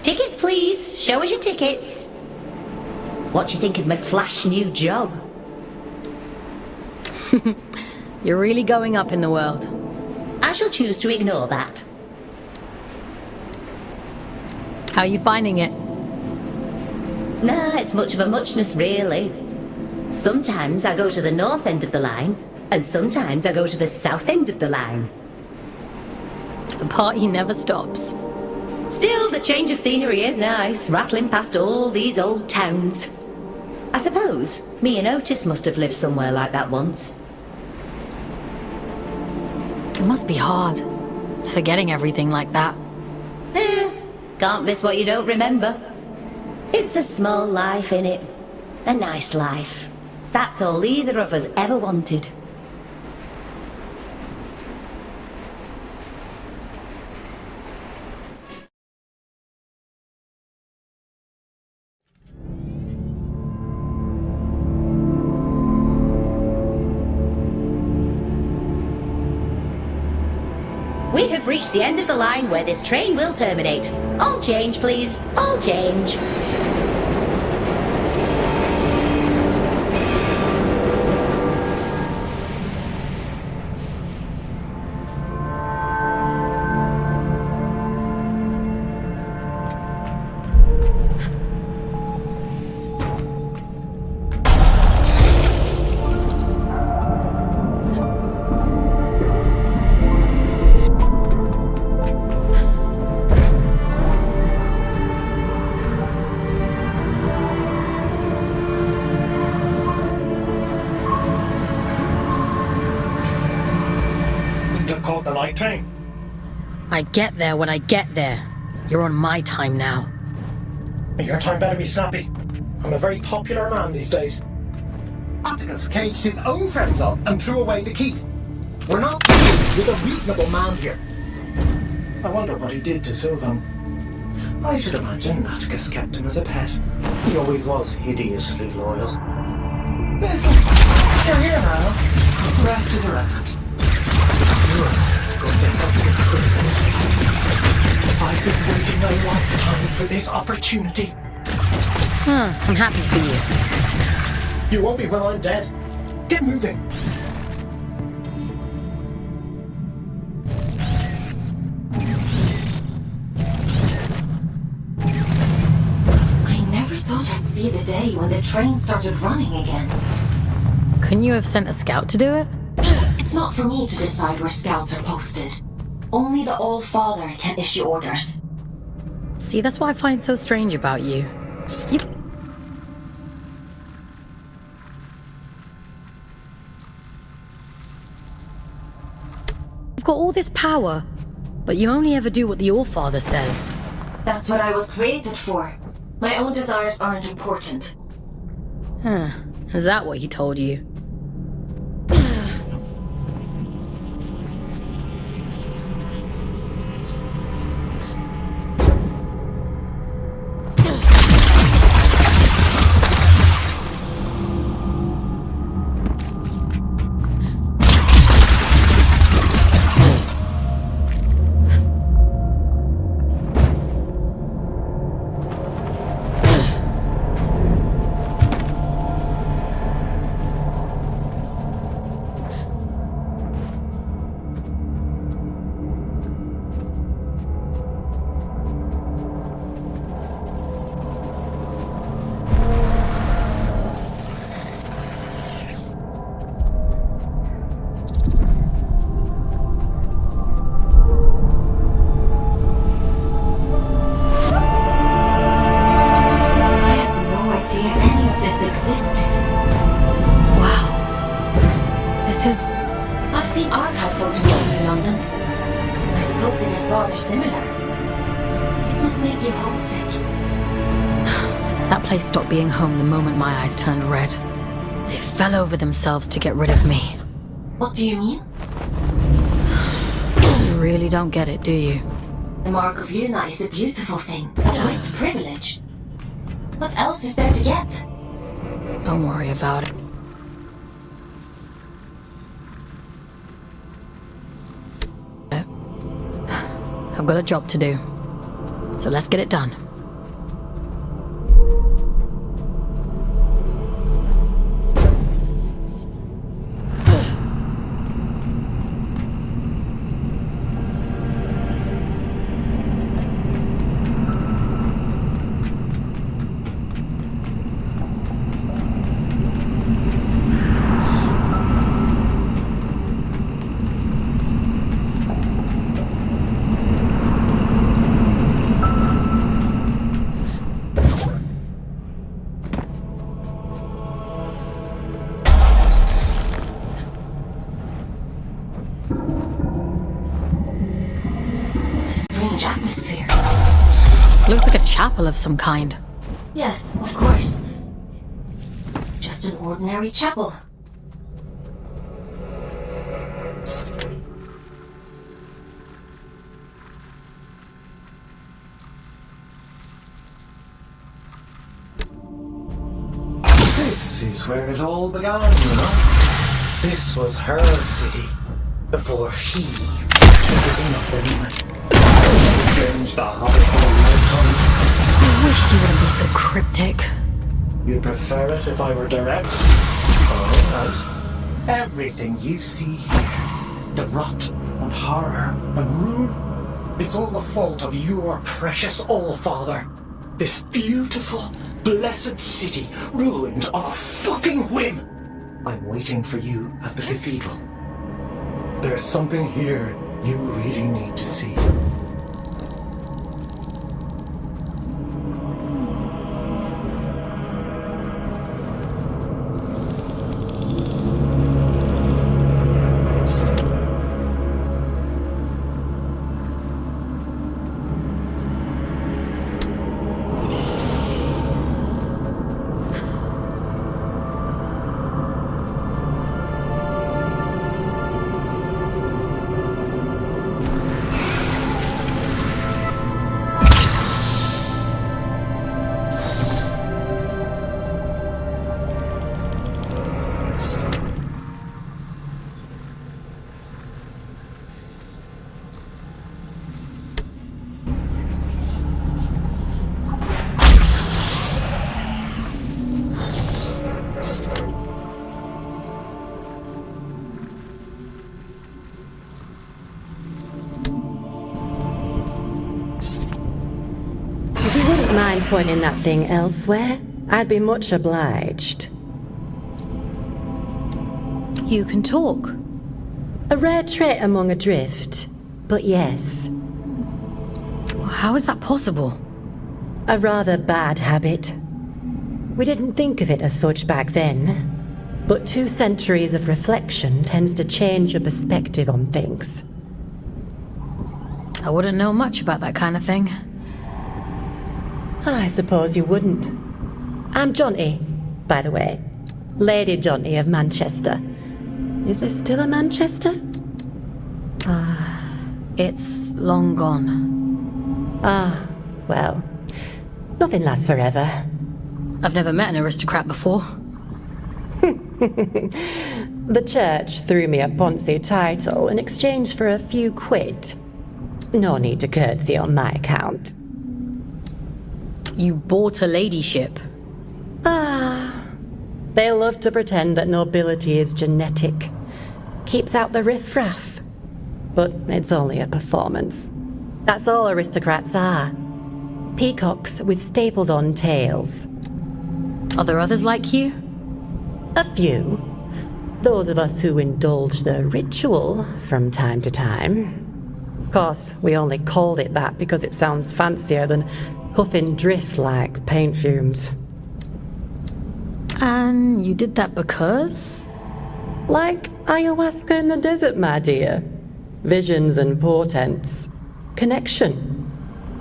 Tickets, please. Show us your tickets. What do you think of my flash new job? You're really going up in the world. I shall choose to ignore that. How are you finding it? Nah, it's much of a muchness, really. Sometimes I go to the north end of the line, and sometimes I go to the south end of the line. The party never stops. Still, the change of scenery is nice, rattling past all these old towns. I suppose me and Otis must have lived somewhere like that once. It must be hard, forgetting everything like that. Can't miss what you don't remember. It's a small life, innit? A nice life. That's all either of us ever wanted. We have reached the end of the line where this train will terminate. All change, please. All change. Train. I get there when I get there. You're on my time now. Your time better be snappy. I'm a very popular man these days. Atticus caged his own friends up and threw away the key. We're not dealing with a reasonable man here. I wonder what he did to Sylvan. I should imagine Atticus kept him as a pet. He always was hideously loyal. Listen, you're here now. The rest is irrelevant. I've been waiting a lifetime for this opportunity. I'm happy for you. You won't be when I'm dead. Get moving. I never thought I'd see the day when the train started running again. Couldn't you have sent a scout to do it? It's not for me to decide where scouts are posted. Only the All-Father can issue orders. See, that's what I find so strange about you. You've got all this power, but you only ever do what the All-Father says. That's what I was created for. My own desires aren't important. Huh. Is that what he told you? must make you homesick. That place stopped being home the moment my eyes turned red. They fell over themselves to get rid of me. What do you mean? You really don't get it, do you? The Mark of Luna is a beautiful thing, a great privilege. What else is there to get? Don't worry about it. I've got a job to do, so let's get it done. Looks like a chapel of some kind. Yes, of course. Just an ordinary chapel. This is where it all began, you know? This was her city, before he giving up in changed the Hobbit whole lifetime. I wish you wouldn't be so cryptic. You'd prefer it if I were direct? Oh, right. Everything you see here, the rot and horror and ruin, it's all the fault of your precious Allfather. This beautiful, blessed city ruined on a fucking whim. I'm waiting for you at the cathedral. There's something here you really need to see. Mind pointing that thing elsewhere? I'd be much obliged. You can talk. A rare trait among Adrift, but yes. How is that possible? A rather bad habit. We didn't think of it as such back then, but 2 centuries of reflection tends to change your perspective on things. I wouldn't know much about that kind of thing. I suppose you wouldn't. I'm Jonty, by the way. Lady Jonty of Manchester. Is there still a Manchester? It's long gone. Ah, well, nothing lasts forever. I've never met an aristocrat before. The church threw me a Ponzi title in exchange for a few quid. No need to curtsy on my account. You bought a ladyship. They love to pretend that nobility is genetic. Keeps out the riffraff. But it's only a performance. That's all aristocrats are. Peacocks with stapled-on tails. Are there others like you? A few. Those of us who indulge the ritual from time to time. Of course, we only called it that because it sounds fancier than huffing drift like paint fumes. And you did that because? Like ayahuasca in the desert, my dear. Visions and portents. Connection.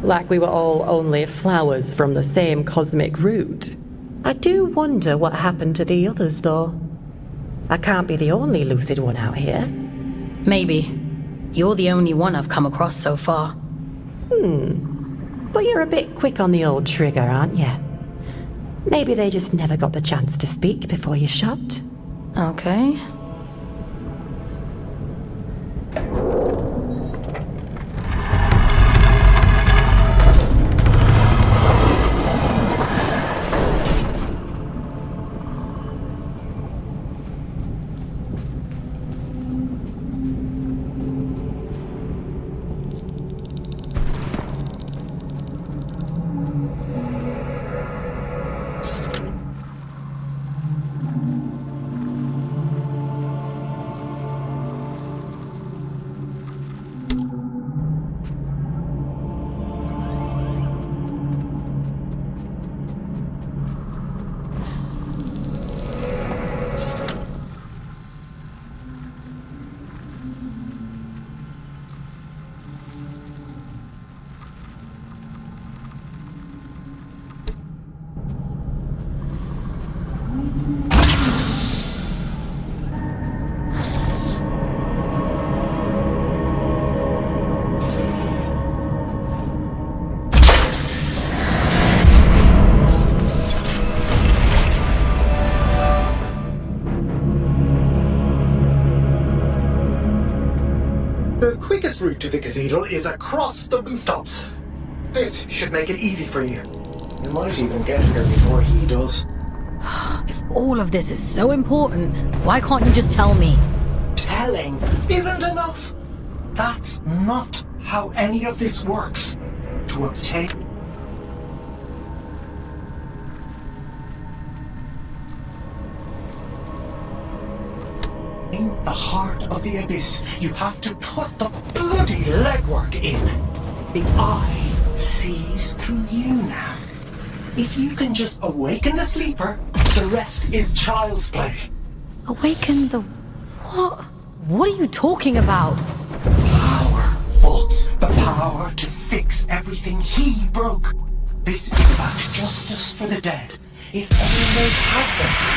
like we were all only flowers from the same cosmic root. I do wonder what happened to the others, though. I can't be the only lucid one out here. Maybe. You're the only one I've come across so far. But you're a bit quick on the old trigger, aren't you? Maybe they just never got the chance to speak before you shot. Okay. The quickest route to the cathedral is across the rooftops. This should make it easy for you. You might even get here before he does. If all of this is so important, why can't you just tell me? Telling isn't enough. That's not how any of this works. To obtain the heart of the abyss, you have to put the bloody legwork in. The eye sees through you now. If you can just awaken the sleeper, the rest is child's play. Awaken the... what? What are you talking about? Power, Fawkes. The power to fix everything he broke. This is about justice for the dead. It always has been.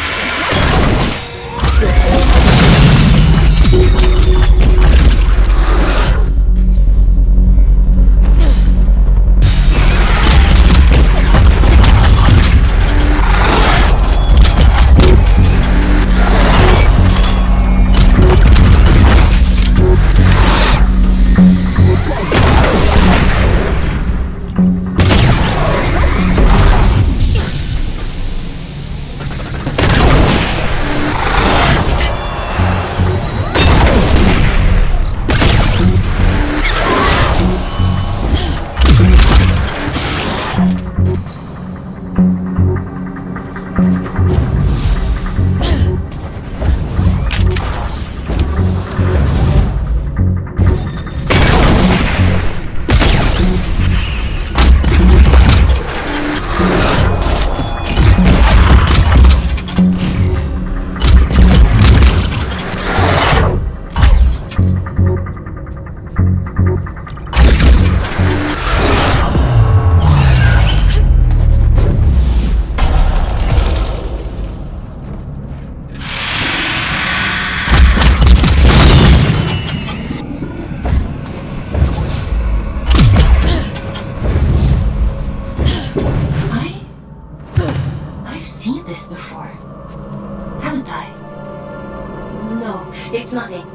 It's nothing.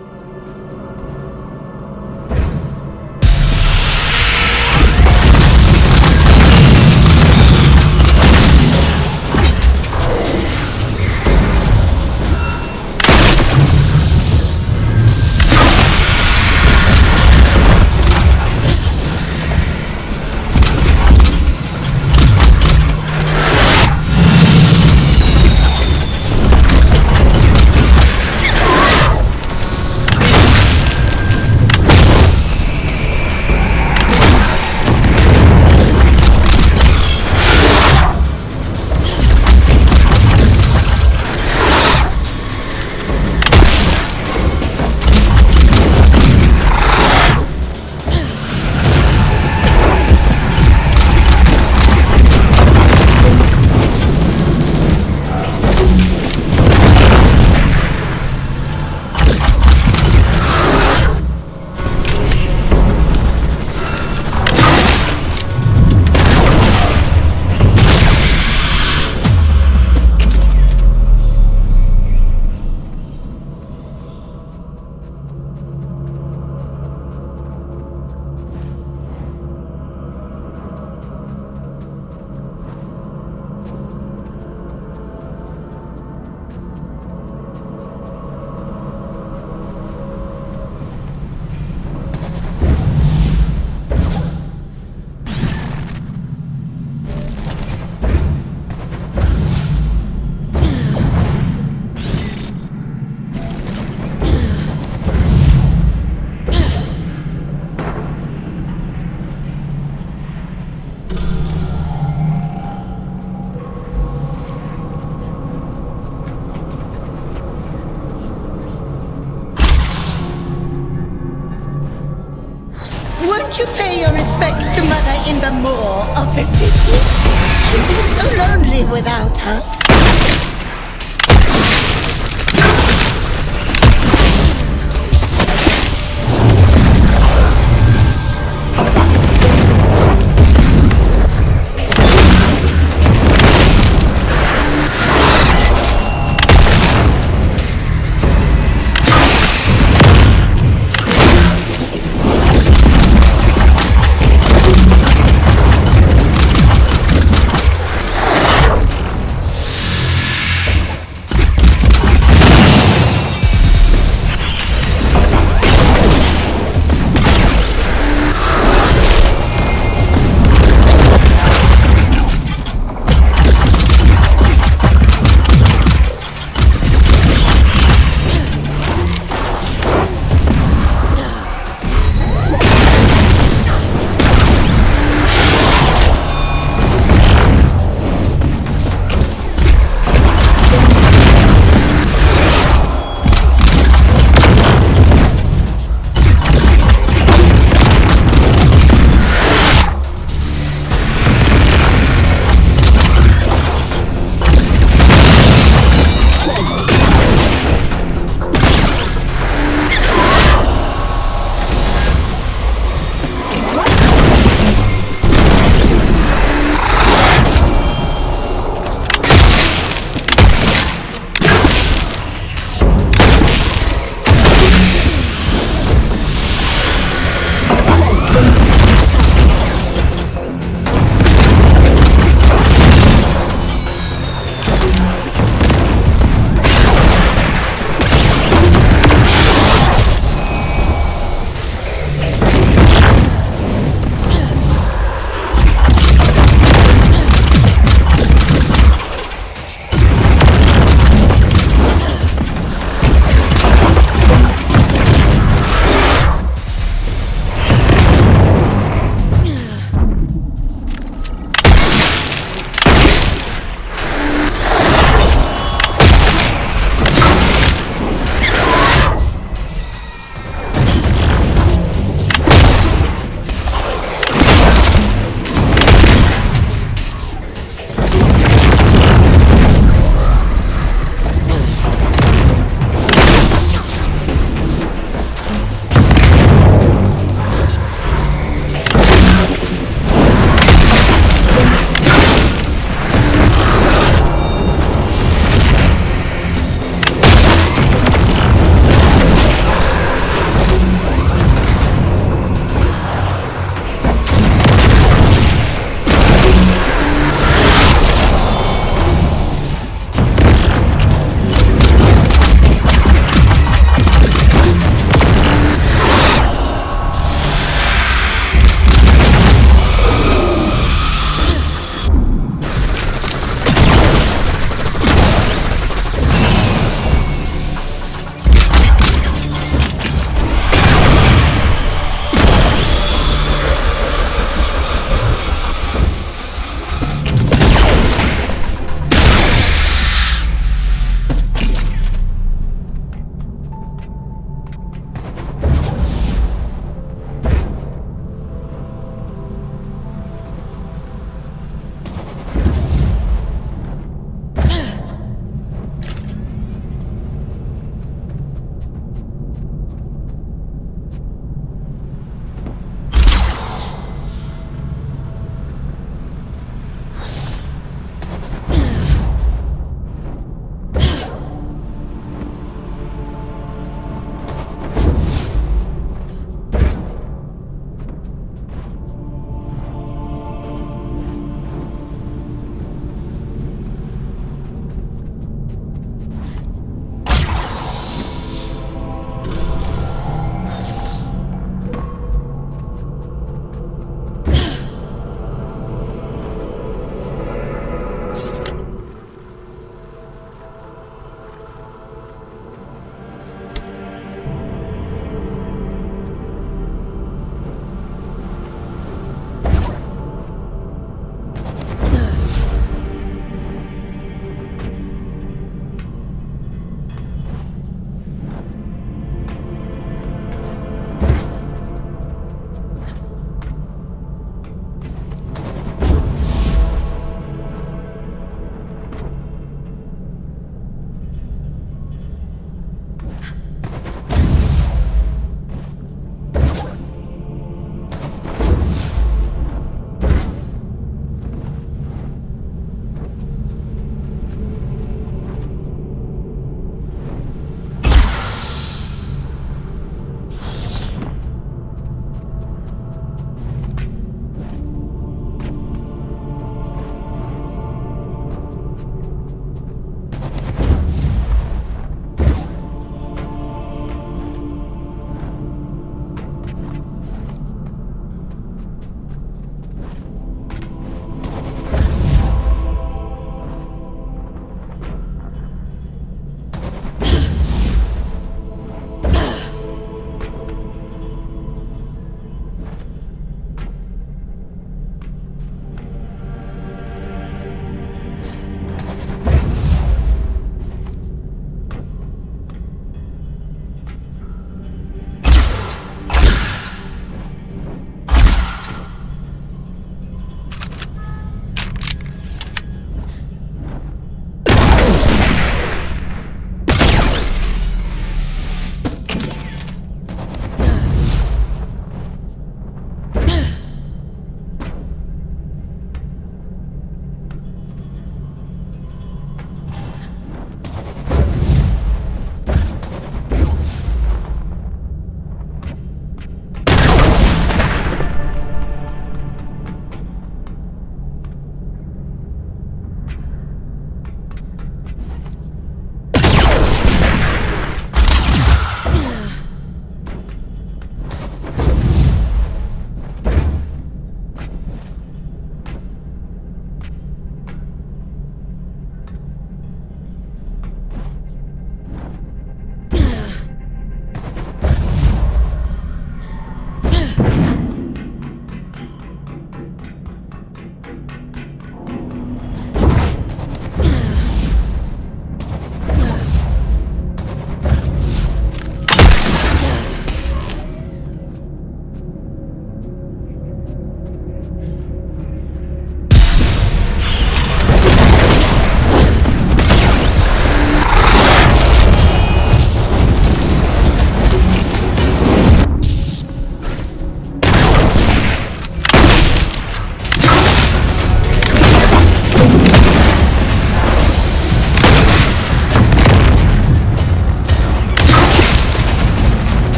Won't you pay your respects to Mother in the moor of the city? She'll be so lonely without us.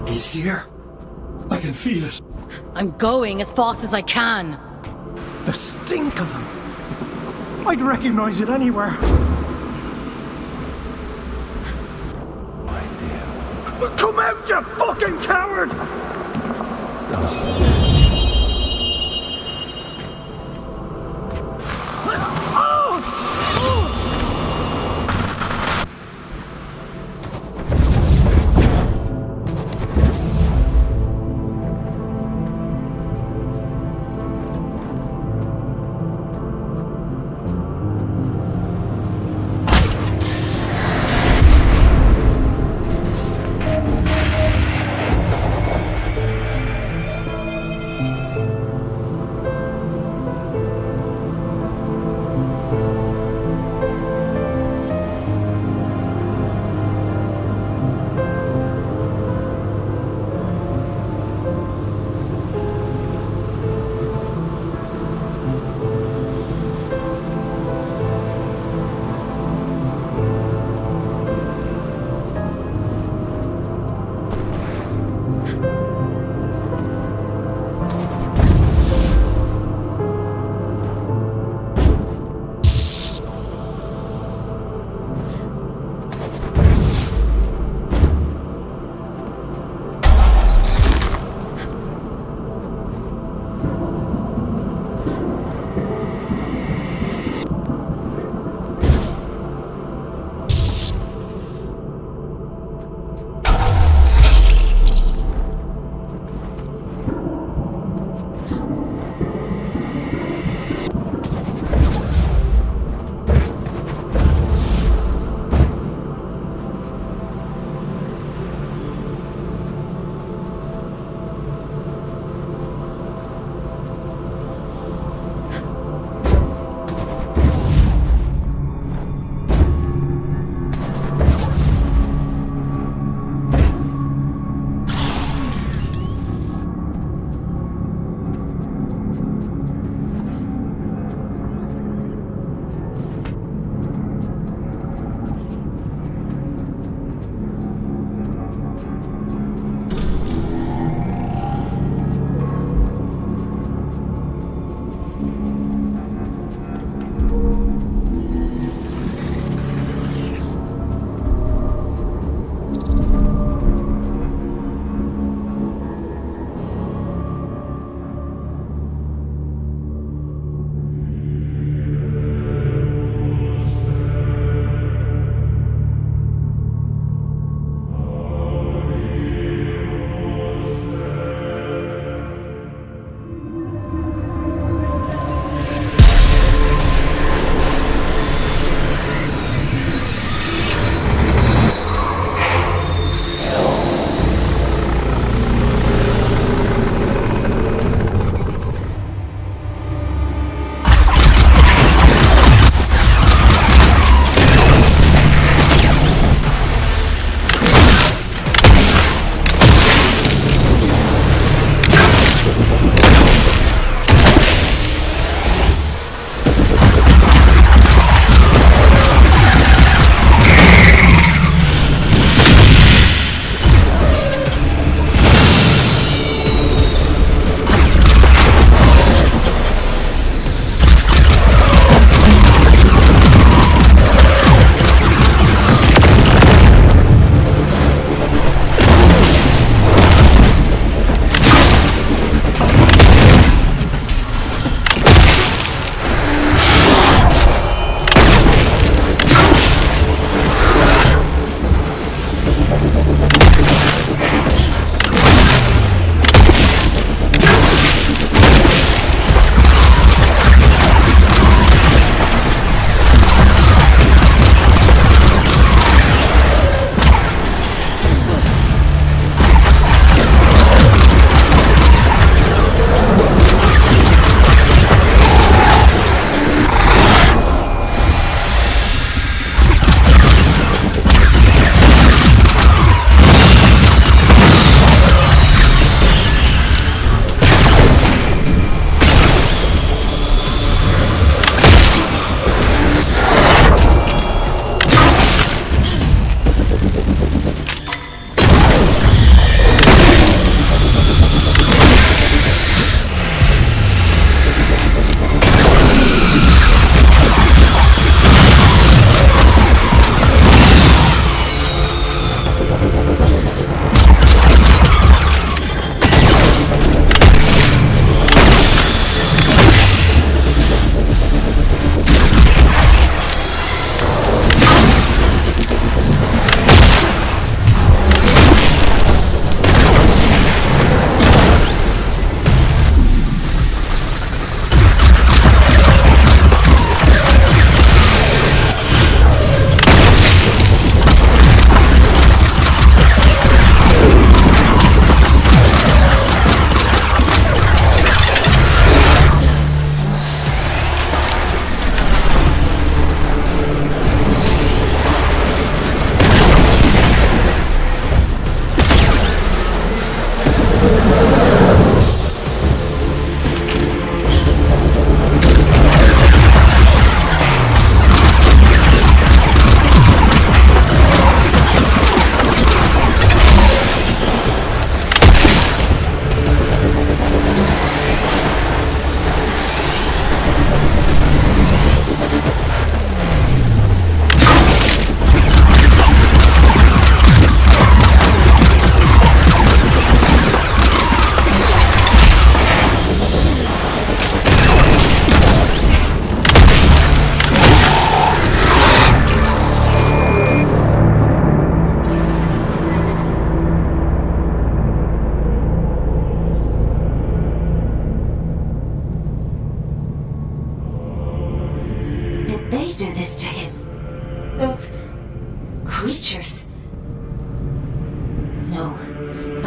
He's here. I can feel it. I'm going as fast as I can. The stink of him. I'd recognize it anywhere. Come out, you fucking coward!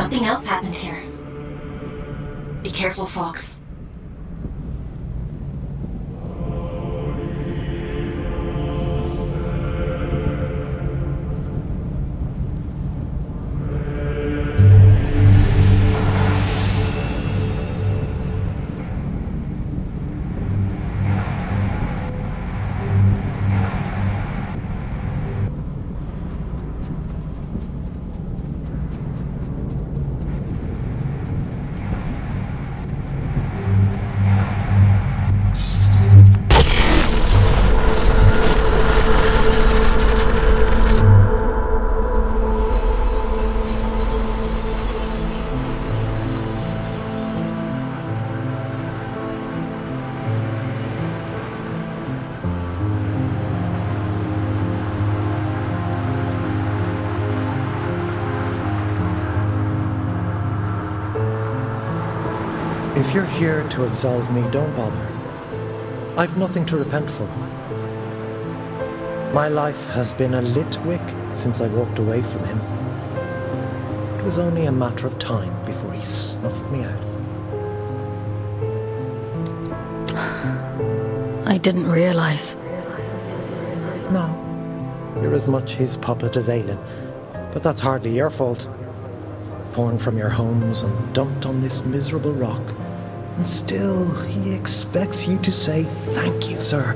Something else happened here. Be careful, Fawkes. If you're here to absolve me, don't bother. I've nothing to repent for. My life has been a lit wick since I walked away from him. It was only a matter of time before he snuffed me out. I didn't realize. No. You're as much his puppet as Aylin, but that's hardly your fault. Torn from your homes and dumped on this miserable rock. And still, he expects you to say, "Thank you, sir."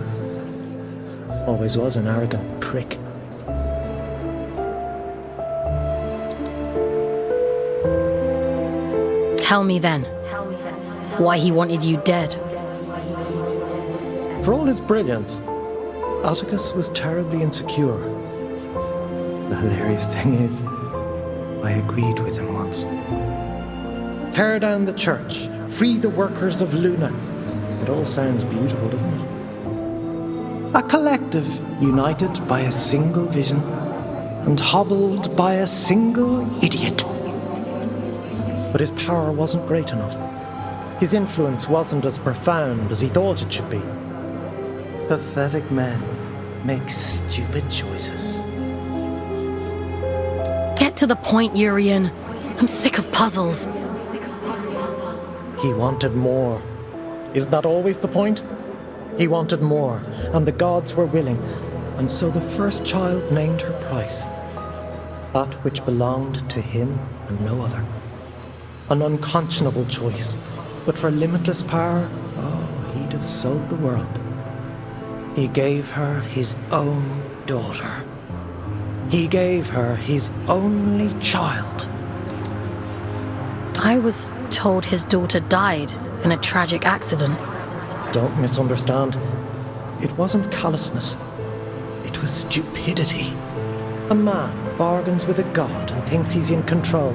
Always was an arrogant prick. Tell me then, why he wanted you dead. For all his brilliance, Atticus was terribly insecure. The hilarious thing is, I agreed with him once. Tear down the church, free the workers of Luna. It all sounds beautiful, doesn't it? A collective united by a single vision and hobbled by a single idiot. But his power wasn't great enough. His influence wasn't as profound as he thought it should be. Pathetic men make stupid choices. Get to the point, Urian. I'm sick of puzzles. He wanted more. Isn't that always the point? He wanted more, and the gods were willing, and so the first child named her price. That which belonged to him and no other. An unconscionable choice, but for limitless power, oh, he'd have sold the world. He gave her his own daughter. He gave her his only child. I was told his daughter died in a tragic accident. Don't misunderstand. It wasn't callousness. It was stupidity. A man bargains with a god and thinks he's in control.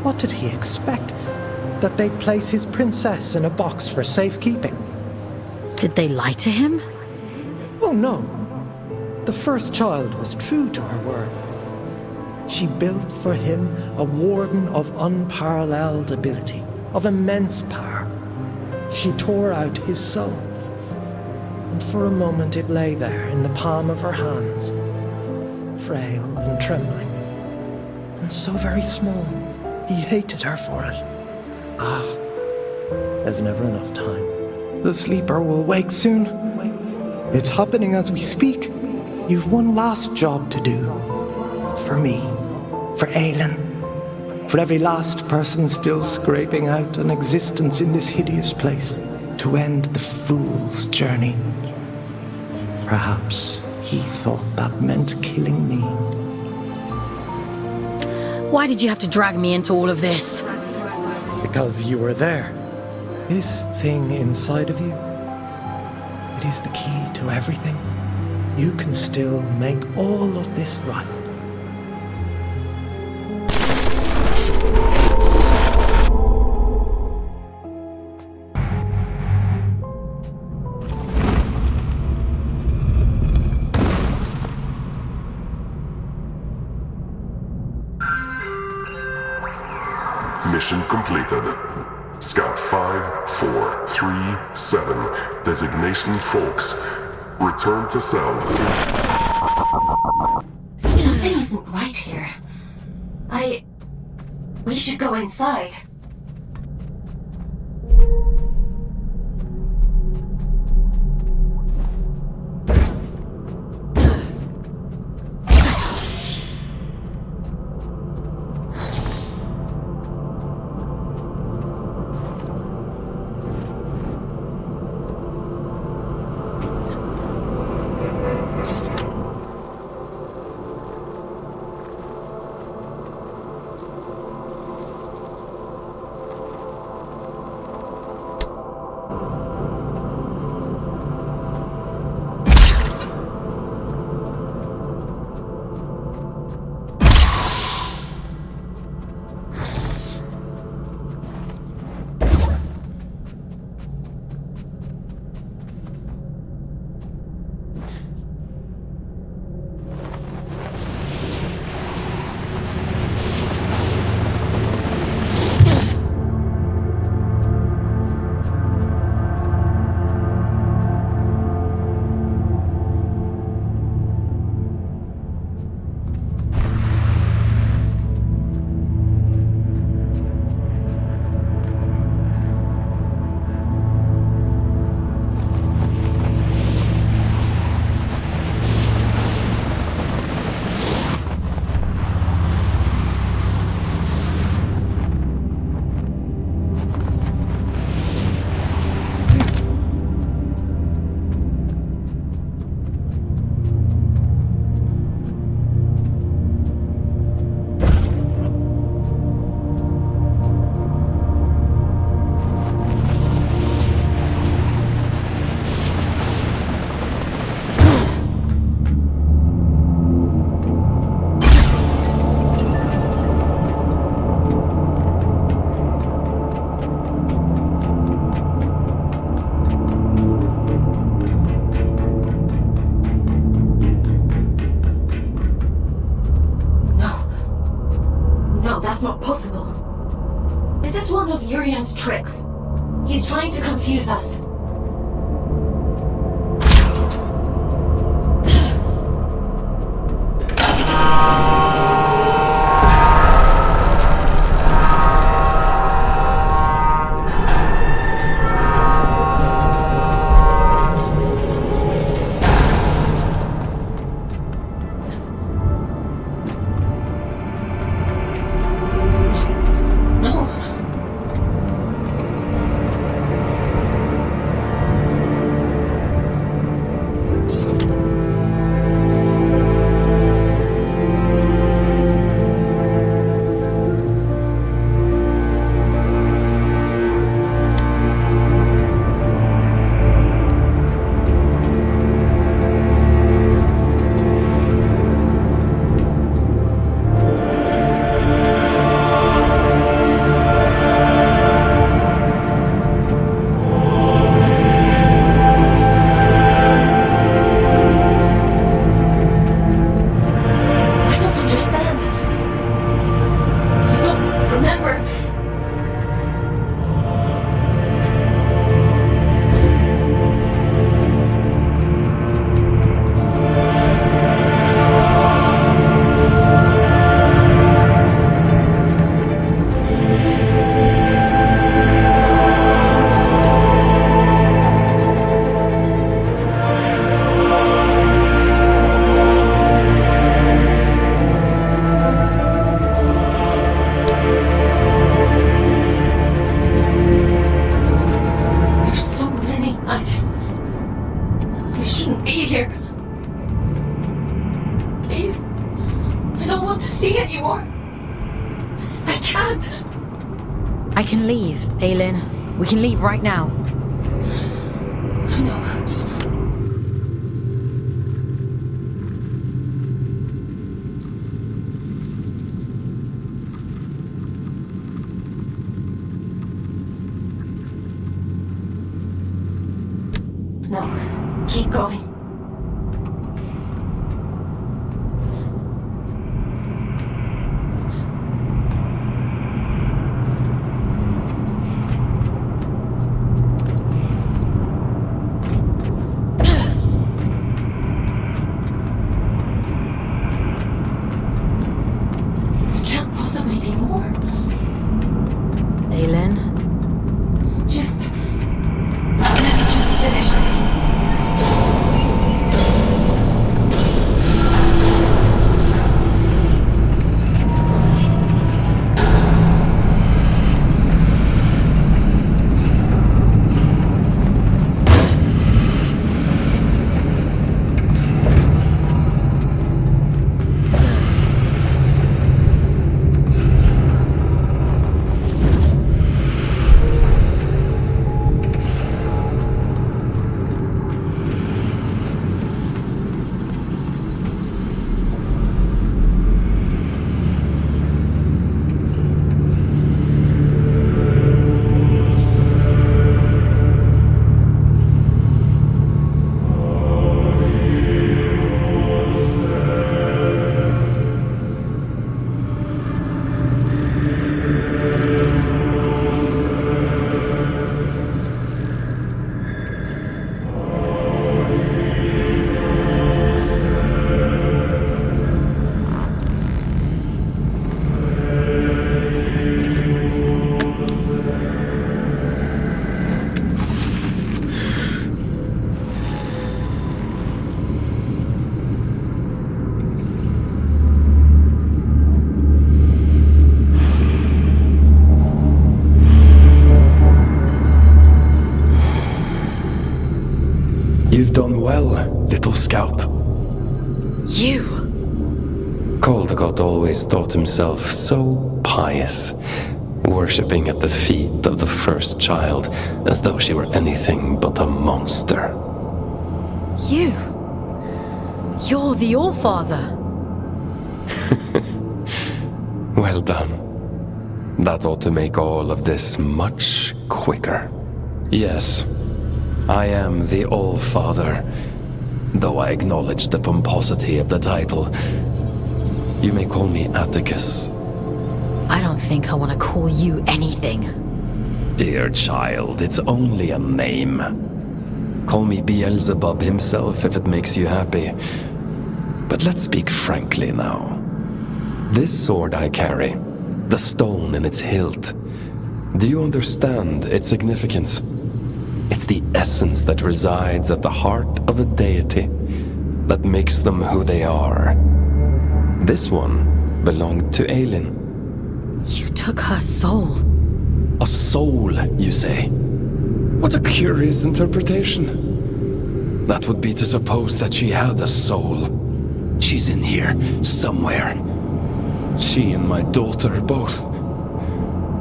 What did he expect? That they'd place his princess in a box for safekeeping? Did they lie to him? Oh, no. The first child was true to her word. She built for him a warden of unparalleled ability, of immense power. She tore out his soul. And for a moment it lay there in the palm of her hands, frail and trembling, and so very small. He hated her for it. Ah, there's never enough time. The sleeper will wake soon. It's happening as we speak. You've one last job to do. For me. For Aylin. For every last person still scraping out an existence in this hideous place. To end the fool's journey. Perhaps he thought that meant killing me. Why did you have to drag me into all of this? Because you were there. This thing inside of you. It is the key to everything. You can still make all of this right. Mission completed. Scout 5437, designation Fawkes. Return to cell. Something isn't right here. We should go inside. That's not possible. Is this one of Urian's tricks? He's trying to confuse us. I can leave, Aylin. We can leave right now. No, keep going. There can't possibly be more. You've done well, little scout. You? Caldecott always thought himself so pious, worshipping at the feet of the first child as though she were anything but a monster. You? You're the Allfather. Well done. That ought to make all of this much quicker. Yes, I am the Allfather, though I acknowledge the pomposity of the title. You may call me Atticus. I don't think I want to call you anything. Dear child, it's only a name. Call me Beelzebub himself if it makes you happy. But let's speak frankly now. This sword I carry, the stone in its hilt, do you understand its significance? It's the essence that resides at the heart of a deity that makes them who they are. This one belonged to Aylin. You took her soul. A soul, you say? What a curious interpretation. That would be to suppose that she had a soul. She's in here, somewhere. She and my daughter both.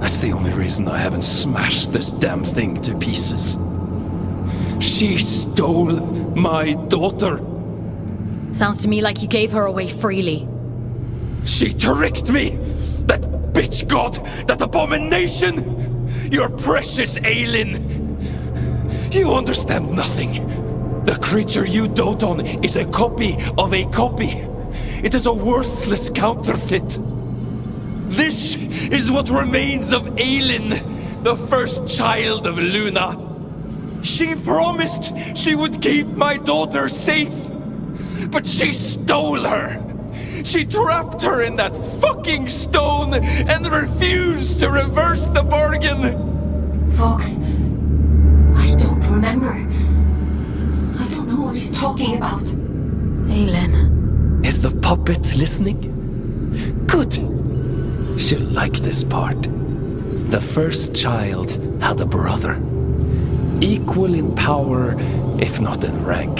That's the only reason I haven't smashed this damn thing to pieces. She stole my daughter. Sounds to me like you gave her away freely. She tricked me! That bitch god! That abomination! Your precious Aylin! You understand nothing. The creature you dote on is a copy of a copy. It is a worthless counterfeit. This is what remains of Aylin, the first child of Luna. She promised she would keep my daughter safe, but she stole her. She trapped her in that fucking stone and refused to reverse the bargain. Fawkes, I don't remember. I don't know what he's talking about. Aylin. Is the puppet listening? Good. She'll like this part. The first child had a brother. Equal in power, if not in rank.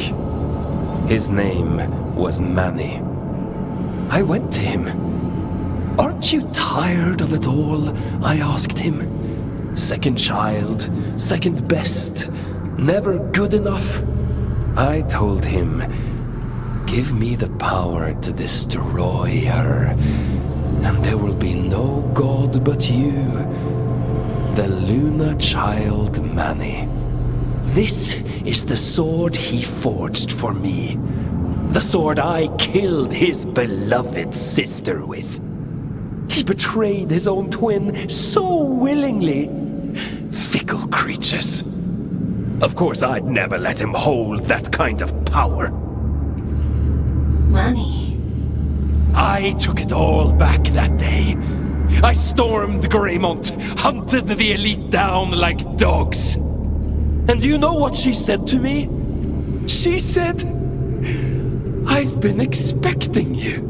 His name was Manny. I went to him. Aren't you tired of it all? I asked him. Second child, second best, never good enough. I told him, give me the power to destroy her, and there will be no god but you, the Luna child Manny. This is the sword he forged for me. The sword I killed his beloved sister with. He betrayed his own twin so willingly. Fickle creatures. Of course, I'd never let him hold that kind of power. Manny. I took it all back that day. I stormed Greymont, hunted the elite down like dogs. And you know what she said to me? She said, I've been expecting you.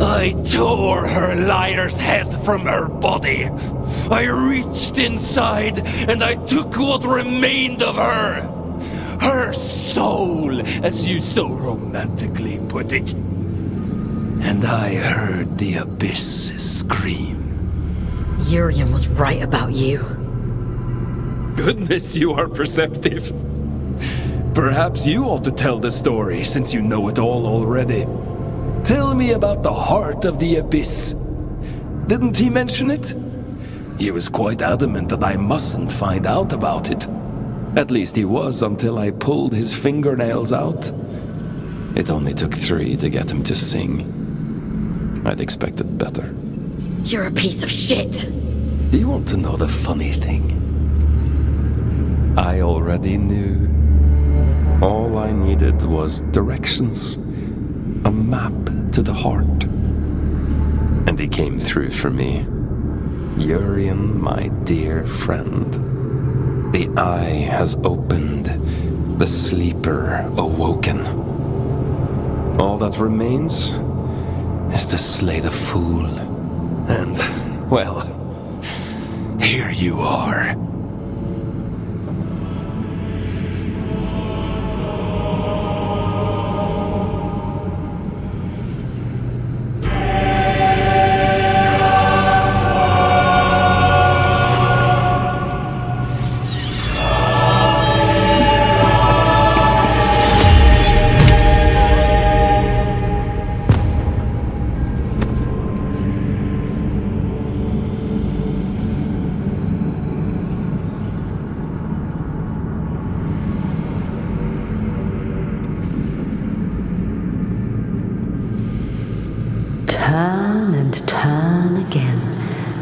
I tore her liar's head from her body. I reached inside and I took what remained of her. Her soul, as you so romantically put it. And I heard the abyss scream. Urian was right about you. Goodness, you are perceptive. Perhaps you ought to tell the story, since you know it all already. Tell me about the heart of the abyss. Didn't he mention it? He was quite adamant that I mustn't find out about it. At least he was until I pulled his fingernails out. It only took 3 to get him to sing. I'd expected better. You're a piece of shit. Do you want to know the funny thing? I already knew. All I needed was directions. A map to the heart. And he came through for me. Urian, my dear friend. The eye has opened. The sleeper awoken. All that remains is to slay the fool. And, well, here you are.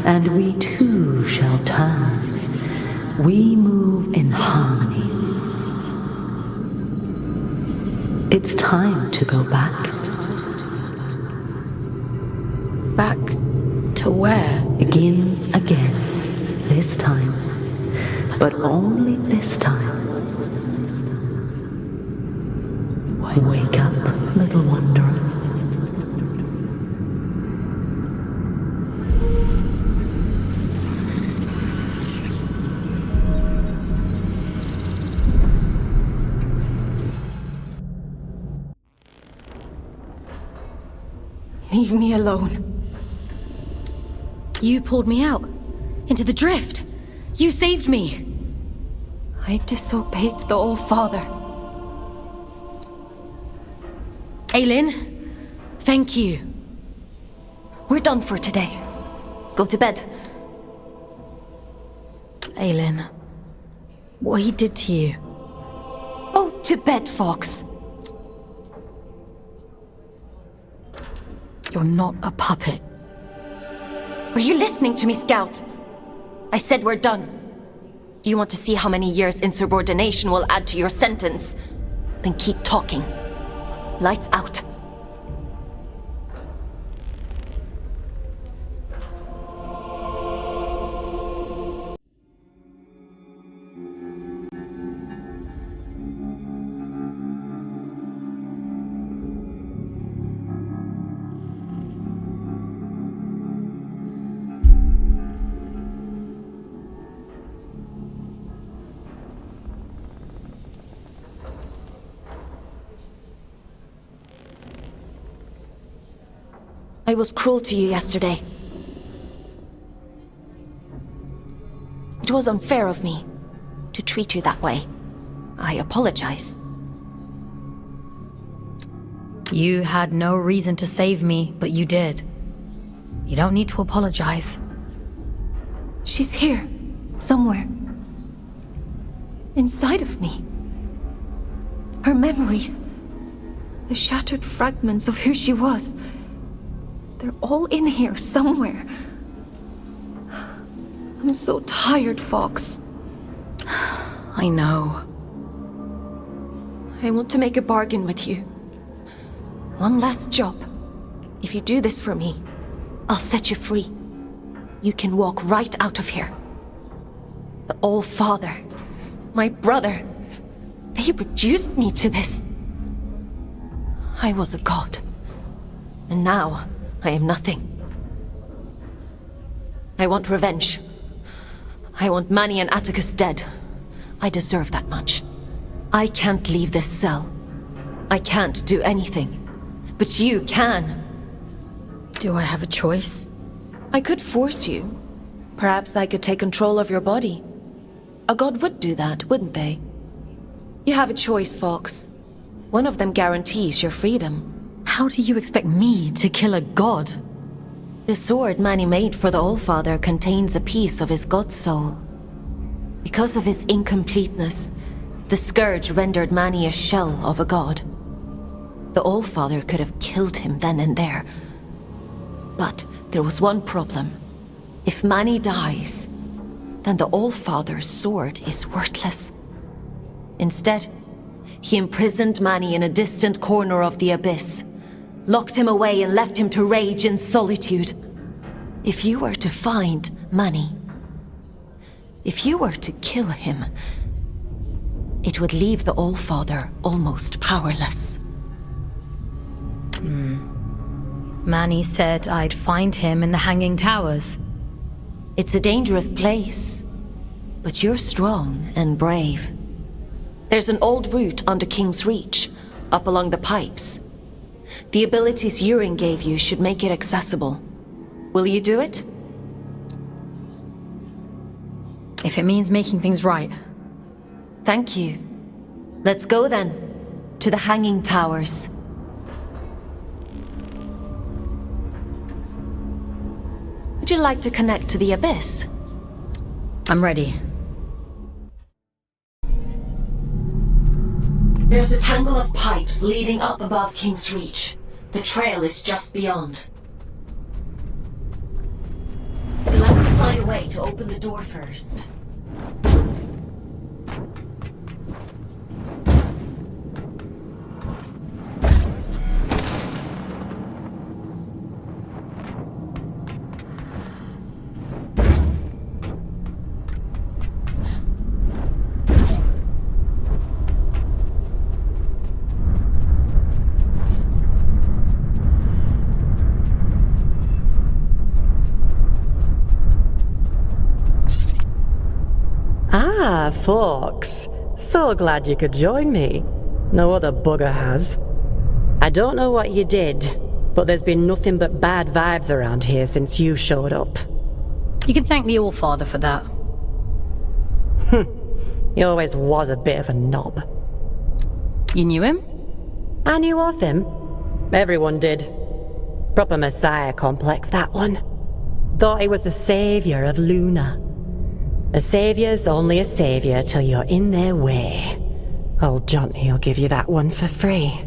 and we too shall turn. We move in harmony. It's time to go back. Back to where? Begin again. This time. But only this time. Wake up, little wanderer. Leave me alone. You pulled me out. Into the drift. You saved me. I disobeyed the All-Father. Aylin, thank you. We're done for today. Go to bed. Aylin, what he did to you. Go to bed, Fawkes. You're not a puppet. Were you listening to me, Scout? I said we're done. Do you want to see how many years insubordination will add to your sentence? Then keep talking. Lights out. I was cruel to you yesterday. It was unfair of me to treat you that way. I apologize. You had no reason to save me, but you did. You don't need to apologize. She's here, somewhere. Inside of me. Her memories. The shattered fragments of who she was. They're all in here somewhere. I'm so tired, Fawkes. I know. I want to make a bargain with you. One last job. If you do this for me, I'll set you free. You can walk right out of here. The All-Father, my brother, they reduced me to this. I was a god. And now, I am nothing. I want revenge. I want Manny and Atticus dead. I deserve that much. I can't leave this cell. I can't do anything. But you can. Do I have a choice? I could force you. Perhaps I could take control of your body. A god would do that, wouldn't they? You have a choice, Fawkes. One of them guarantees your freedom. How do you expect me to kill a god? The sword Manny made for the All-Father contains a piece of his god soul. Because of his incompleteness, the Scourge rendered Manny a shell of a god. The All-Father could have killed him then and there. But there was one problem. If Manny dies, then the All-Father's sword is worthless. Instead, he imprisoned Manny in a distant corner of the abyss, locked him away and left him to rage in solitude. If you were to find Manny, if you were to kill him, it would leave the All-Father almost powerless. Manny said I'd find him in the Hanging Towers. It's a dangerous place, but you're strong and brave. There's an old route under King's Reach, up along the pipes. The abilities Yurin gave you should make it accessible. Will you do it? If it means making things right. Thank you. Let's go then, to the Hanging Towers. Would you like to connect to the Abyss? I'm ready. There's a tangle of pipes leading up above King's Reach. The trail is just beyond. You'll have a way to open the door first. Ah, Fawkes. So glad you could join me. No other bugger has. I don't know what you did, but there's been nothing but bad vibes around here since you showed up. You can thank the Allfather for that. He always was a bit of a knob. You knew him? I knew of him. Everyone did. Proper messiah complex, that one. Thought he was the savior of Luna. A savior's only a savior till you're in their way. Old Johnny'll give you that one for free.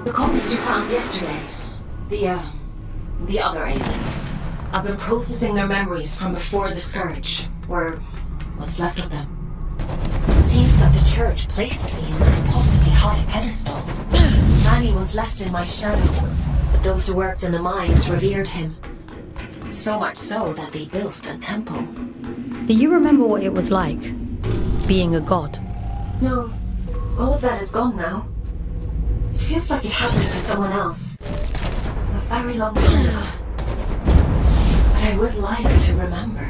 The copies you found yesterday. The other aliens. I've been processing their memories from before the Scourge, or what's left of them. It seems that the church placed me on an impossibly high pedestal. Manny was left in my shadow, but those who worked in the mines revered him. So much so that they built a temple. Do you remember what it was like, being a god? No, all of that is gone now. It feels like it happened to someone else. A very long time ago. But I would like to remember.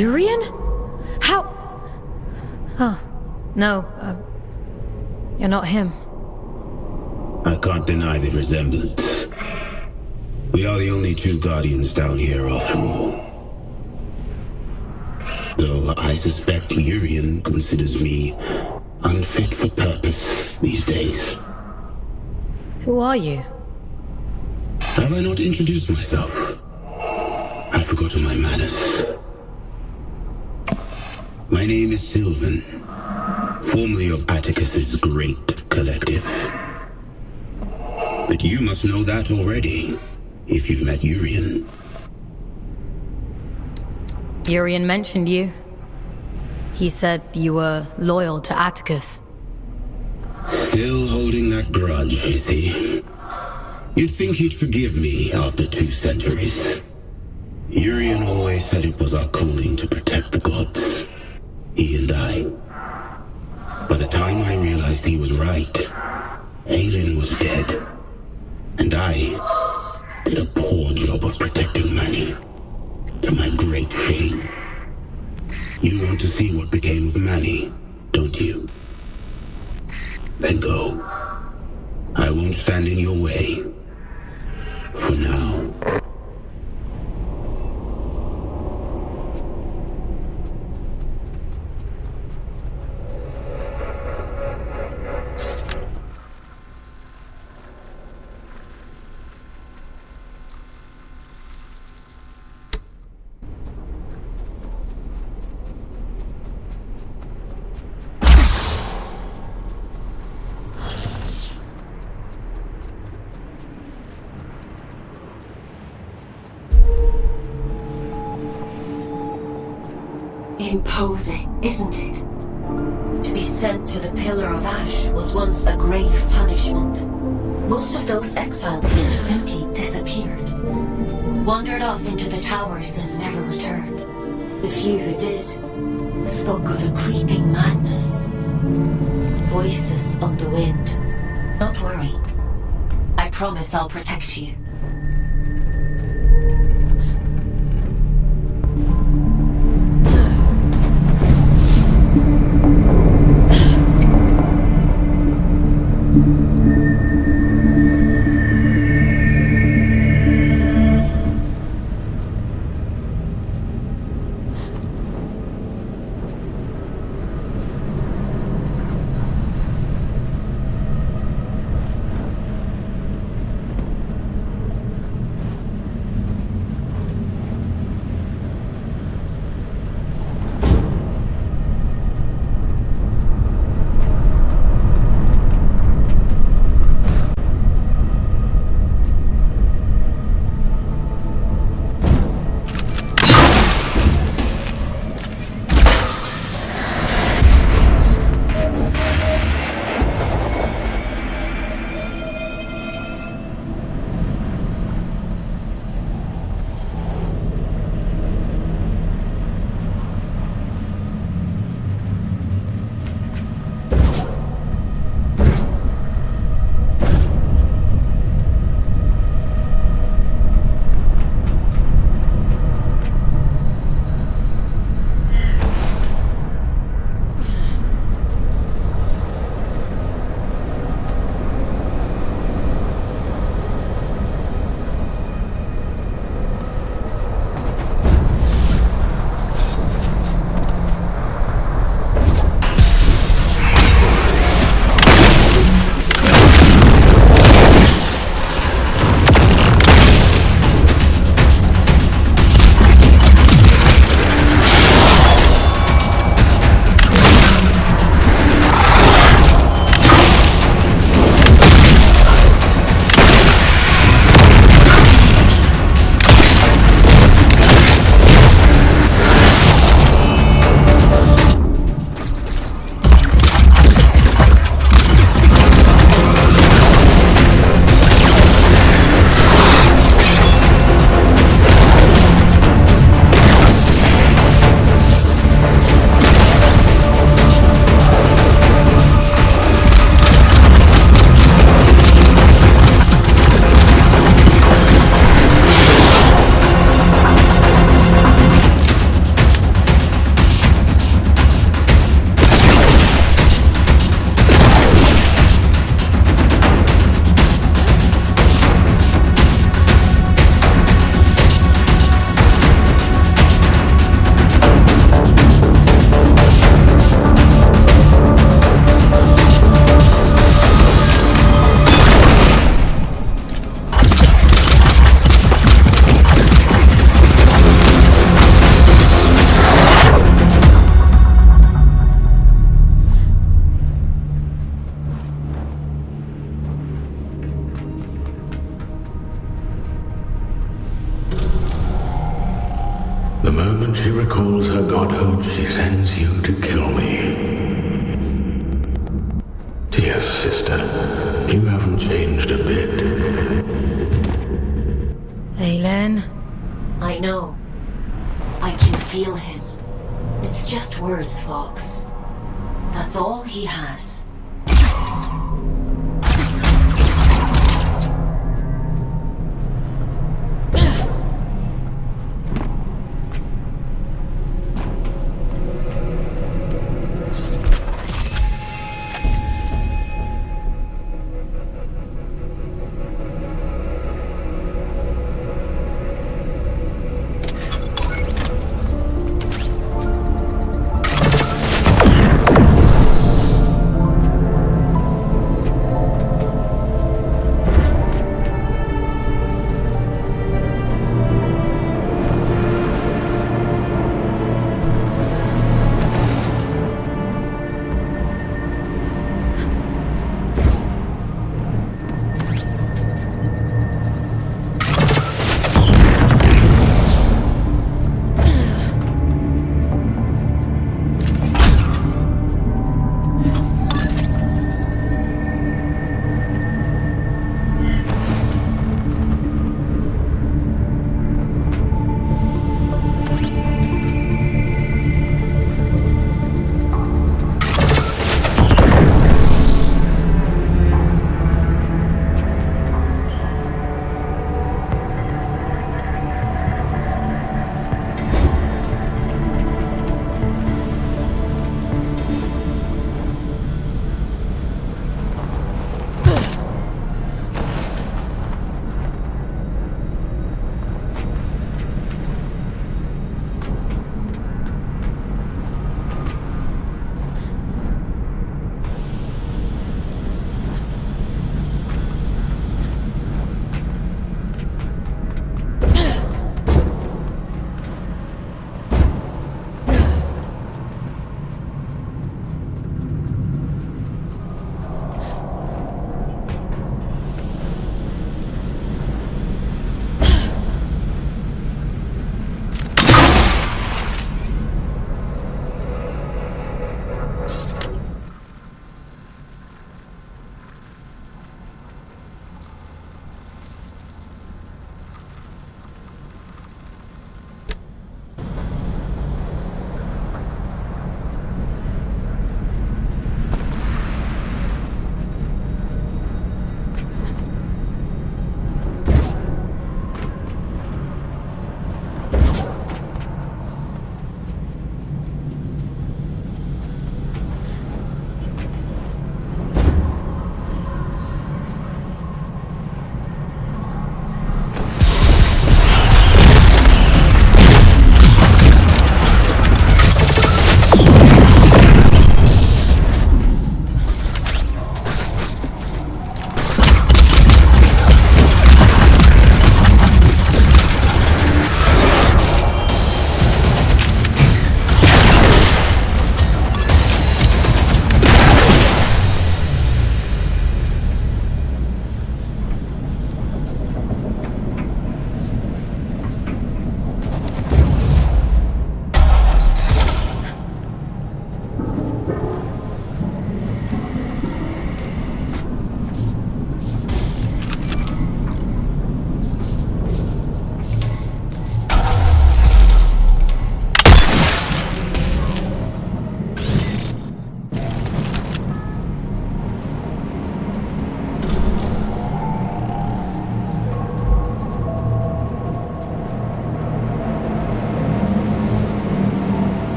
Urian? How? Oh, no, you're not him. I can't deny the resemblance. We are the only two Guardians down here after all. Though I suspect Urian considers me unfit for purpose these days. Who are you? Have I not introduced myself? I've forgotten my manners. My name is Sylvan, formerly of Atticus's Great Collective. But you must know that already, if you've met Urian. Urian mentioned you. He said you were loyal to Atticus. Still holding that grudge, is he? You'd think he'd forgive me after 2 centuries. Urian always said it was our calling to protect the gods. He and I. By the time I realized he was right, Aylin was dead. And I did a poor job of protecting Manny. To my great shame. You want to see what became of Manny, don't you? Then go. I won't stand in your way. For now. Imposing, isn't it? To be sent to the Pillar of Ash was once a grave punishment. Most of those exiled here simply disappeared. Wandered off into the towers and never returned. The few who did spoke of a creeping madness. Voices on the wind. Don't worry. I promise I'll protect you. moment she recalls her godhood, she sends you to kill me. Dear sister, you haven't changed a bit. Aylin? I know. I can feel him. It's just words, Fawkes. That's all he has.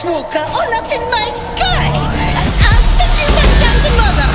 Walker all up in my sky! I'll send you back down to Mother!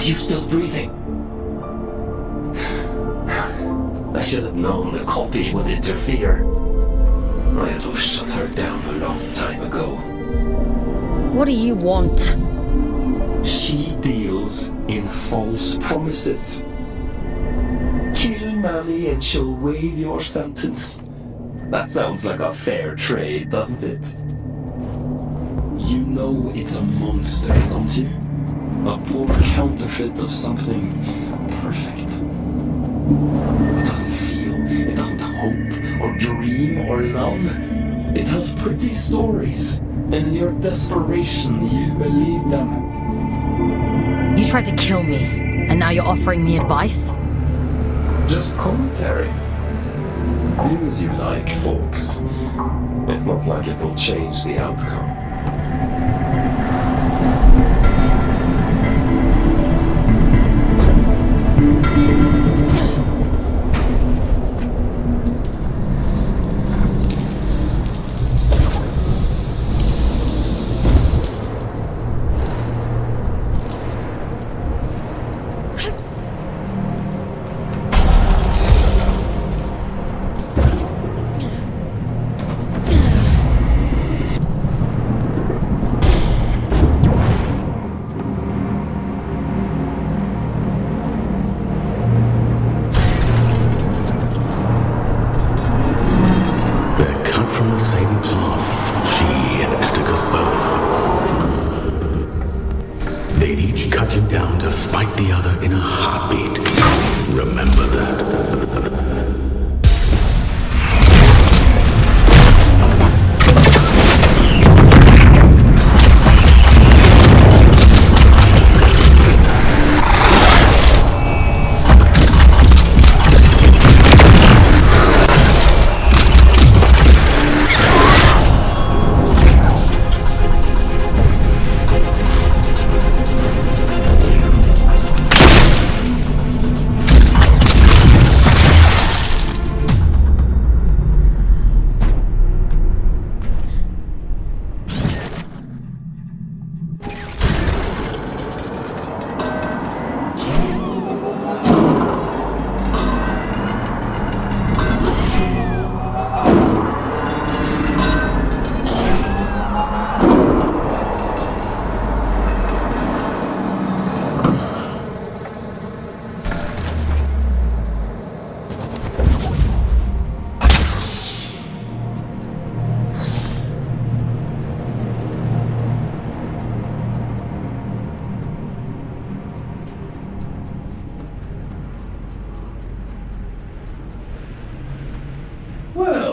you still breathing? I should have known a copy would interfere. I had to have shut her down a long time ago. What do you want? She deals in false promises. Kill Manny and she'll waive your sentence. That sounds like a fair trade, doesn't it? You know it's a monster, don't you? A poor counterfeit of something perfect. It doesn't feel, it doesn't hope, or dream, or love. It tells pretty stories, and in your desperation, you believe them. You tried to kill me, and now you're offering me advice? Just commentary. Do as you like, Fawkes. It's not like it'll change the outcome.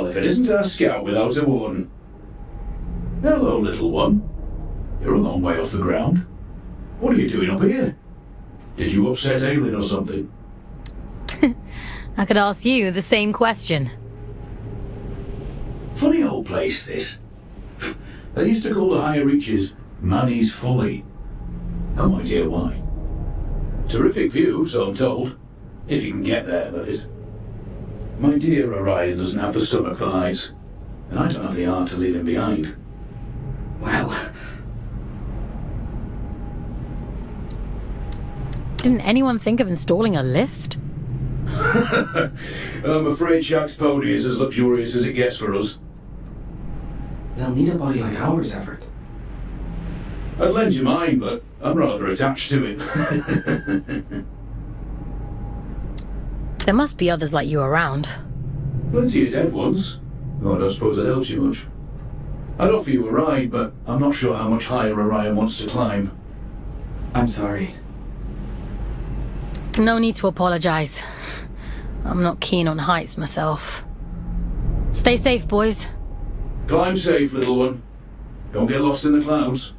If it isn't our scout without a warden. Hello, little one. You're a long way off the ground. What are you doing up here? Did you upset Aylin or something? I could ask you the same question. Funny old place, this. They used to call the higher reaches Manny's Folly. No idea why. Terrific view, so I'm told. If you can get there, that is. My dear Orion doesn't have the stomach for heights, and I don't have the heart to leave him behind. Well... Didn't anyone think of installing a lift? I'm afraid Shaq's pony is as luxurious as it gets for us. They'll need a body like ours, Everett. I'd lend you mine, but I'm rather attached to it. There must be others like you around. Plenty of dead ones. Though I don't suppose that helps you much. I'd offer you a ride, but I'm not sure how much higher Orion wants to climb. I'm sorry. No need to apologize. I'm not keen on heights myself. Stay safe, boys. Climb safe, little one. Don't get lost in the clouds.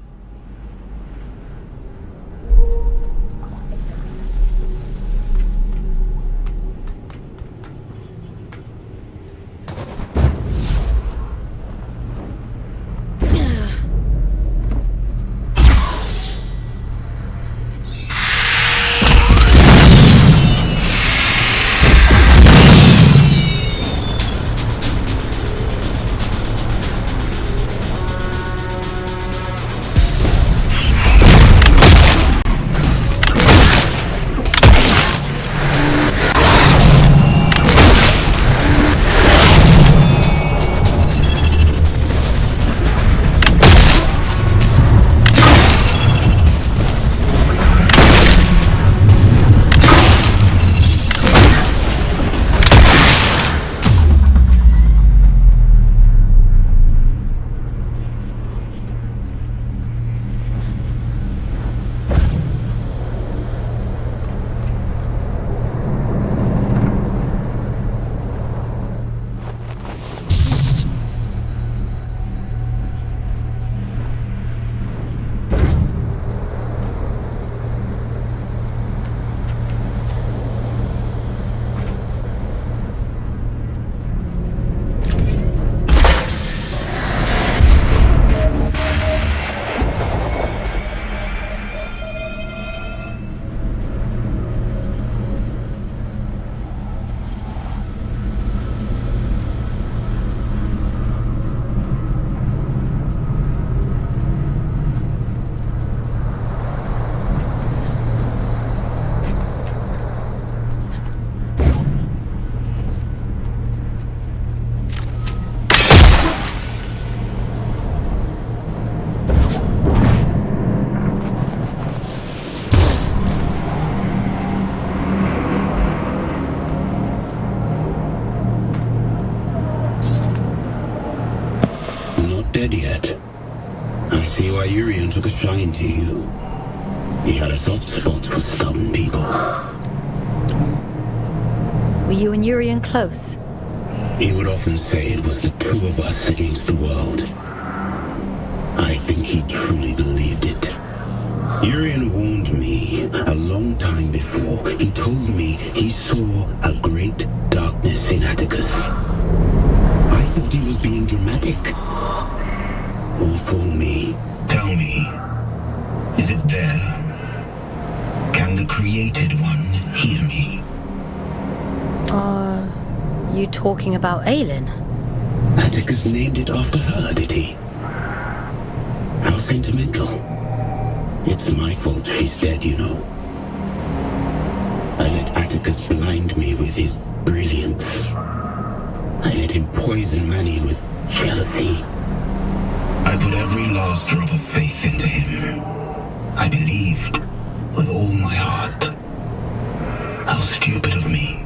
not dead yet. I see why Urian took a shine to you. He had a soft spot for stubborn people. Were you and Urian close? He would often say it was the two of us against the world. I think he truly believed it. Urian warned me a long time before. He told me he saw a great darkness in Atticus. I thought he was being dramatic. Or fool me. Tell me, is it there? Can the Created One hear me? Are you talking about Aylin? Atticus named it after her, did he? How sentimental. It's my fault she's dead, you know. I let Atticus blind me with his brilliance. I let him poison Manny with jealousy. I put every last drop of faith into him. I believed with all my heart. How stupid of me.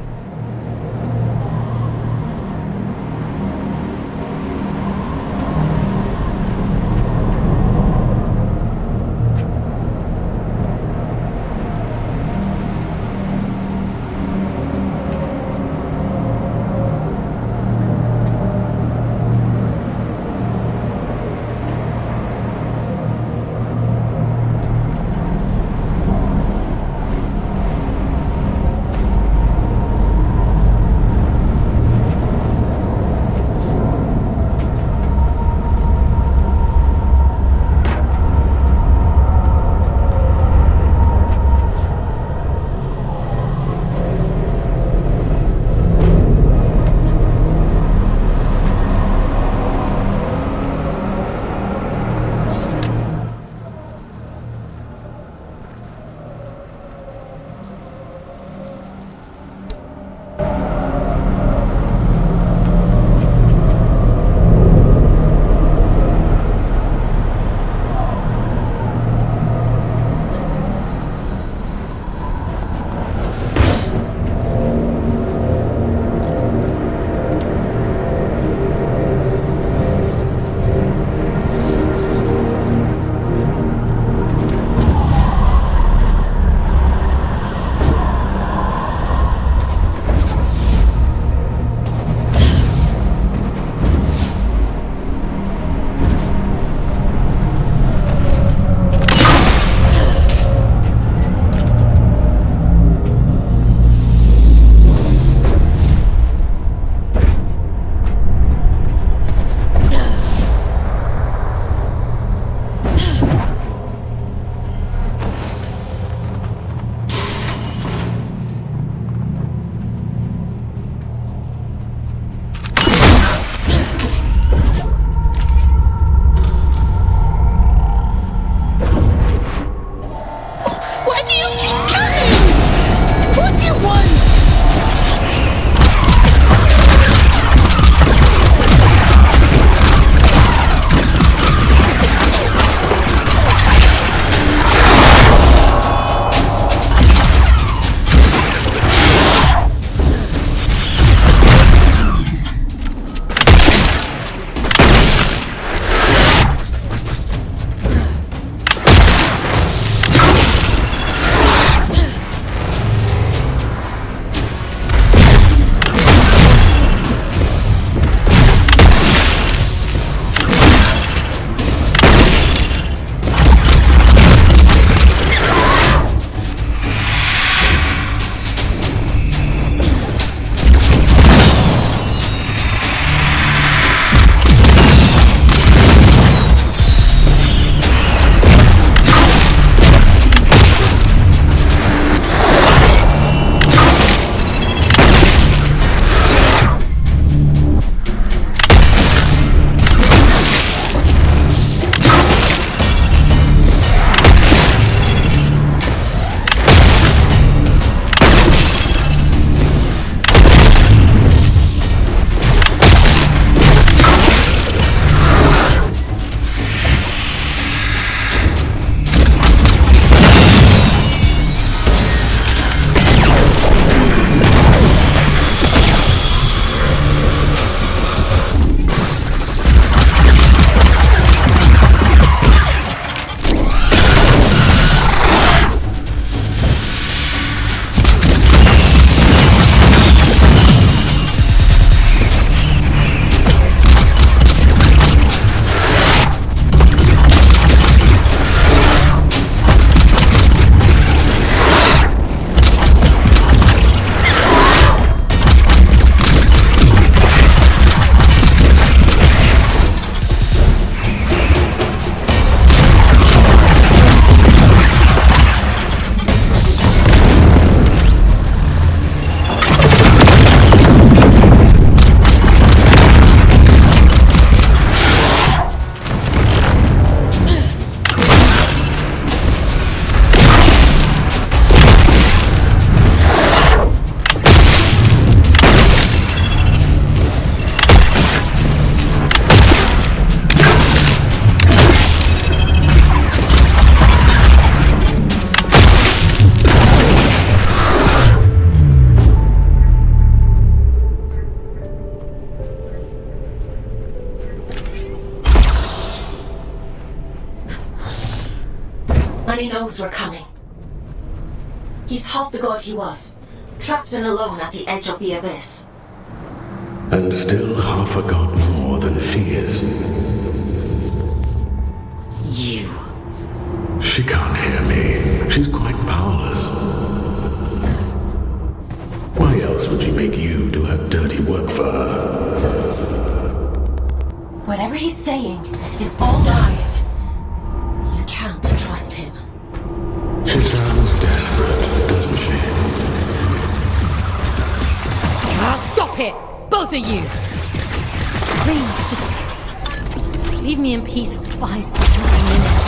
And he knows we're coming. He's half the god he was, trapped and alone at the edge of the abyss. And still half a god more than she is. You. She can't hear me. She's quite powerless. Why else would she make you do her dirty work for her? Whatever he's saying is all lies. You can't trust him. She sounds desperate, doesn't she? Ah, stop it! Both of you! Please, just leave me in peace for 5 to 9 minutes.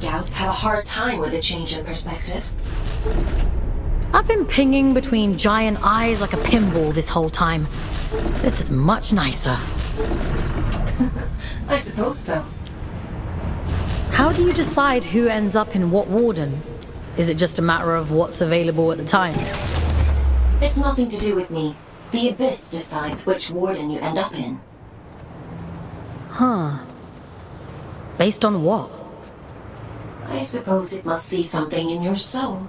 scouts have a hard time with a change in perspective. I've been pinging between giant eyes like a pinball this whole time. This is much nicer. I suppose so. How do you decide who ends up in what warden? Is it just a matter of what's available at the time? It's nothing to do with me. The Abyss decides which warden you end up in. Huh. Based on what? I suppose it must see something in your soul.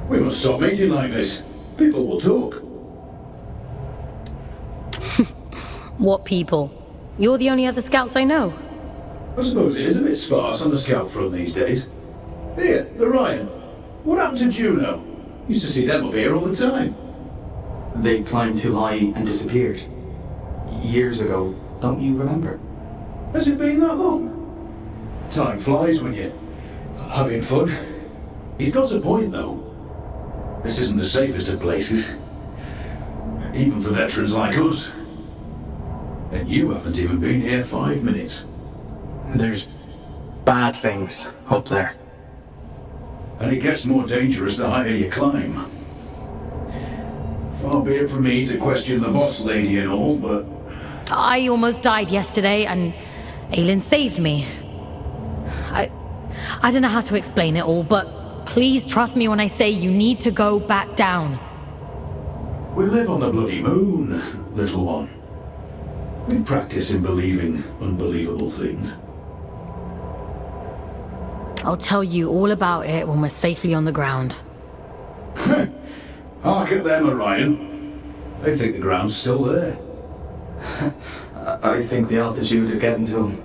We must stop meeting like this. People will talk. What people? You're the only other scouts I know. I suppose it is a bit sparse on the scout front these days. Here, Orion. What happened to Juno? Used to see them up here all the time. They climbed too high and disappeared. Years ago, don't you remember? Has it been that long? Time flies when you're having fun. He's got a point, though. This isn't the safest of places. Even for veterans like us. And you haven't even been here 5 minutes. There's bad things up there. And it gets more dangerous the higher you climb. Far be it from me to question the boss lady and all, but... I almost died yesterday, and Aylin saved me. I don't know how to explain it all, but please trust me when I say you need to go back down. We live on the bloody moon, little one. We've practiced in believing unbelievable things. I'll tell you all about it when we're safely on the ground. Hark at them, Orion. They think the ground's still there. I think the altitude is getting to them.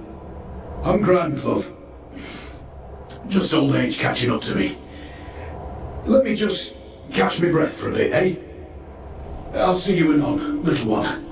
I'm grand, love. Just old age catching up to me. Let me just catch my breath for a bit, eh? I'll see you anon, little one.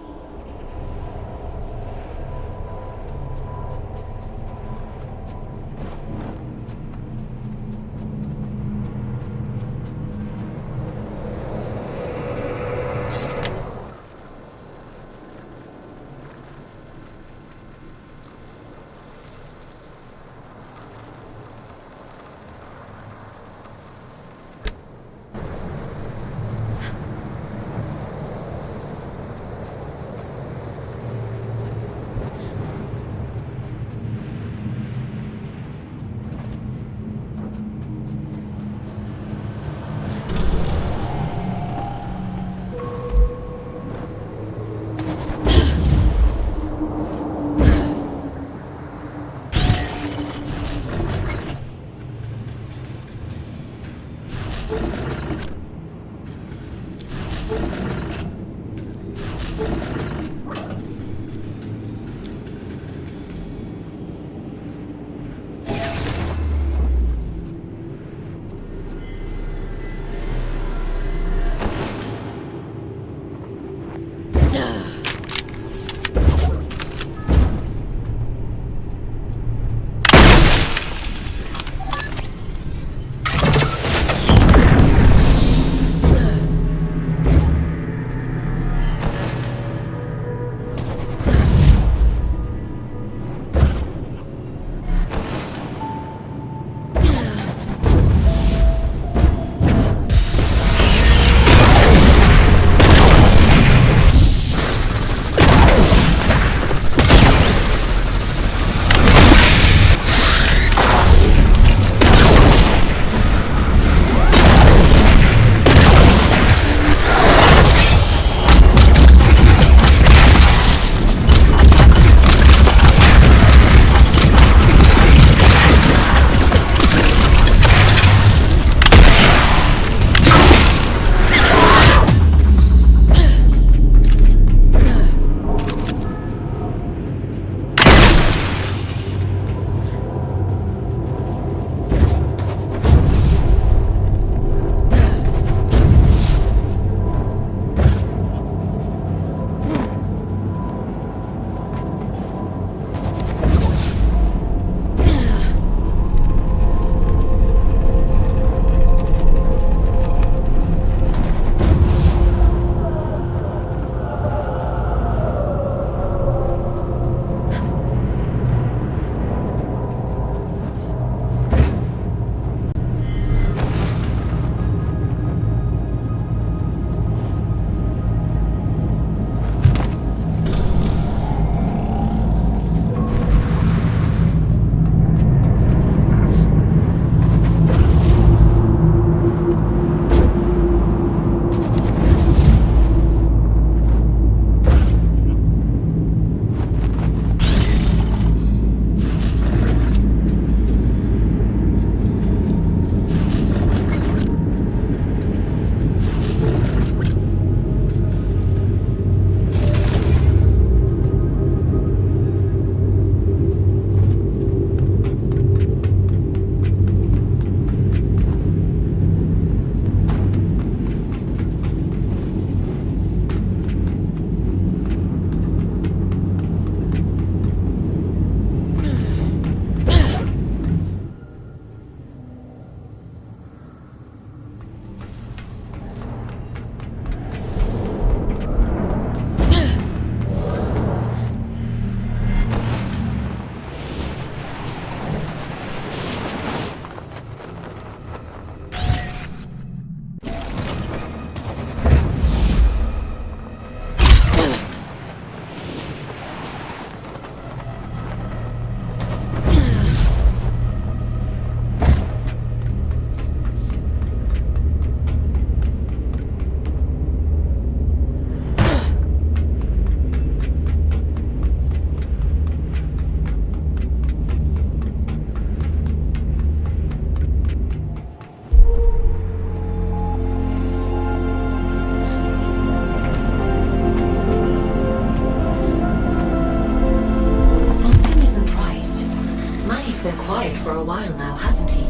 been quiet for a while now, hasn't he?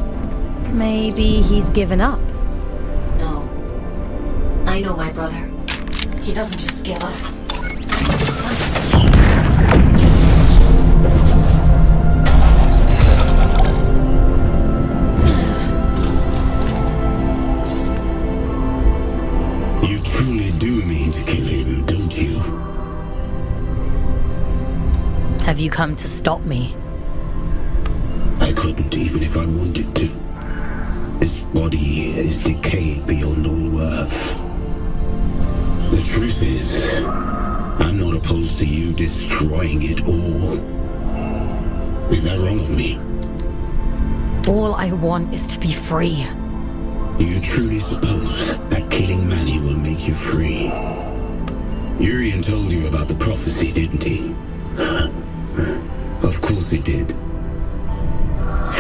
Maybe he's given up. No. I know my brother. He doesn't just give up. You truly do mean to kill him, don't you? Have you come to stop me? I couldn't, even if I wanted to. His body is decayed beyond all worth. The truth is, I'm not opposed to you destroying it all. Is that wrong of me? All I want is to be free. Do you truly suppose that killing Manny will make you free? Urian told you about the prophecy, didn't he? Of course he did.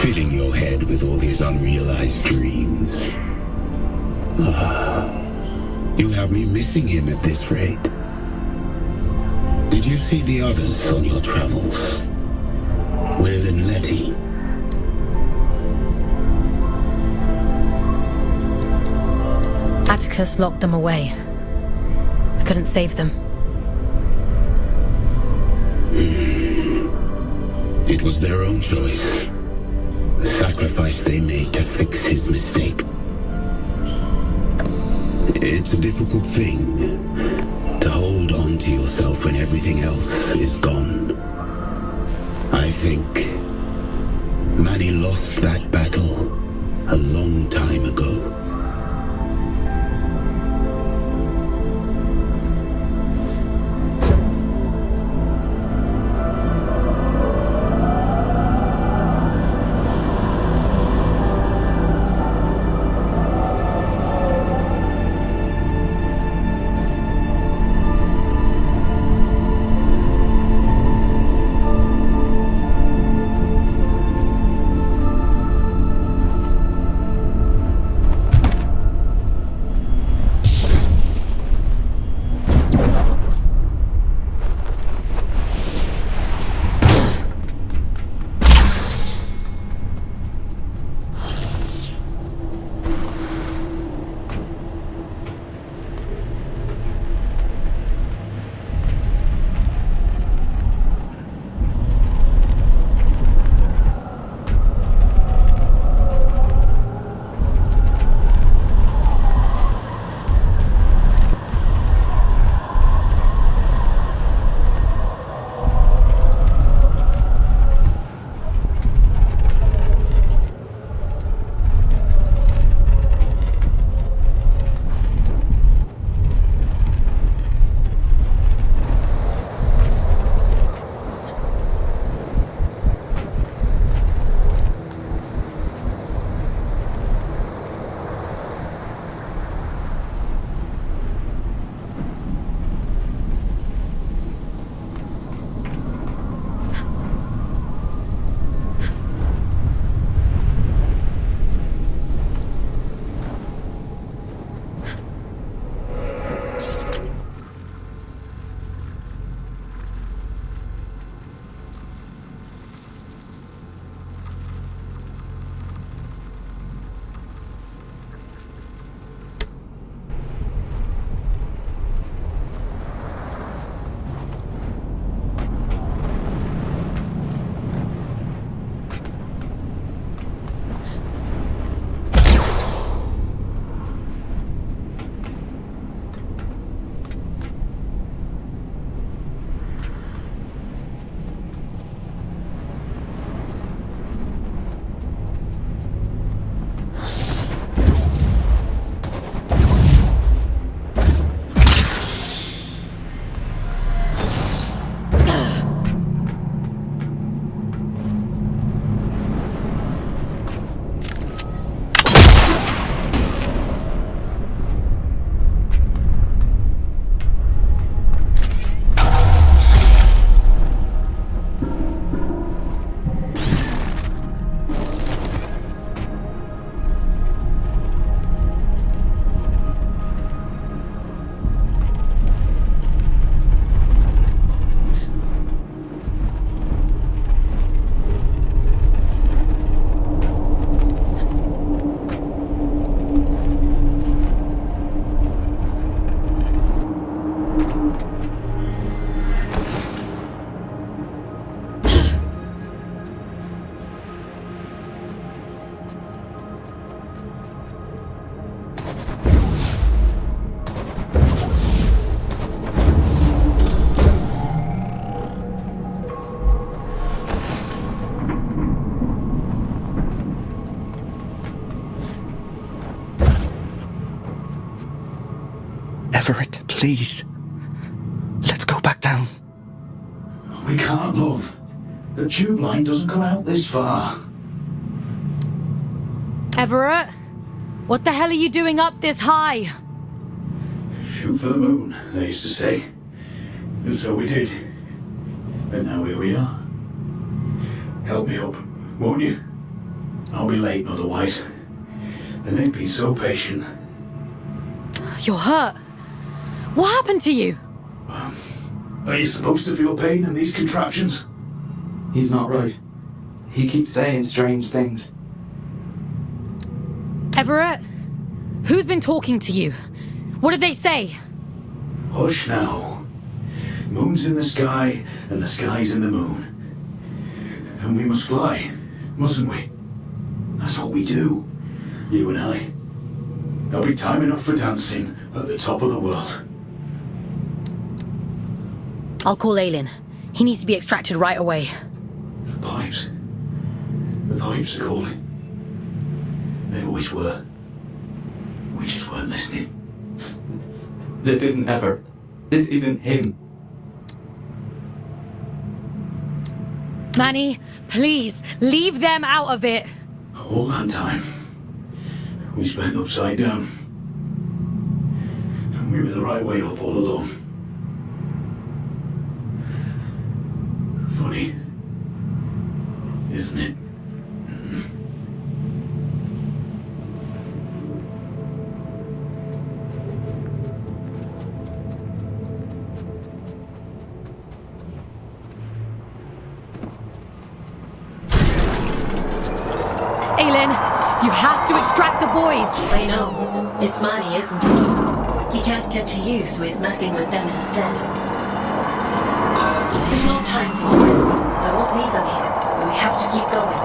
Filling your head with all his unrealized dreams. You'll have me missing him at this rate. Did you see the others on your travels? Will and Letty? Atticus locked them away. I couldn't save them. It was their own choice. The sacrifice they made to fix his mistake. It's a difficult thing to hold on to yourself when everything else is gone. I think Manny lost that battle a long time ago. Please. Let's go back down. We can't, love. The tube line doesn't come out this far. Everett? What the hell are you doing up this high? Shoot for the moon, they used to say. And so we did. And now here we are. Help me up, won't you? I'll be late otherwise. And they've been so patient. You're hurt. What happened to you? Are you supposed to feel pain in these contraptions? He's not right. He keeps saying strange things. Everett? Who's been talking to you? What did they say? Hush now. Moon's in the sky, and the sky's in the moon. And we must fly, mustn't we? That's what we do, you and I. There'll be time enough for dancing at the top of the world. I'll call Aylin. He needs to be extracted right away. The pipes are calling. They always were. We just weren't listening. This isn't Ever. This isn't him. Manny, please, leave them out of it. All that time, we spent upside down. And we were the right way up all along. Funny, isn't it? Aylin, you have to extract the boys. I know. It's Manny, isn't it? He can't get to you, so he's messing with them instead. There's no time, Fawkes. I won't leave them here, but we have to keep going.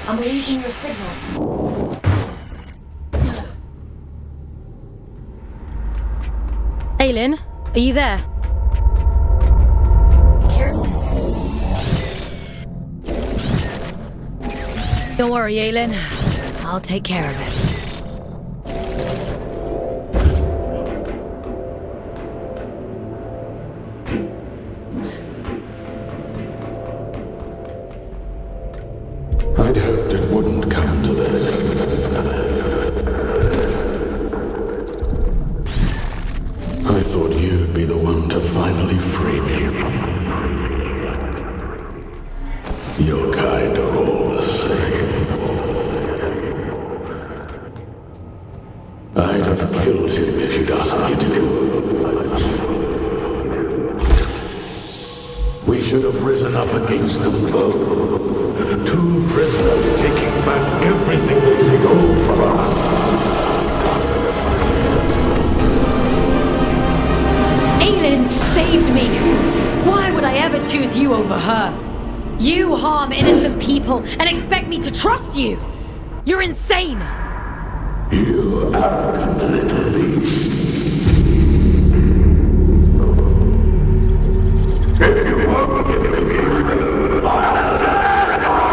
I'm losing your signal. Aylin, are you there? Careful. Don't worry, Aylin. I'll take care of it. I'd hoped it wouldn't come to this. I thought you'd be the one to finally free me. Your kind are all the same. I'd have killed him if you'd asked me to. We should have risen up against them both. 2 prisoners taking back everything they stole from us. Aylin saved me! Why would I ever choose you over her? You harm innocent people and expect me to trust you! You're insane! You arrogant little beast. If you won't give me freedom, I'll tear it off.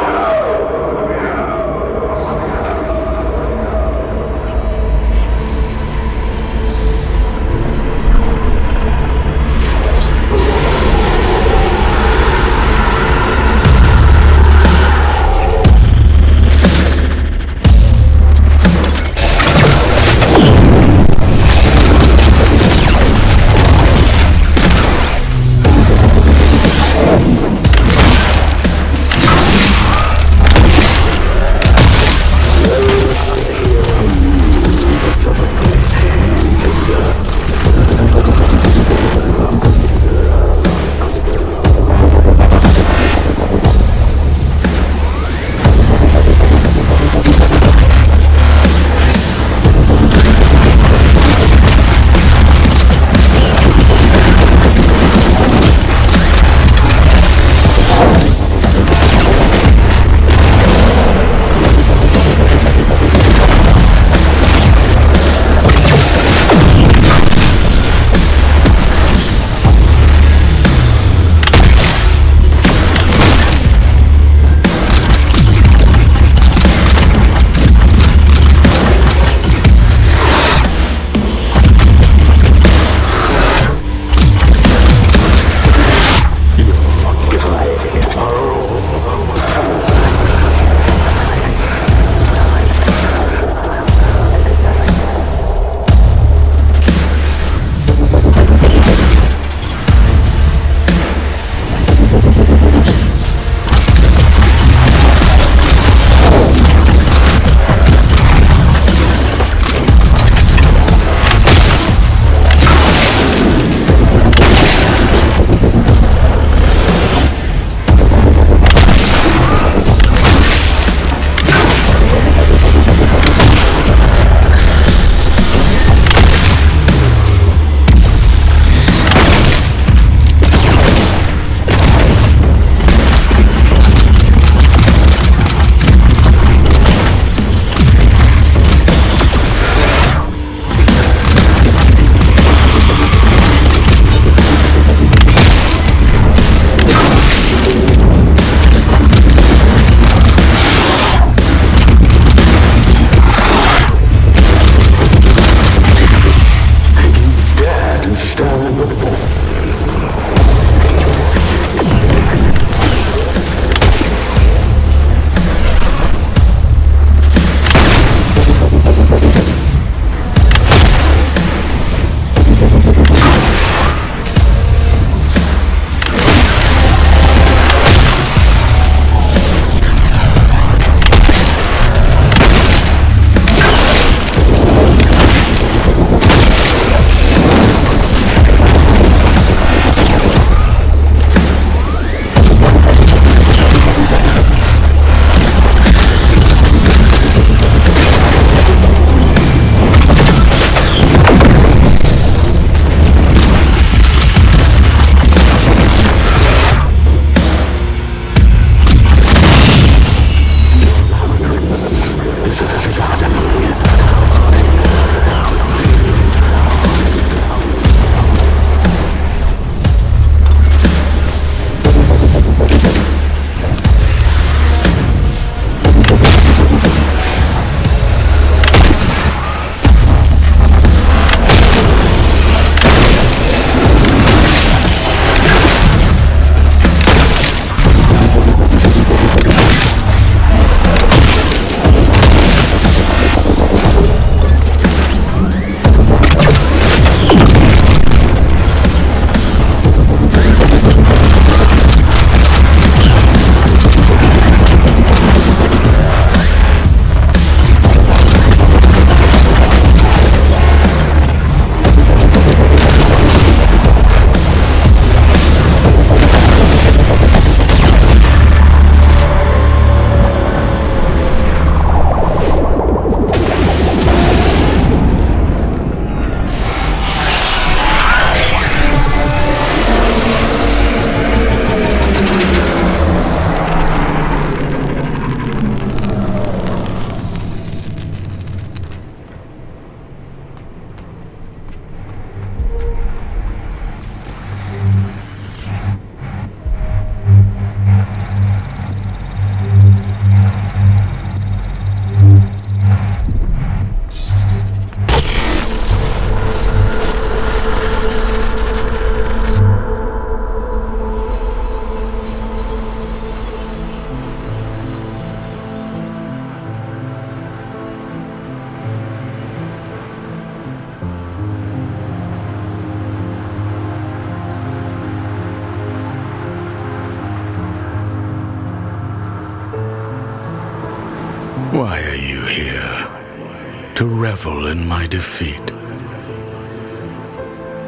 to revel in my defeat.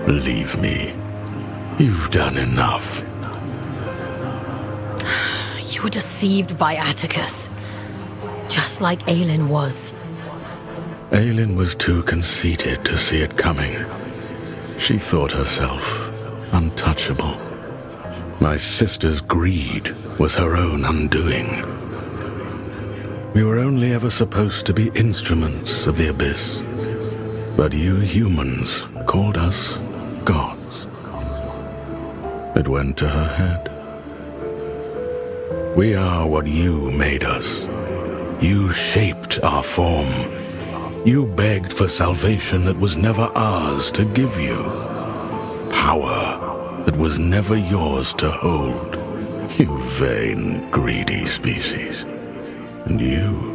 Leave me. You've done enough. You were deceived by Atticus, just like Aylin was. Aylin was too conceited to see it coming. She thought herself untouchable. My sister's greed was her own undoing. We were only ever supposed to be instruments of the Abyss, but you humans called us gods. It went to her head. We are what you made us. You shaped our form. You begged for salvation that was never ours to give you. Power that was never yours to hold. You vain, greedy species. And you'll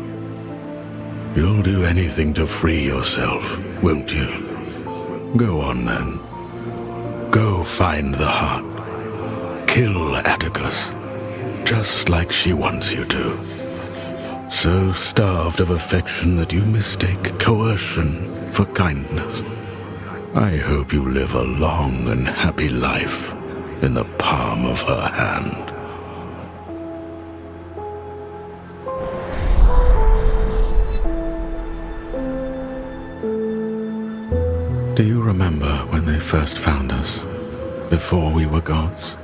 do anything to free yourself, won't you? Go on then. Go find the heart. Kill Atticus, just like she wants you to. So starved of affection that you mistake coercion for kindness. I hope you live a long and happy life in the palm of her hand. Do you remember when they first found us, before we were gods?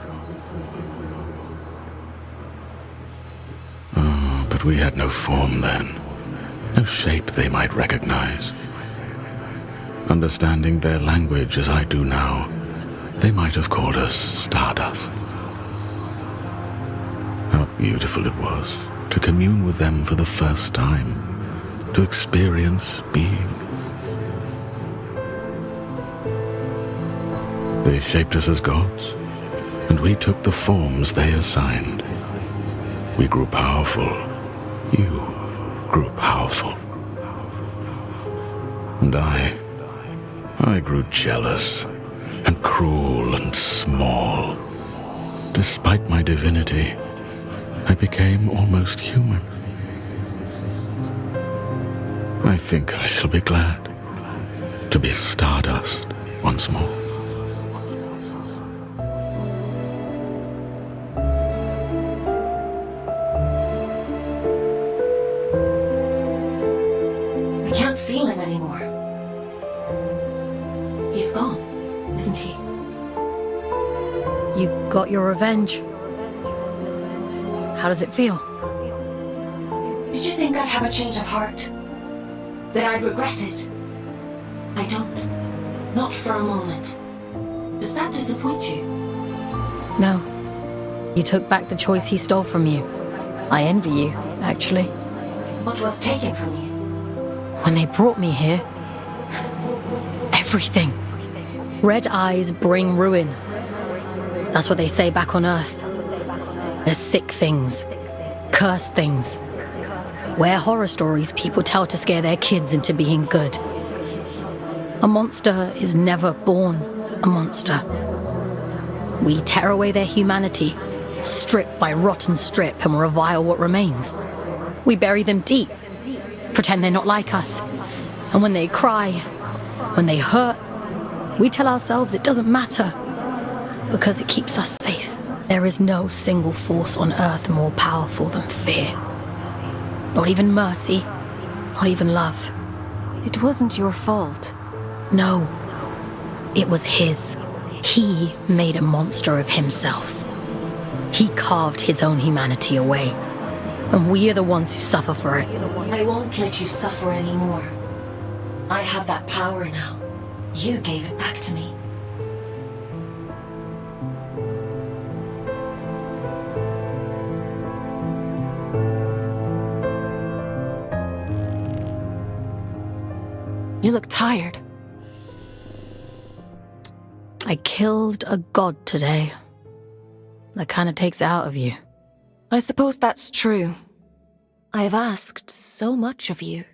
Oh, but we had no form then, no shape they might recognize. Understanding their language as I do now, they might have called us Stardust. How beautiful it was to commune with them for the first time, to experience being. They shaped us as gods, and we took the forms they assigned. We grew powerful. You grew powerful. And I grew jealous and cruel and small. Despite my divinity, I became almost human. I think I shall be glad to be Stardust once more. I can't feel him anymore. He's gone, isn't he? You got your revenge. How does it feel? Did you think I'd have a change of heart? That I'd regret it? I don't. Not for a moment. Does that disappoint you? No. You took back the choice he stole from you. I envy you, actually. What was taken from you? When they brought me here, everything. Red eyes bring ruin. That's what they say back on Earth. There's sick things, cursed things. We're horror stories people tell to scare their kids into being good. A monster is never born a monster. We tear away their humanity, strip by rotten strip, and revile what remains. We bury them deep, pretend they're not like us. And when they cry, when they hurt, we tell ourselves it doesn't matter, because it keeps us safe. There is no single force on Earth more powerful than fear. Not even mercy, not even love. It wasn't your fault. No, it was his. He made a monster of himself. He carved his own humanity away, and we are the ones who suffer for it. I won't let you suffer anymore. I have that power now. You gave it back to me. You look tired. I killed a god today. That kind of takes it out of you. I suppose that's true. I've asked so much of you,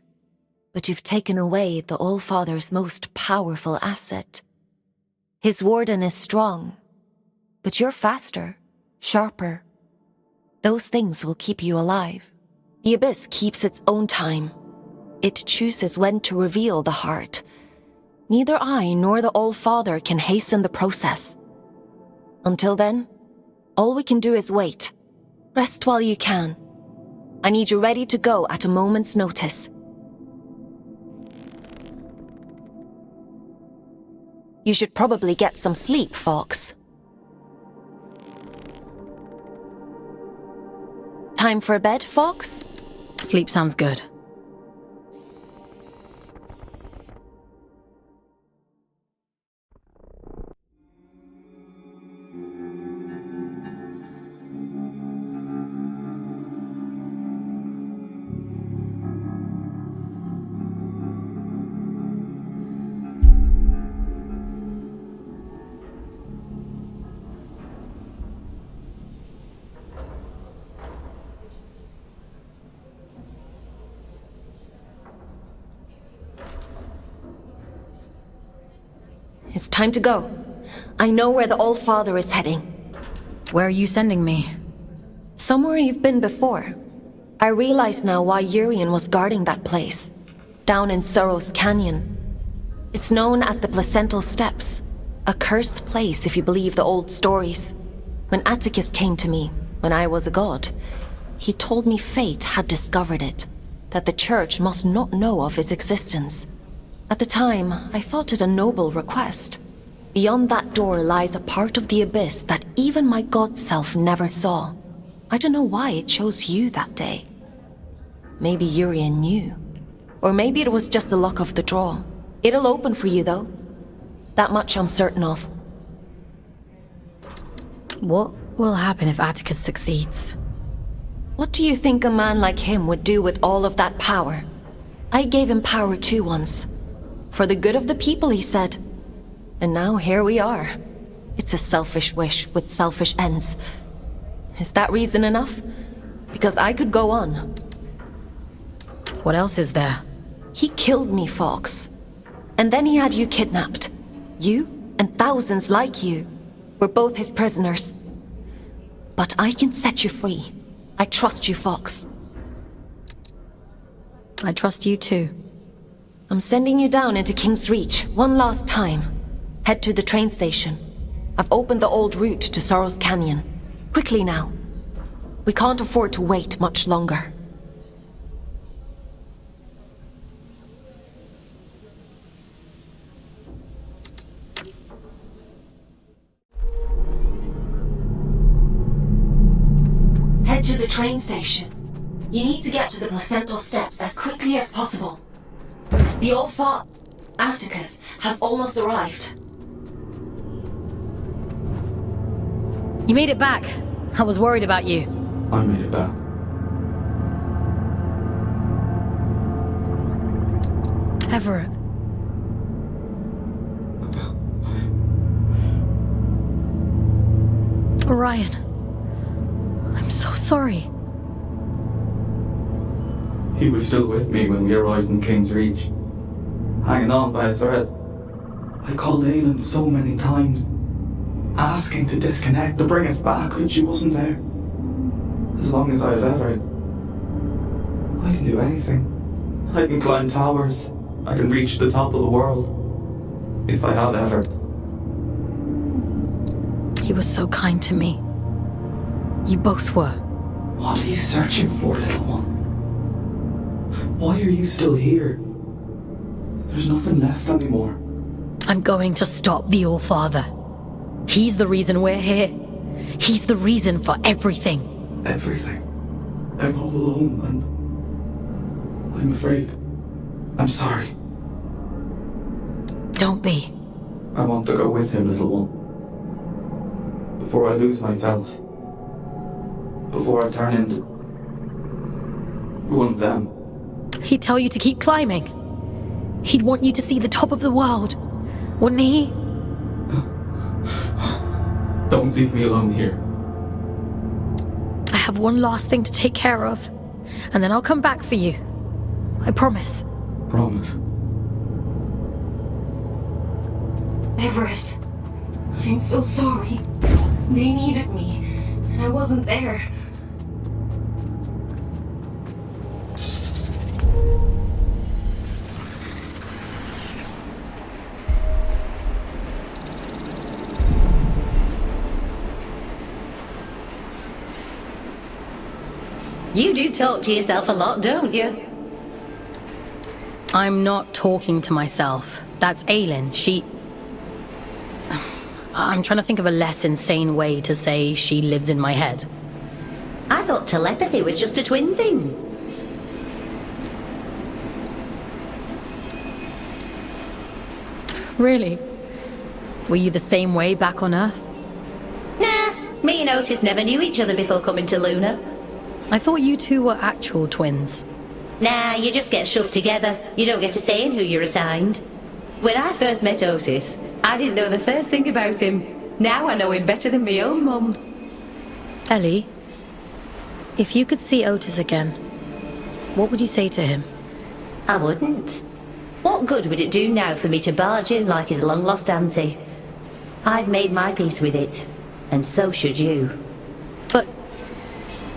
but you've taken away the All-Father's most powerful asset. His warden is strong, but you're faster, sharper. Those things will keep you alive. The Abyss keeps its own time. it chooses when to reveal the heart. Neither I nor the All-Father can hasten the process. Until then, all we can do is wait. Rest while you can. I need you ready to go at a moment's notice. You should probably get some sleep, Fawkes. Time for bed, Fawkes? Sleep sounds good. It's time to go. I know where the All-Father is heading. Where are you sending me? Somewhere you've been before. I realize now why Urian was guarding that place. Down in Sorrow's Canyon. It's known as the Placental Steps. A cursed place if you believe the old stories. When Atticus came to me, when I was a god, he told me fate had discovered it. That the church must not know of its existence. At the time, I thought it a noble request. Beyond that door lies a part of the abyss that even my god self never saw. I don't know why it chose you that day. Maybe Urian knew. Or maybe it was just the luck of the draw. It'll open for you, though. That much I'm certain of. What will happen if Atticus succeeds? What do you think a man like him would do with all of that power? I gave him power too once. For the good of the people, he said. And now here we are. It's a selfish wish with selfish ends. Is that reason enough? Because I could go on. What else is there? He killed me, Fawkes. And then he had you kidnapped. You and thousands like you were both his prisoners. But I can set you free. I trust you, Fawkes. I trust you too. I'm sending you down into King's Reach one last time. Head to the train station. I've opened the old route to Sorrow's Canyon. Quickly now. We can't afford to wait much longer. Head to the train station. You need to get to the Placental Steps as quickly as possible. The All-Father, Atticus, has almost arrived. You made it back. I was worried about you. I made it back. Everett. Orion. I'm so sorry. He was still with me when we arrived in King's Reach, hanging on by a thread. I called Aylin so many times, asking to disconnect, to bring us back when she wasn't there. As long as I have Everett, I can do anything. I can climb towers. I can reach the top of the world. If I have Everett. He was so kind to me. You both were. What are you searching for, little one? Why are you still here? There's nothing left anymore. I'm going to stop the All-Father. He's the reason we're here. He's the reason for everything. Everything? I'm all alone and I'm afraid. I'm sorry. Don't be. I want to go with him, little one. Before I lose myself. Before I turn into one of them. He'd tell you to keep climbing. He'd want you to see the top of the world, wouldn't he? Don't leave me alone here. I have one last thing to take care of, and then I'll come back for you. I promise. Promise. Everett, I'm so sorry. They needed me, and I wasn't there. You do talk to yourself a lot, don't you? I'm not talking to myself. That's Aylin. I'm trying to think of a less insane way to say she lives in my head. I thought telepathy was just a twin thing. Really? Were you the same way back on Earth? Nah, me and Otis never knew each other before coming to Luna. I thought you two were actual twins. Nah, you just get shoved together. You don't get a say in who you're assigned. When I first met Otis, I didn't know the first thing about him. Now I know him better than my own mum. Ellie, if you could see Otis again, what would you say to him? I wouldn't. What good would it do now for me to barge in like his long-lost auntie? I've made my peace with it, and so should you. But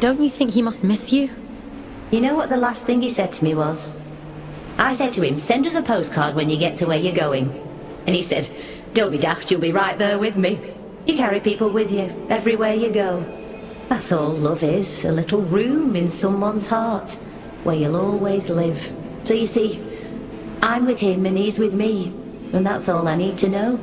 don't you think he must miss you? You know what the last thing he said to me was? I said to him, send us a postcard when you get to where you're going. And he said, don't be daft, you'll be right there with me. You carry people with you, everywhere you go. That's all love is, a little room in someone's heart, where you'll always live. So you see, I'm with him and he's with me, and that's all I need to know.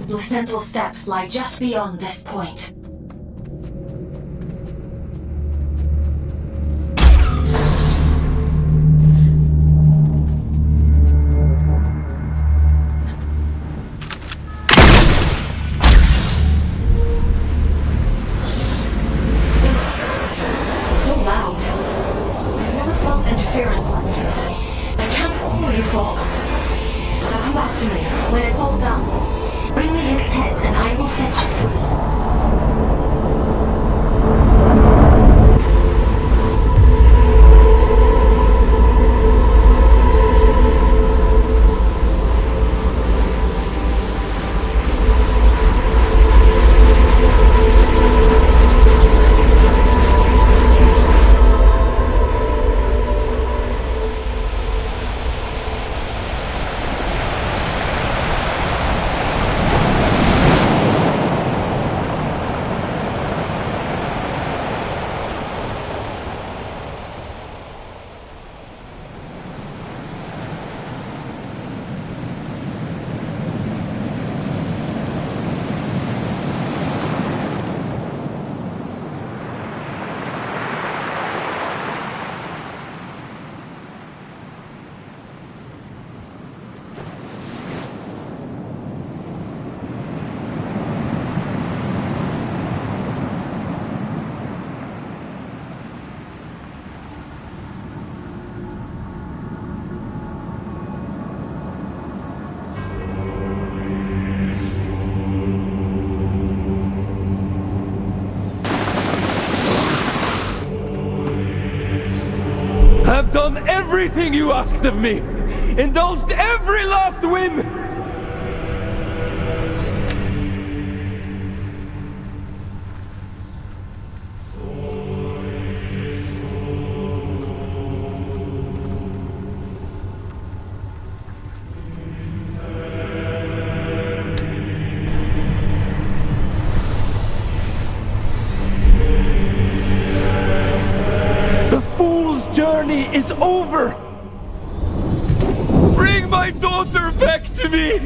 Placental steps lie just beyond this point. So loud. I've never felt interference like that. I can't follow you, Fawkes. So come back to me when it's all done. Bring me his head and I will set you free. I've done everything you asked of me! Indulged every last whim! Is over! Bring my daughter back to me!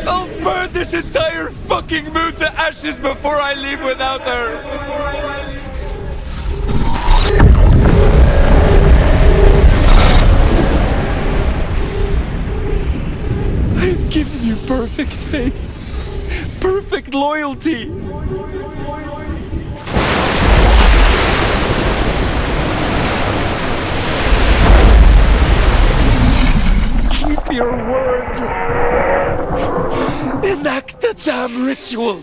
I'll burn this entire fucking moon to ashes before I leave without her! I've given you perfect faith, perfect loyalty! Keep your word! Enact the damn ritual!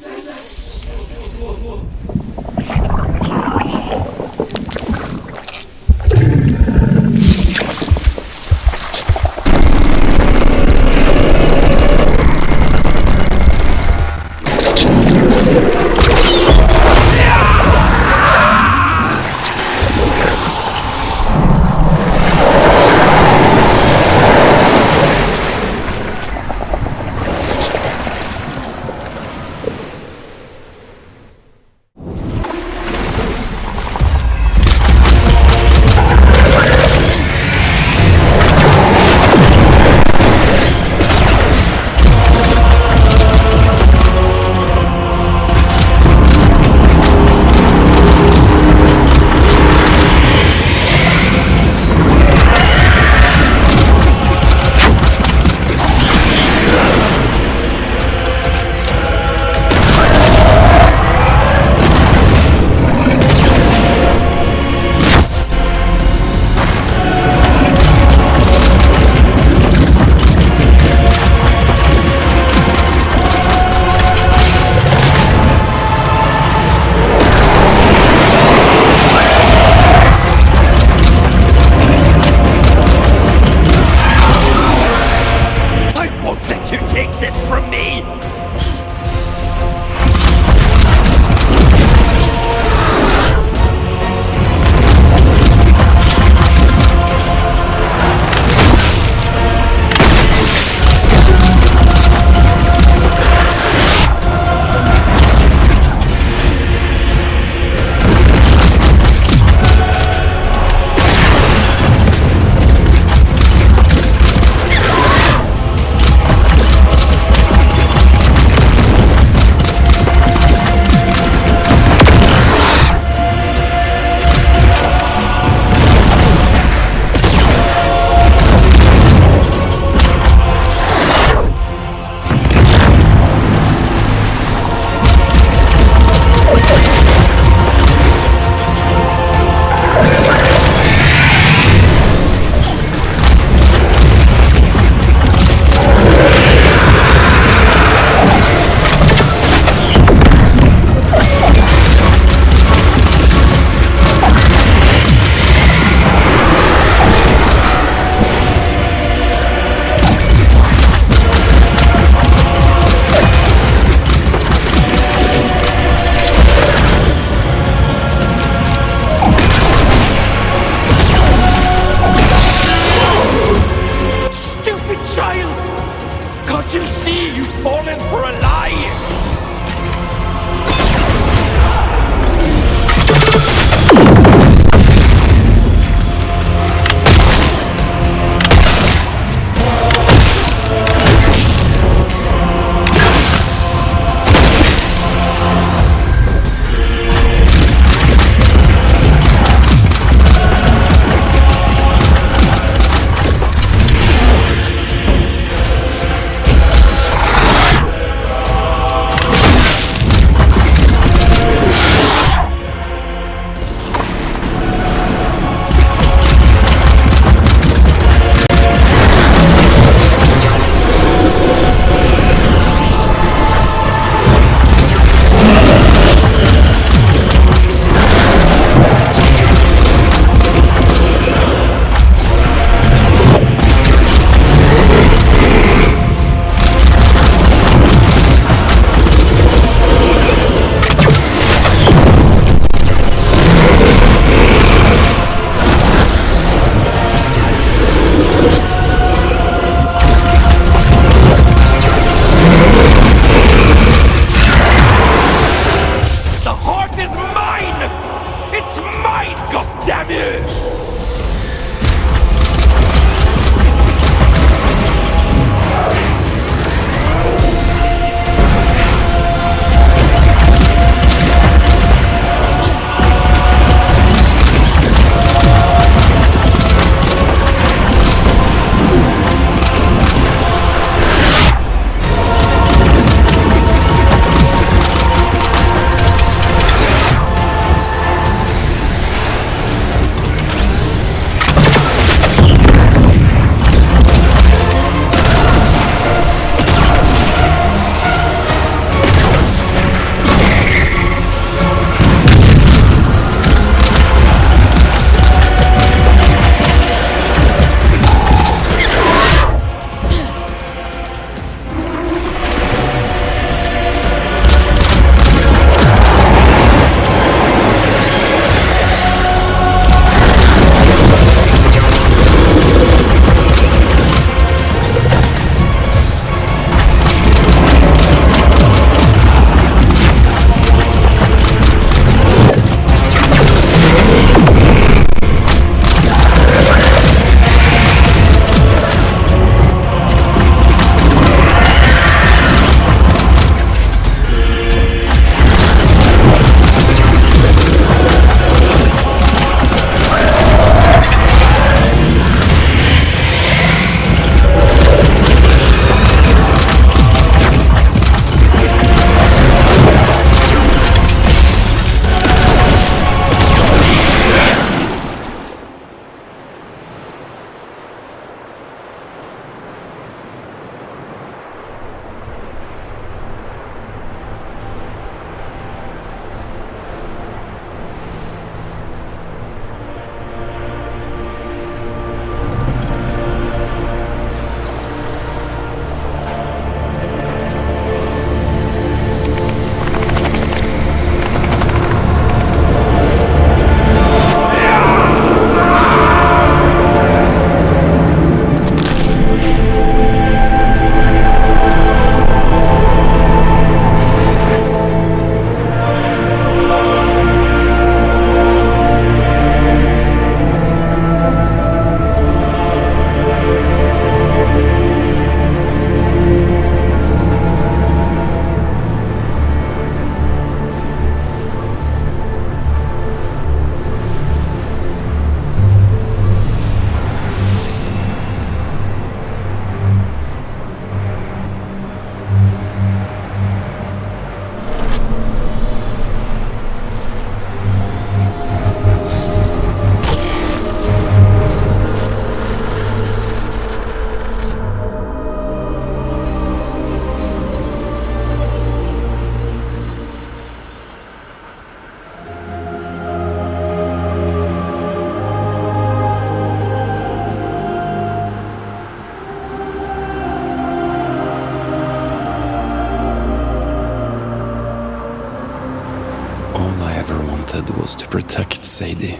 All I ever wanted was to protect Sadie.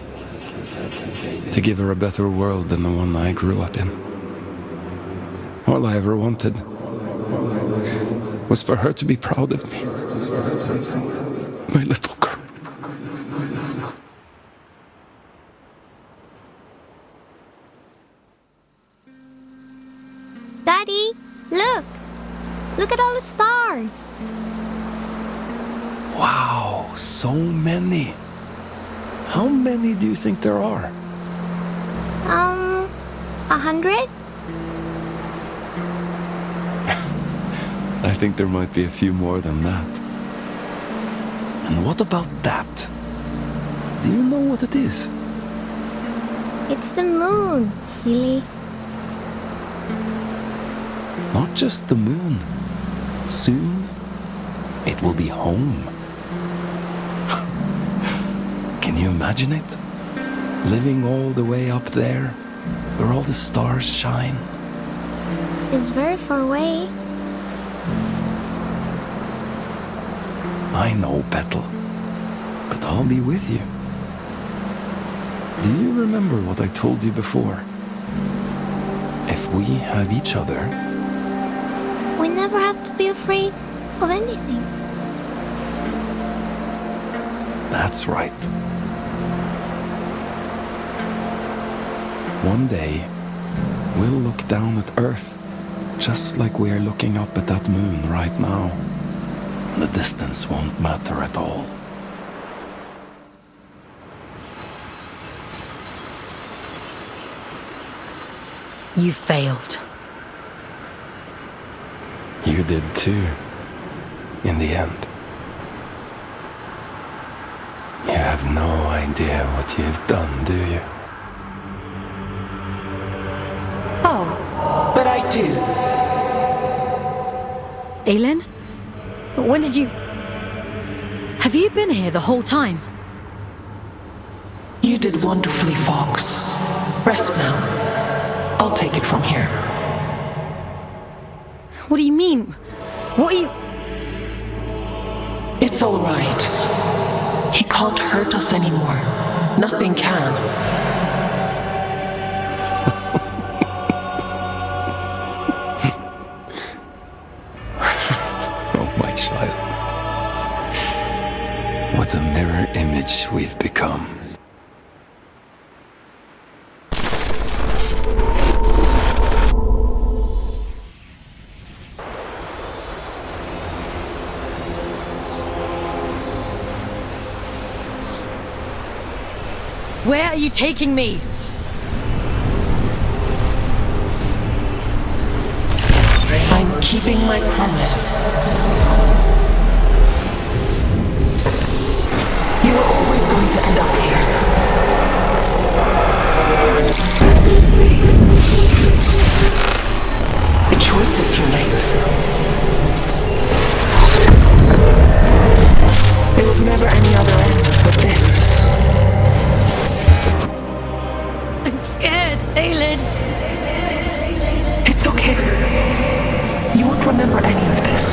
To give her a better world than the one I grew up in. All I ever wanted was for her to be proud of me. My little girl. Daddy, look! Look at all the stars! Wow, so many. How many do you think there are? 100? I think there might be a few more than that. And what about that? Do you know what it is? It's the moon, silly. Not just the moon. Soon, it will be home. Can you imagine it? Living all the way up there, where all the stars shine. It's very far away. I know, Petal. But I'll be with you. Do you remember what I told you before? If we have each other... We never have to be afraid of anything. That's right. One day, we'll look down at Earth, just like we're looking up at that moon right now. The distance won't matter at all. You failed. You did too, in the end. You have no idea what you've done, do you? Oh, but I do. Aylin? When did you... Have you been here the whole time? You did wonderfully, Fawkes. Rest now. I'll take it from here. What do you mean? What are you... It's all right. He can't hurt us anymore. Nothing can. Oh, my child. What a mirror image we've become. Where are you taking me? I'm keeping my promise. You were always going to end up here. The choices you made. There was never any other end but this. I'm scared, Aylin. It's okay. You won't remember any of this.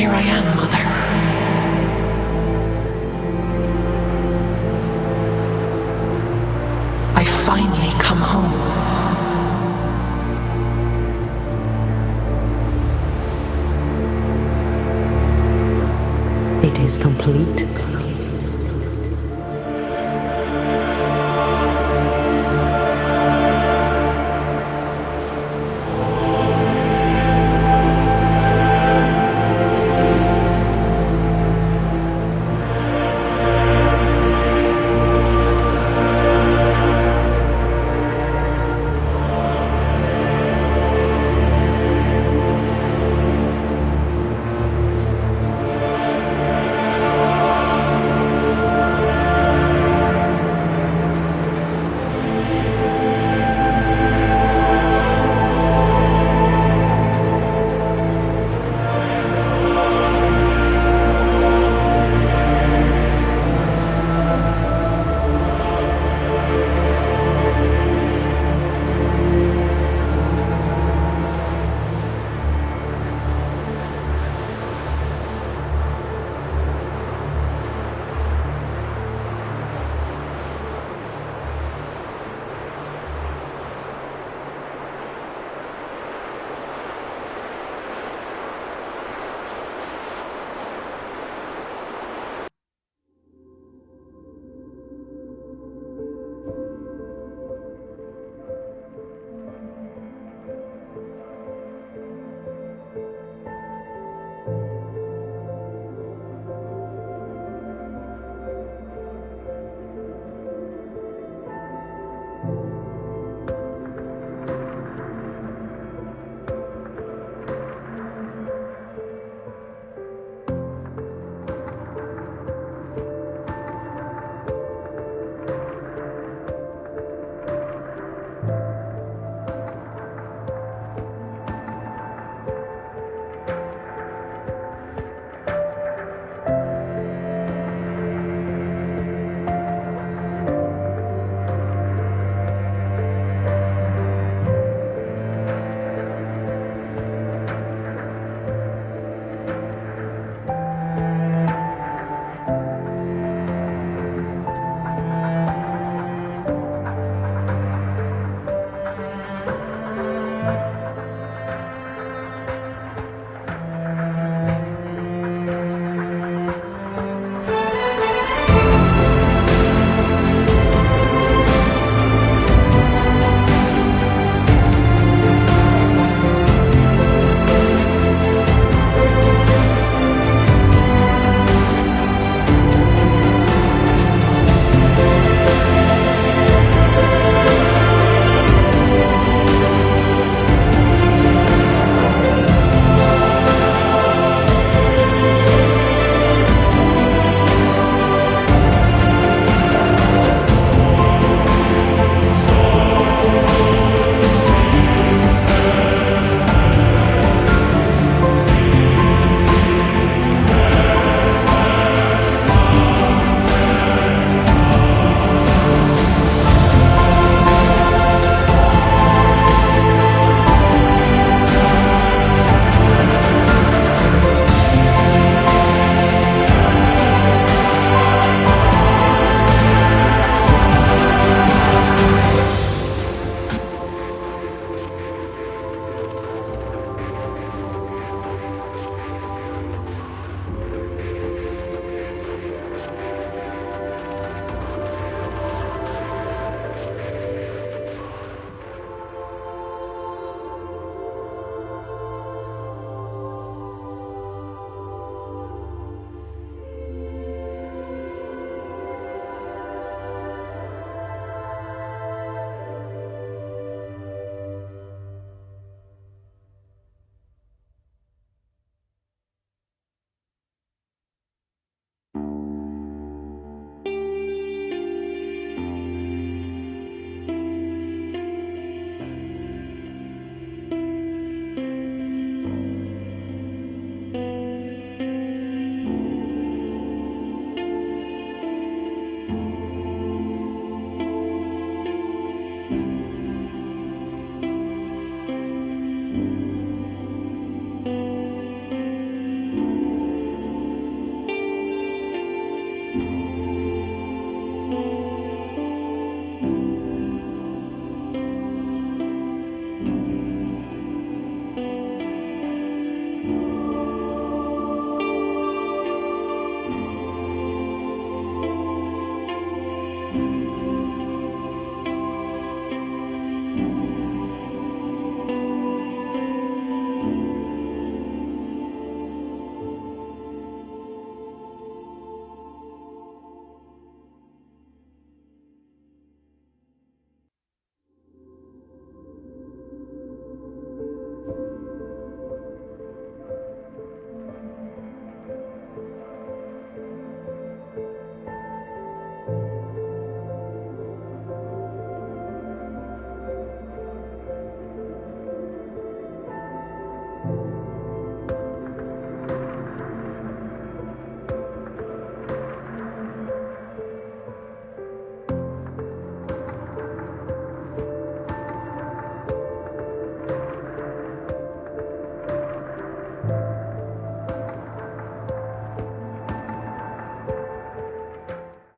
here I am.